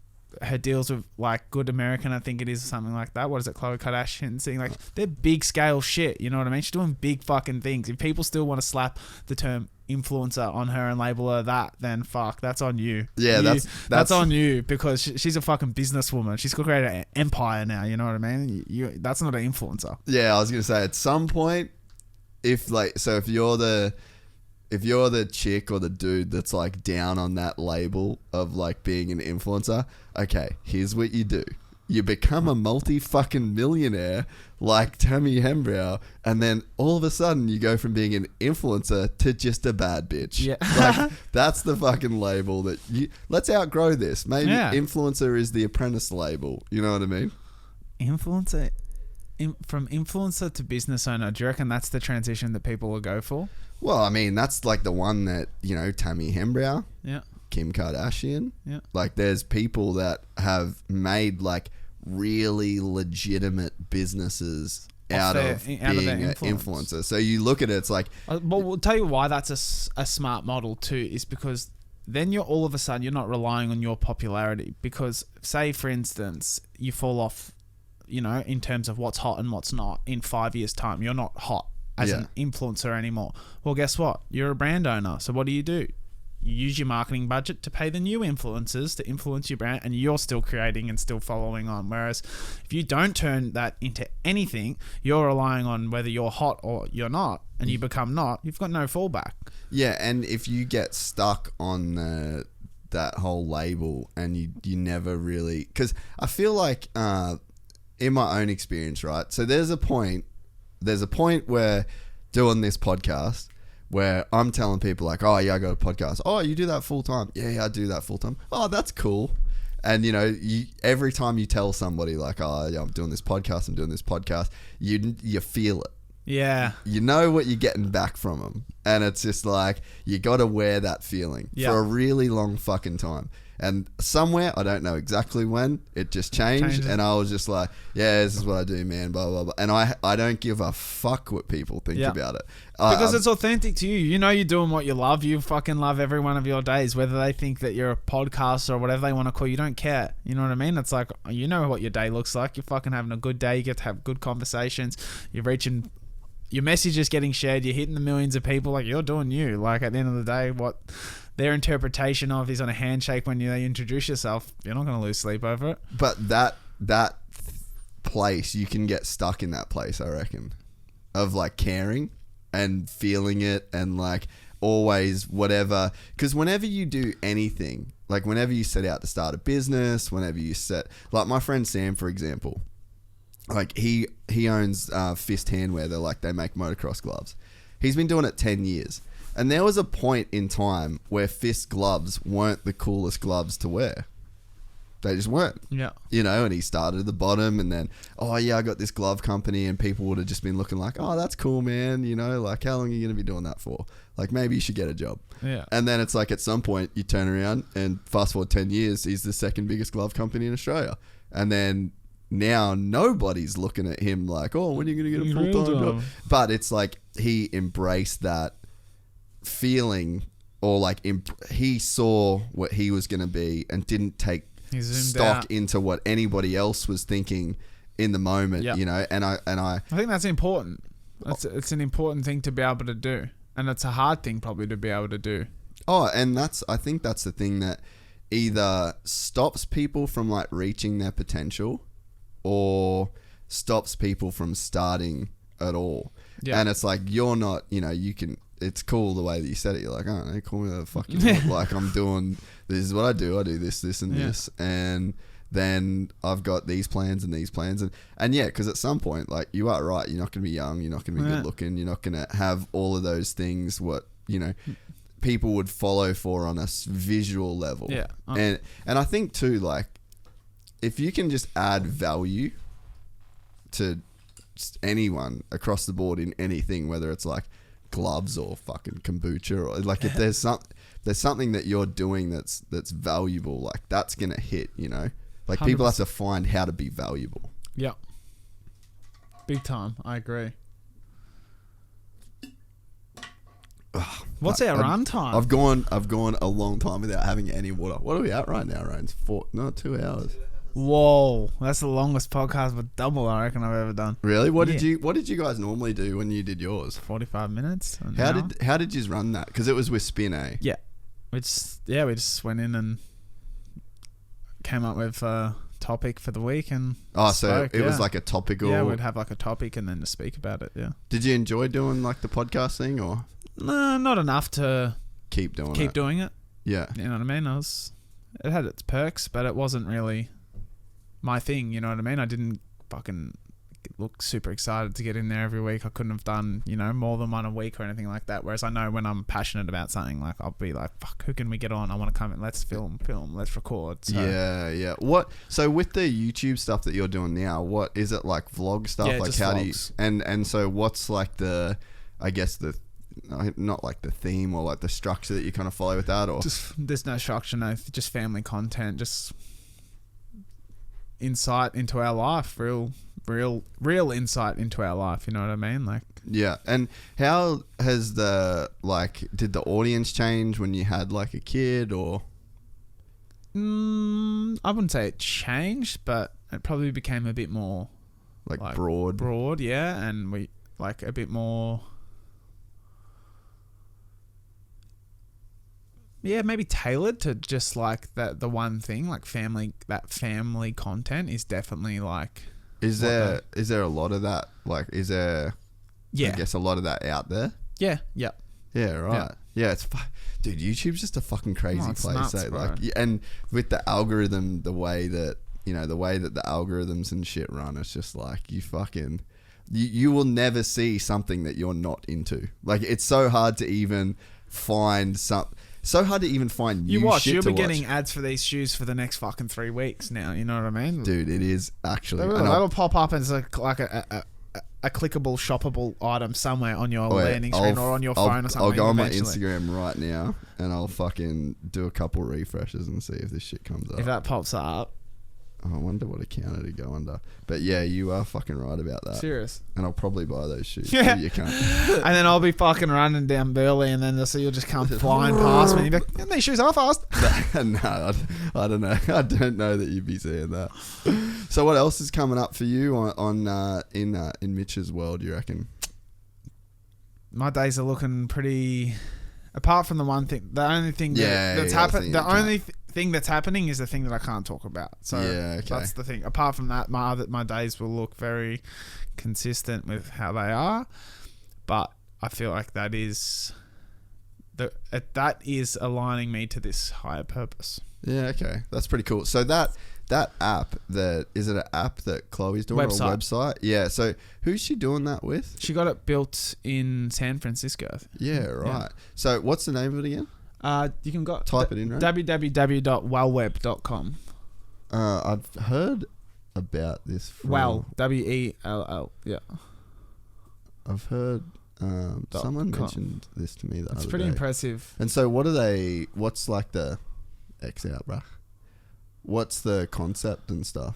her deals with like Good American, I think it is, or something like that. What is it, Khloe Kardashian saying? Like, they're big scale shit. You know what I mean? She's doing big fucking things. If people still want to slap the term influencer on her and label her that, then fuck, that's on you. Yeah, that's on you, because she's a fucking businesswoman. She's created an empire now. You know what I mean? That's not an influencer. Yeah, I was gonna say at some point, if you're the chick or the dude that's like down on that label of like being an influencer, okay, here's what you do. You become a multi-fucking millionaire like Tammy Hembrow, and then all of a sudden you go from being an influencer to just a bad bitch. Yeah. Like, that's the fucking label that let's outgrow this. Maybe influencer is the apprentice label. You know what I mean? Influencer. From influencer to business owner, do you reckon that's the transition that people will go for? Well, I mean, that's like the one that, Tammy Hembrow, Kim Kardashian. Yeah. Like, there's people that have made like really legitimate businesses out of being an influencer. So you look at it, it's like... Well, we'll tell you why that's a smart model too, is because then you're all of a sudden, you're not relying on your popularity. Because say, for instance, you fall off, in terms of what's hot and what's not in 5 years' time. You're not hot as an influencer anymore. Well, guess what? You're a brand owner. So what do? You use your marketing budget to pay the new influencers to influence your brand, and you're still creating and still following on. Whereas if you don't turn that into anything, you're relying on whether you're hot or you're not, and you become not, you've got no fallback. Yeah, and if you get stuck on that whole label and you never really... Because I feel like, in my own experience, right? So there's a point where doing this podcast where I'm telling people like, oh yeah, I got a podcast. Oh, you do that full time? Yeah, I do that full time. Oh, that's cool. And every time you tell somebody like, oh yeah, I'm doing this podcast, you feel it. Yeah. You know what you're getting back from them. And it's just like, you got to wear that feeling for a really long fucking time. And somewhere, I don't know exactly when, it just changed. And I was just like, yeah, this is what I do, man, blah, blah, blah. And I don't give a fuck what people think about it. Because it's authentic to you. You're doing what you love. You fucking love every one of your days. Whether they think that you're a podcaster or whatever they want to call you, don't care. You know what I mean? It's like, you know what your day looks like. You're fucking having a good day. You get to have good conversations. You're reaching... Your message is getting shared. You're hitting the millions of people. Like, you're doing you. Like, at the end of the day, what their interpretation of is on a handshake when they introduce yourself, you're not going to lose sleep over it. But that place, you can get stuck in that place, I reckon, of like caring and feeling it and like always whatever. Because whenever you do anything, like whenever you set out to start a business, whenever you like my friend Sam, for example, like he owns Fist Handwear. They make motocross gloves. He's been doing it 10 years. And there was a point in time where Fist gloves weren't the coolest gloves to wear. They just weren't. Yeah. And he started at the bottom and then, oh yeah, I got this glove company, and people would have just been looking like, oh, that's cool, man. Like, how long are you going to be doing that for? Like, maybe you should get a job. Yeah. And then it's like at some point you turn around and fast forward 10 years, he's the second biggest glove company in Australia. And then now nobody's looking at him like, oh, when are you going to get a full-time job? But it's like he embraced that feeling, or like he saw what he was going to be and didn't take stock into what anybody else was thinking in the moment, and I think that's important. It's an important thing to be able to do, and it's a hard thing probably to be able to do. Oh, and I think that's the thing that either stops people from like reaching their potential or stops people from starting at all. Yeah. And it's like, you're not, it's cool the way that you said it. You're like, oh, they call me the fuck you want. Like, I'm doing, this is what I do. I do this, and this. And then I've got these plans and these plans. And yeah, because at some point, like, you are right. You're not going to be young. You're not going to be good looking. You're not going to have all of those things, people would follow for on a visual level. Yeah. And I think too, like, if you can just add value to anyone across the board in anything, whether it's like gloves or fucking kombucha, or like if there's something that you're doing that's valuable, like that's gonna hit, like 100%. People have to find how to be valuable. Yeah, big time. I agree. What's our run time? I've gone a long time without having any water. What are we at right now, Ryan? 2 hours. Whoa, that's the longest podcast with double I reckon I've ever done. Really? What did you guys normally do when you did yours? 45 minutes. How did you run that? Because it was with Spin, eh? Yeah, we just went in and came up with a topic for the week and so it was like a topical. Yeah, we'd have like a topic and then to speak about it. Yeah. Did you enjoy doing like the podcast thing or? No, not enough to keep doing it. Yeah. You know what I mean? It had its perks, but it wasn't really my thing, you know what I mean? I didn't fucking look super excited to get in there every week. I couldn't have done, more than one a week or anything like that. Whereas I know when I'm passionate about something, like I'll be like, fuck, who can we get on? I want to come in. Let's film, let's record. So. Yeah. So with the YouTube stuff that you're doing now, what is it like vlog stuff? Yeah, like just how vlogs. do you, and so what's like not like the theme or like the structure that you kind of follow with that, or there's no structure, just family content, just insight into our life, real insight into our life, you know what I mean? Like, yeah. And how has did the audience change when you had like a kid, or I wouldn't say it changed, but it probably became a bit more like broad, yeah, and we like a bit more, yeah, maybe tailored to just like the one thing, like family content is definitely like. Is there a lot of that? Like, is there? Yeah. I guess a lot of that out there. Yeah. Yeah. Yeah. Right. Yeah. It's dude. YouTube's just a fucking crazy place. Nuts, like, and with the algorithm, the way that the algorithms and shit run, it's just like you will never see something that you're not into. Like, it's so hard to even find new watch, shit you'll to be watch. getting ads for these shoes for the next fucking 3 weeks now. You know what I mean, dude? It is actually. That'll pop up as like a clickable, shoppable item somewhere on your landing screen or on your phone or something. I'll go on my Instagram right now and I'll fucking do a couple refreshes and see if this shit comes up. If that pops up. Oh, I wonder what account it'd go under. But yeah, you are fucking right about that. Serious. And I'll probably buy those shoes. Yeah. You can't. And then I'll be fucking running down Burley and then you'll just come flying past me and you'll be like, these shoes are fast. No, I don't know. I don't know that you'd be saying that. So what else is coming up for you in Mitch's world, you reckon? My days are looking pretty... Apart from the one thing, the only thing that's happened, the only thing that's happening is the thing that I can't talk about. So that's the thing. Apart from that, my days will look very consistent with how they are. But I feel like that is aligning me to this higher purpose. Yeah, okay, that's pretty cool. So that app, is it an app that Chloe's doing or a website? Yeah. So who's she doing that with? She got it built in San Francisco. Yeah, right. Yeah. So what's the name of it again? You can type it in, right? www.wellweb.com. I've heard about this. Well, WELL. Yeah. I've heard someone mentioned this to me the other day. It's pretty impressive. And so what's like the X out, bruh? What's the concept and stuff?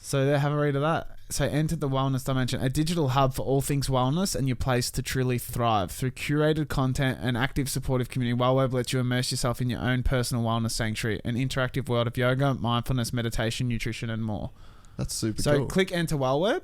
So have a read of that. So enter the wellness dimension, a digital hub for all things wellness and your place to truly thrive. Through curated content and active supportive community, WellWeb lets you immerse yourself in your own personal wellness sanctuary, an interactive world of yoga, mindfulness, meditation, nutrition, and more. That's super cool. So click enter WellWeb.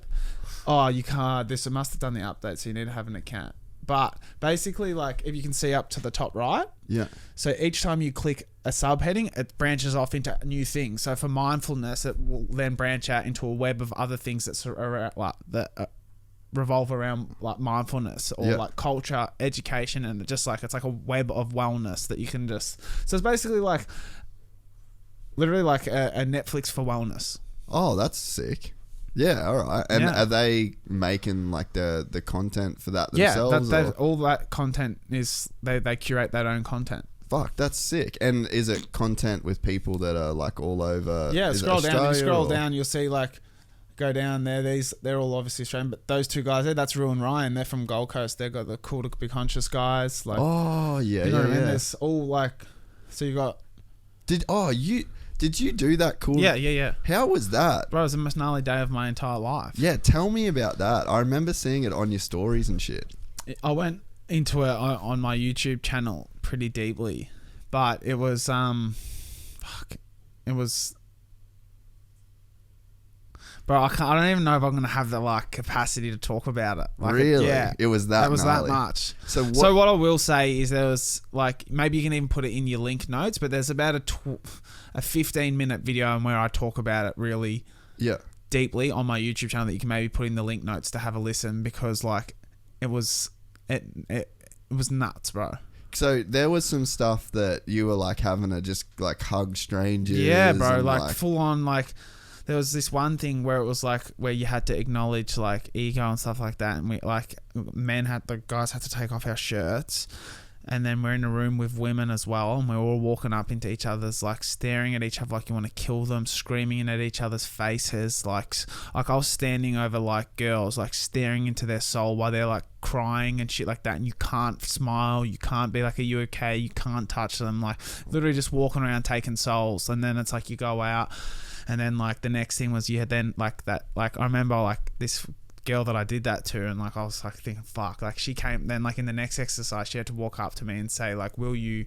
Oh, you can't. This must have done the update, so you need to have an account. But basically, like, if you can see up to the top right. Yeah. So each time you click a subheading, it branches off into new things. So for mindfulness, it will then branch out into a web of other things that revolve around like mindfulness or like culture, education, and it's like a web of wellness that you can just. So it's basically like, literally like a Netflix for wellness. Oh, that's sick. Yeah, all right. And are they making like the content for that themselves? Yeah, all that content is they curate their own content. Fuck, that's sick. And is it content with people that are like all over? Yeah, scroll down. You scroll down, you'll see like go down there. They're all obviously Australian, but those two guys there, that's Rue and Ryan. They're from Gold Coast. They've got the Cool to Be Conscious guys. Like, oh yeah, you know what I mean? There's all like, so you got. Did you do that cool? Yeah. How was that? Bro, it was the most gnarly day of my entire life. Yeah, tell me about that. I remember seeing it on your stories and shit. I went into it on my YouTube channel pretty deeply, but it was it was. Bro, I don't even know if I'm gonna have the like capacity to talk about it. Like, really? Yeah, it was that. It was gnarly. that much. So what I will say is there was like, maybe you can even put it in your link notes, but there's about a 15-minute video where I talk about it really deeply on my YouTube channel that you can maybe put in the link notes to have a listen, because like it was nuts, bro. So there was some stuff that you were like having to just like hug strangers. Yeah, bro, like full on like. There was this one thing where it was like where you had to acknowledge like ego and stuff like that, and we like the guys had to take off our shirts, and then we're in a room with women as well, and we're all walking up into each other's, like staring at each other like you want to kill them, screaming at each other's faces, like I was standing over like girls, like staring into their soul while they're like crying and shit like that, and you can't smile, you can't be like, are you okay? You can't touch them, like literally just walking around taking souls. And then it's like you go out. And then like the next thing was you had then like that, like I remember like this girl that I did that to, and like I was like thinking, fuck, like she came then like in the next exercise she had to walk up to me and say like, will you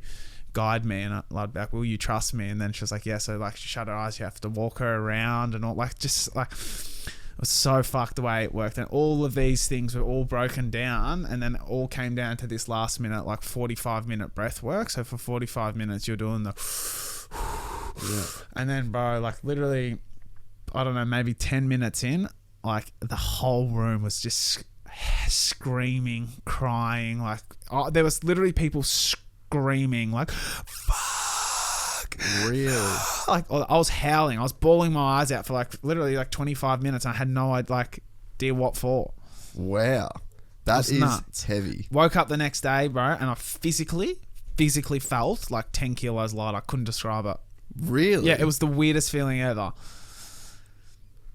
guide me? And I'd be like, will you trust me? And then she was like, yeah. So like she shut her eyes, you have to walk her around and all, like just like it was so fucked the way it worked. And all of these things were all broken down, and then it all came down to this last minute like 45-minute breath work. So for 45 minutes you're doing the and then bro, like literally I don't know, maybe 10 minutes in, like the whole room was just screaming, crying, like there was literally people screaming like fuck, really, like I was howling, I was bawling my eyes out for like literally like 25 minutes, and I had no idea what for. Wow, that is nuts. Heavy. Woke up the next day, bro, and I physically felt like 10 kilos lighter. I couldn't describe it. Really? Yeah, it was the weirdest feeling ever.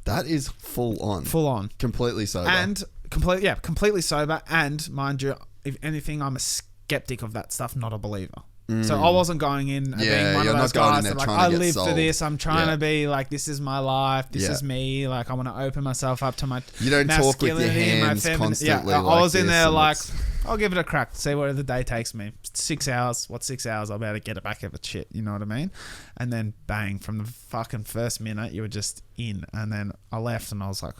That is full on. Completely sober. And completely sober. And mind you, if anything, I'm a skeptic of that stuff, not a believer. So I wasn't going in being one of those guys that like, I live for this. I'm trying to be like, this is my life. This is me. Like, I want to open myself up to my You don't talk with your hands constantly. Yeah, I was in there like, I'll give it a crack. See where the day takes me. 6 hours. What's 6 hours? I'll be able to get it back if it's shit. You know what I mean? And then bang, from the fucking first minute, you were just in. And then I left and I was like,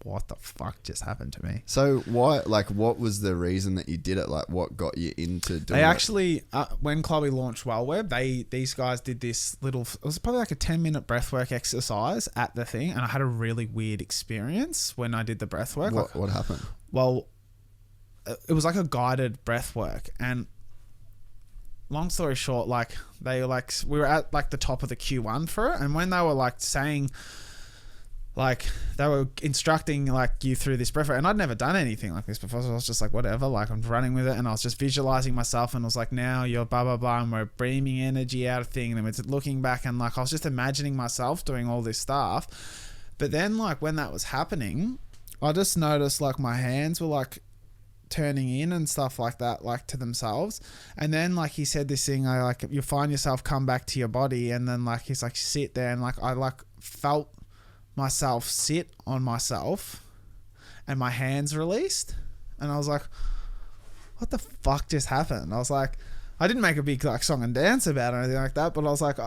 what the fuck just happened to me? So why, like, what was the reason that you did it? Like, what got you into doing it? They actually, when Chloe launched WellWeb, these guys did this little, it was probably like a 10-minute breathwork exercise at the thing, and I had a really weird experience when I did the breathwork. What happened? Well, it was like a guided breathwork, and long story short, like they were like, we were at like the top of the Q1 for it, and when they were like saying, like they were instructing like you through this breath, and I'd never done anything like this before, so I was just like, whatever, like I'm running with it, and I was just visualizing myself, and I was like, now you're blah blah blah, and we're beaming energy out of thing, and it's looking back, and like I was just imagining myself doing all this stuff. But then like when that was happening, I just noticed like my hands were like turning in and stuff like that, like to themselves. And then like he said this thing, I like, you find yourself come back to your body, and then like he's like, sit there, and like I like felt myself sit on myself, and my hands released, and I was like, what the fuck just happened? I was like, I didn't make a big like song and dance about it or anything like that, but I was like,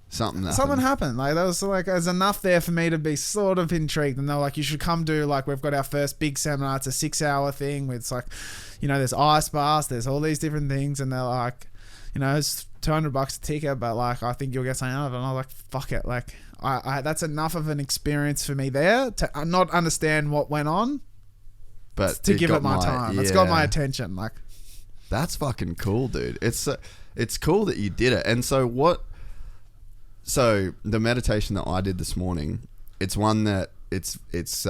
something happened. Like there was like, there's enough there for me to be sort of intrigued. And they're like, you should come do, like, we've got our first big seminar. It's a 6-hour thing with, it's like, you know, there's ice baths, there's all these different things, and they're like, you know, it's $200 a ticket, but like I think you'll get something out of it. And I was like, fuck it, like I that's enough of an experience for me there to not understand what went on, but to give it my time. It's got my attention. Like, that's fucking cool, dude. It's cool that you did it. And so the meditation that I did this morning, it's one that it's just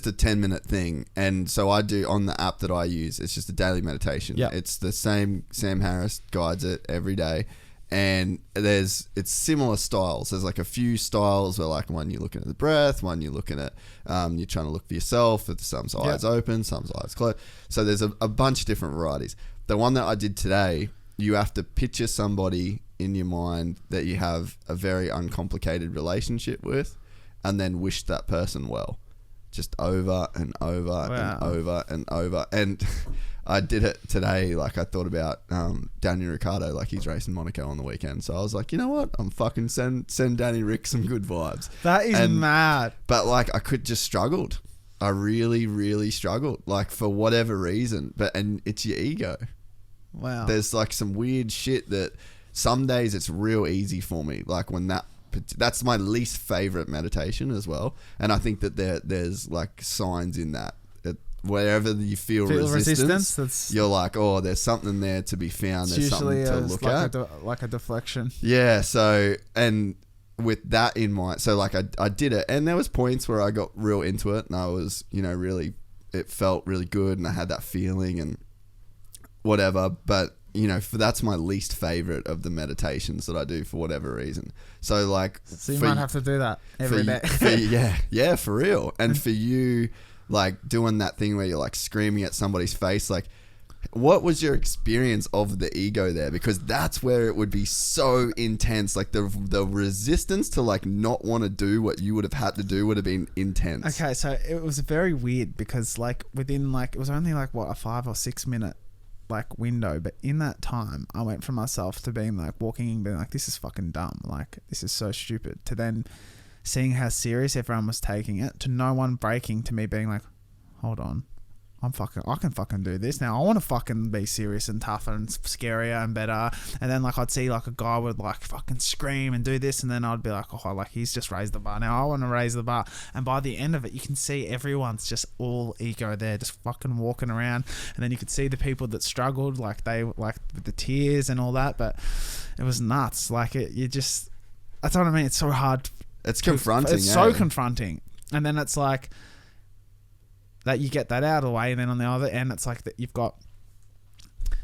a 10-minute thing. And so I do on the app that I use, it's just a daily meditation. Yeah. It's the same, Sam Harris guides it every day. And it's similar styles. There's like a few styles where like one you're looking at the breath, one you're looking at, you're trying to look for yourself, with some's eyes open, some's eyes closed. So there's a bunch of different varieties. The one that I did today, you have to picture somebody in your mind that you have a very uncomplicated relationship with, and then wish that person well. just over and over Wow. and over and over. And I did it today. Like, I thought about Daniel Ricciardo. Like, he's racing Monaco on the weekend. So I was like, you know what? I'm fucking send Danny Rick some good vibes. That is mad. But, like, I could just struggled. I really, really struggled. Like, for whatever reason. And it's your ego. Wow. There's, like, some weird shit that some days it's real easy for me. Like, when that's my least favorite meditation as well. And I think that there's, like, signs in that. Wherever you feel resistance, you're like, oh, there's something there to be found. There's something to look at. Like a deflection. Yeah. So, and with that in mind, so like I did it, and there was points where I got real into it, and I was, really, it felt really good, and I had that feeling and whatever. But that's my least favorite of the meditations that I do for whatever reason. So like, so you might have to do that every day. Yeah, for real. And for you, like doing that thing where you're like screaming at somebody's face, like what was your experience of the ego there? Because that's where it would be so intense. Like the resistance to like not want to do what you would have had to do would have been intense. Okay, so it was very weird because like within like, it was only like what, a 5 or 6 minute like window, but in that time I went from myself to being like walking and being like, this is fucking dumb, like this is so stupid, to then seeing how serious everyone was taking it, to no one breaking, to me being like, hold on, I can fucking do this now. I want to fucking be serious and tougher and scarier and better. And then like I'd see like a guy would like fucking scream and do this, and then I'd be like, oh, like he's just raised the bar. Now I want to raise the bar. And by the end of it, you can see everyone's just all ego there, just fucking walking around. And then you could see the people that struggled, like they like with the tears and all that. But it was nuts. Like that's what I mean. It's so hard. It's confronting. It's so confronting. And then it's like that you get that out of the way, and then on the other end, it's like that you've got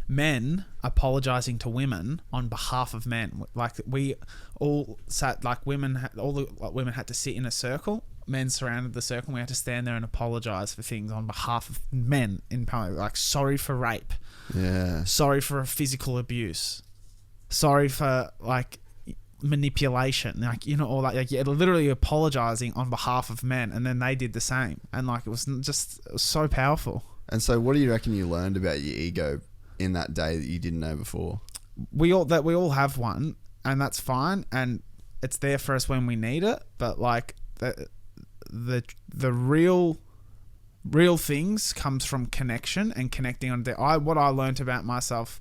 men apologizing to women on behalf of men. Like we all sat, like women had to sit in a circle. Men surrounded the circle, and we had to stand there and apologize for things on behalf of men in public. Like, sorry for rape. Yeah. Sorry for physical abuse. Sorry for like manipulation, like all that, like you're literally apologizing on behalf of men, and then they did the same, and like it was so powerful. And so what do you reckon you learned about your ego in that day that you didn't know before? We all have one, and that's fine, and it's there for us when we need it, but like the real things comes from connection and connecting on what I learned about myself.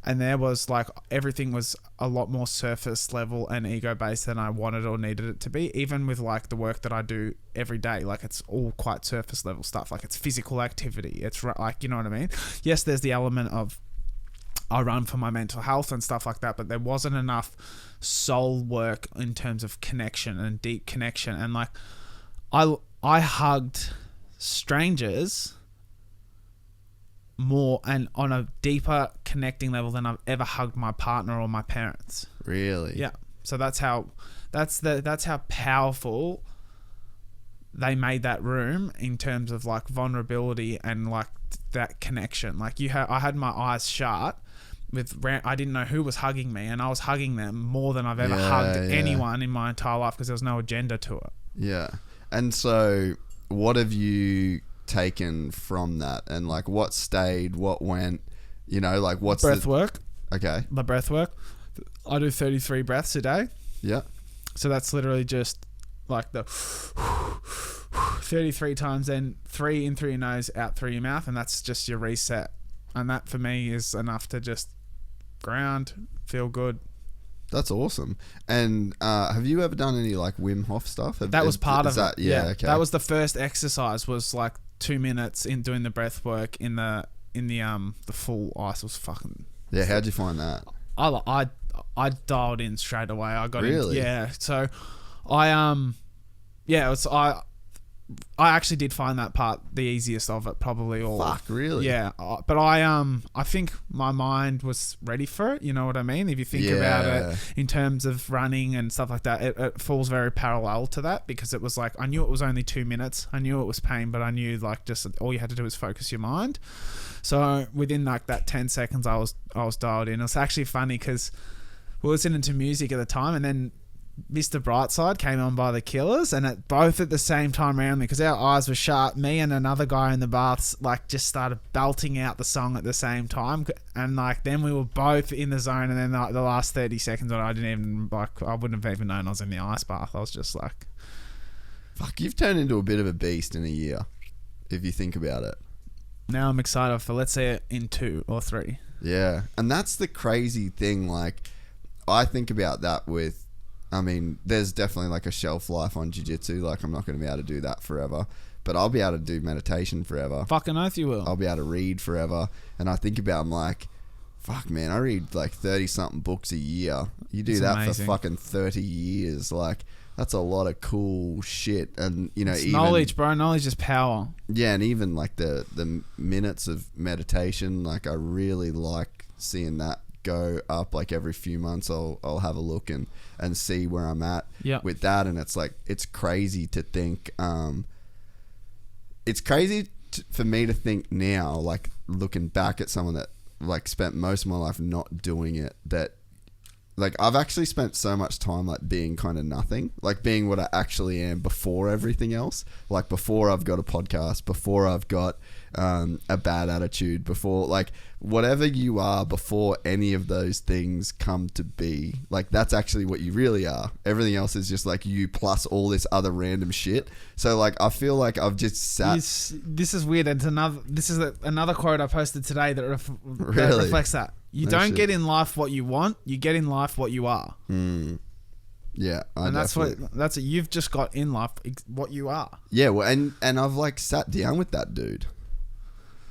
And there was like, everything was a lot more surface level and ego based than I wanted or needed it to be. Even with like the work that I do every day, like it's all quite surface level stuff. Like it's physical activity. It's like, you know what I mean? Yes, there's the element of I run for my mental health and stuff like that, but there wasn't enough soul work in terms of connection and deep connection. And like I hugged strangers more and on a deeper connecting level than I've ever hugged my partner or my parents. Really? Yeah. So that's how powerful they made that room in terms of like vulnerability and like that connection. Like I had my eyes shut I didn't know who was hugging me, and I was hugging them more than I've ever hugged anyone in my entire life, because there was no agenda to it. Yeah. And so what have you taken from that, and like what stayed, what went, like what's breath work? Okay. My breath work, I do 33 breaths a day. Yeah. So that's literally just like the 33 times, then 3 in through your nose, out through your mouth, and that's just your reset. And that for me is enough to just ground, feel good. That's awesome. And have you ever done any like Wim Hof stuff? That was part of it. Yeah. Okay. That was the first exercise, was like 2 minutes in doing the breath work in the full ice. Was fucking. Yeah. How'd you find that? I dialed in straight away. I got really? in. Yeah. So I actually did find that part the easiest of it, probably all. Fuck, really? Yeah, but I think my mind was ready for it. You know what I mean? If you think about it in terms of running and stuff like that, it falls very parallel to that, because it was like, I knew it was only 2 minutes. I knew it was pain, but I knew like just all you had to do was focus your mind. So within like that 10 seconds, I was dialed in. It was actually funny because we were listening to music at the time, and then Mr. Brightside came on by the Killers, and both at the same time around me, because our eyes were sharp. Me and another guy in the baths like just started belting out the song at the same time, and like then we were both in the zone. And then like the last 30 seconds, I wouldn't have even known I was in the ice bath. I was just like, fuck, you've turned into a bit of a beast in a year, if you think about it. Now I'm excited for, let's say it in 2 or 3. Yeah, and that's the crazy thing. Like, I think about that with, I mean, there's definitely like a shelf life on jiu-jitsu. Like, I'm not going to be able to do that forever, but I'll be able to do meditation forever. Fucking oath you will. I'll be able to read forever. And I think about, I'm like, fuck, man, I read like 30-something books a year. You do that amazing. For fucking 30 years. Like, that's a lot of cool shit. And, you know, it's even knowledge, bro. Knowledge is power. Yeah, and even like the minutes of meditation, like I really like seeing that go up. Like every few months I'll have a look and see where I'm at with that. And it's like, it's crazy to think, it's crazy for me to think now, like looking back at someone that like spent most of my life not doing it, that like I've actually spent so much time like being kind of nothing, like being what I actually am before everything else. Like before I've got a podcast, before I've got a bad attitude, before like whatever you are before any of those things come to be, like that's actually what you really are. Everything else is just like you plus all this other random shit. So like I feel like I've just sat. This is weird. This is another quote I posted today that reflects that. You don't get in life what you want, you get in life what you are. Yeah, and that's what you've just got in life, what you are. Yeah, well, and I've like sat down with that dude.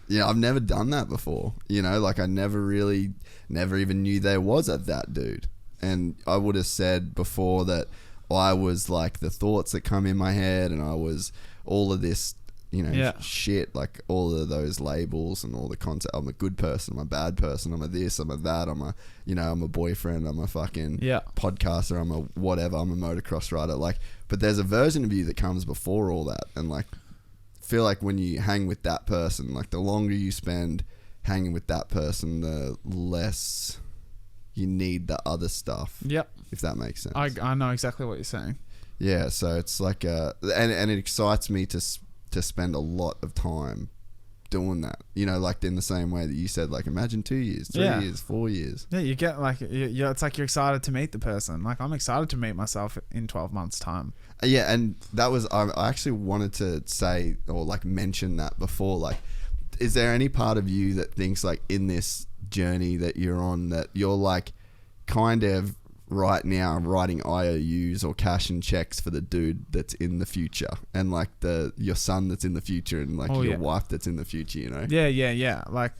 Yeah, I've never done that before. You know, like I never even knew there was that dude. And I would have said before that I was like the thoughts that come in my head, and I was all of this, you know, shit, like all of those labels and all the concept. I'm a good person, I'm a bad person, I'm a this, I'm a that, I'm a boyfriend, I'm a fucking podcaster, I'm a whatever, I'm a motocross rider. Like, but there's a version of you that comes before all that. And like, feel like when you hang with that person, like the longer you spend hanging with that person, the less you need the other stuff. Yep. If that makes sense. I know exactly what you're saying. Yeah, so it's like and it excites me to spend a lot of time doing that, you know, like in the same way that you said, like imagine 2 years, 3 years, 4 years. Yeah, you get like, it's like you're excited to meet the person. Like I'm excited to meet myself in 12 months time. Yeah, and that was, I actually wanted to say or like mention that before, like, is there any part of you that thinks like in this journey that you're on that you're like kind of right now writing IOUs or cashing checks for the dude that's in the future, and like your son that's in the future, and like your wife that's in the future, you know? Yeah. Like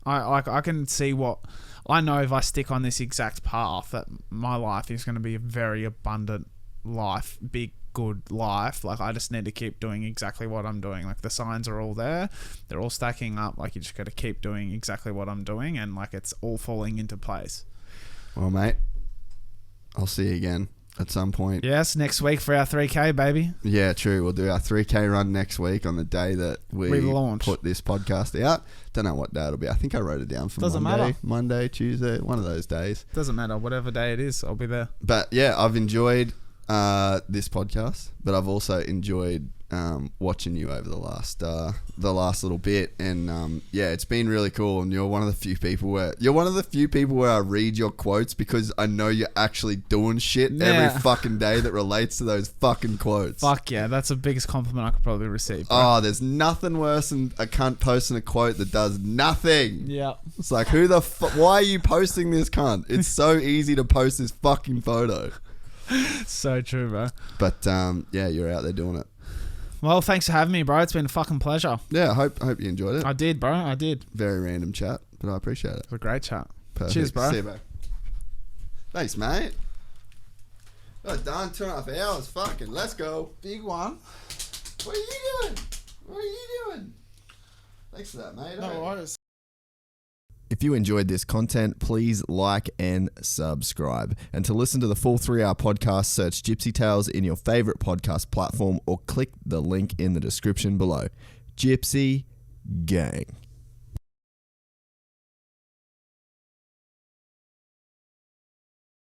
I can see what I know. If I stick on this exact path, that my life is going to be a very abundant life, big good life. Like I just need to keep doing exactly what I'm doing. Like the signs are all there, they're all stacking up. Like you just got to keep doing exactly what I'm doing, and like it's all falling into place. Well, mate, I'll see you again at some point. Yes, next week for our 3K, baby. Yeah, true. We'll do our 3K run next week on the day that we put this podcast out. Don't know what day it'll be. I think I wrote it down for Monday, Tuesday, one of those days. Doesn't matter. Whatever day it is, I'll be there. But yeah, I've enjoyed this podcast, but I've also enjoyed watching you over the last little bit, and yeah, it's been really cool. And you're one of the few people where I read your quotes because I know you're actually doing shit every fucking day that relates to those fucking quotes. Fuck yeah, that's the biggest compliment I could probably receive, bro. Oh, there's nothing worse than a cunt posting a quote that does nothing. Yeah, it's like, why are you posting this, cunt? It's so easy to post this fucking photo. So true, bro. But yeah, you're out there doing it. Well, thanks for having me, bro. It's been a fucking pleasure. Yeah, I hope you enjoyed it. I did, bro. I did. Very random chat, but I appreciate it. It was a great chat. Perfect. Cheers, bro. See you, bro. Thanks, mate. Oh, done 2.5 hours. Fucking, let's go. Big one. What are you doing? Thanks for that, mate. No worries. If you enjoyed this content, please like and subscribe. And to listen to the full 3-hour podcast, search Gypsy Tales in your favorite podcast platform or click the link in the description below. Gypsy Gang.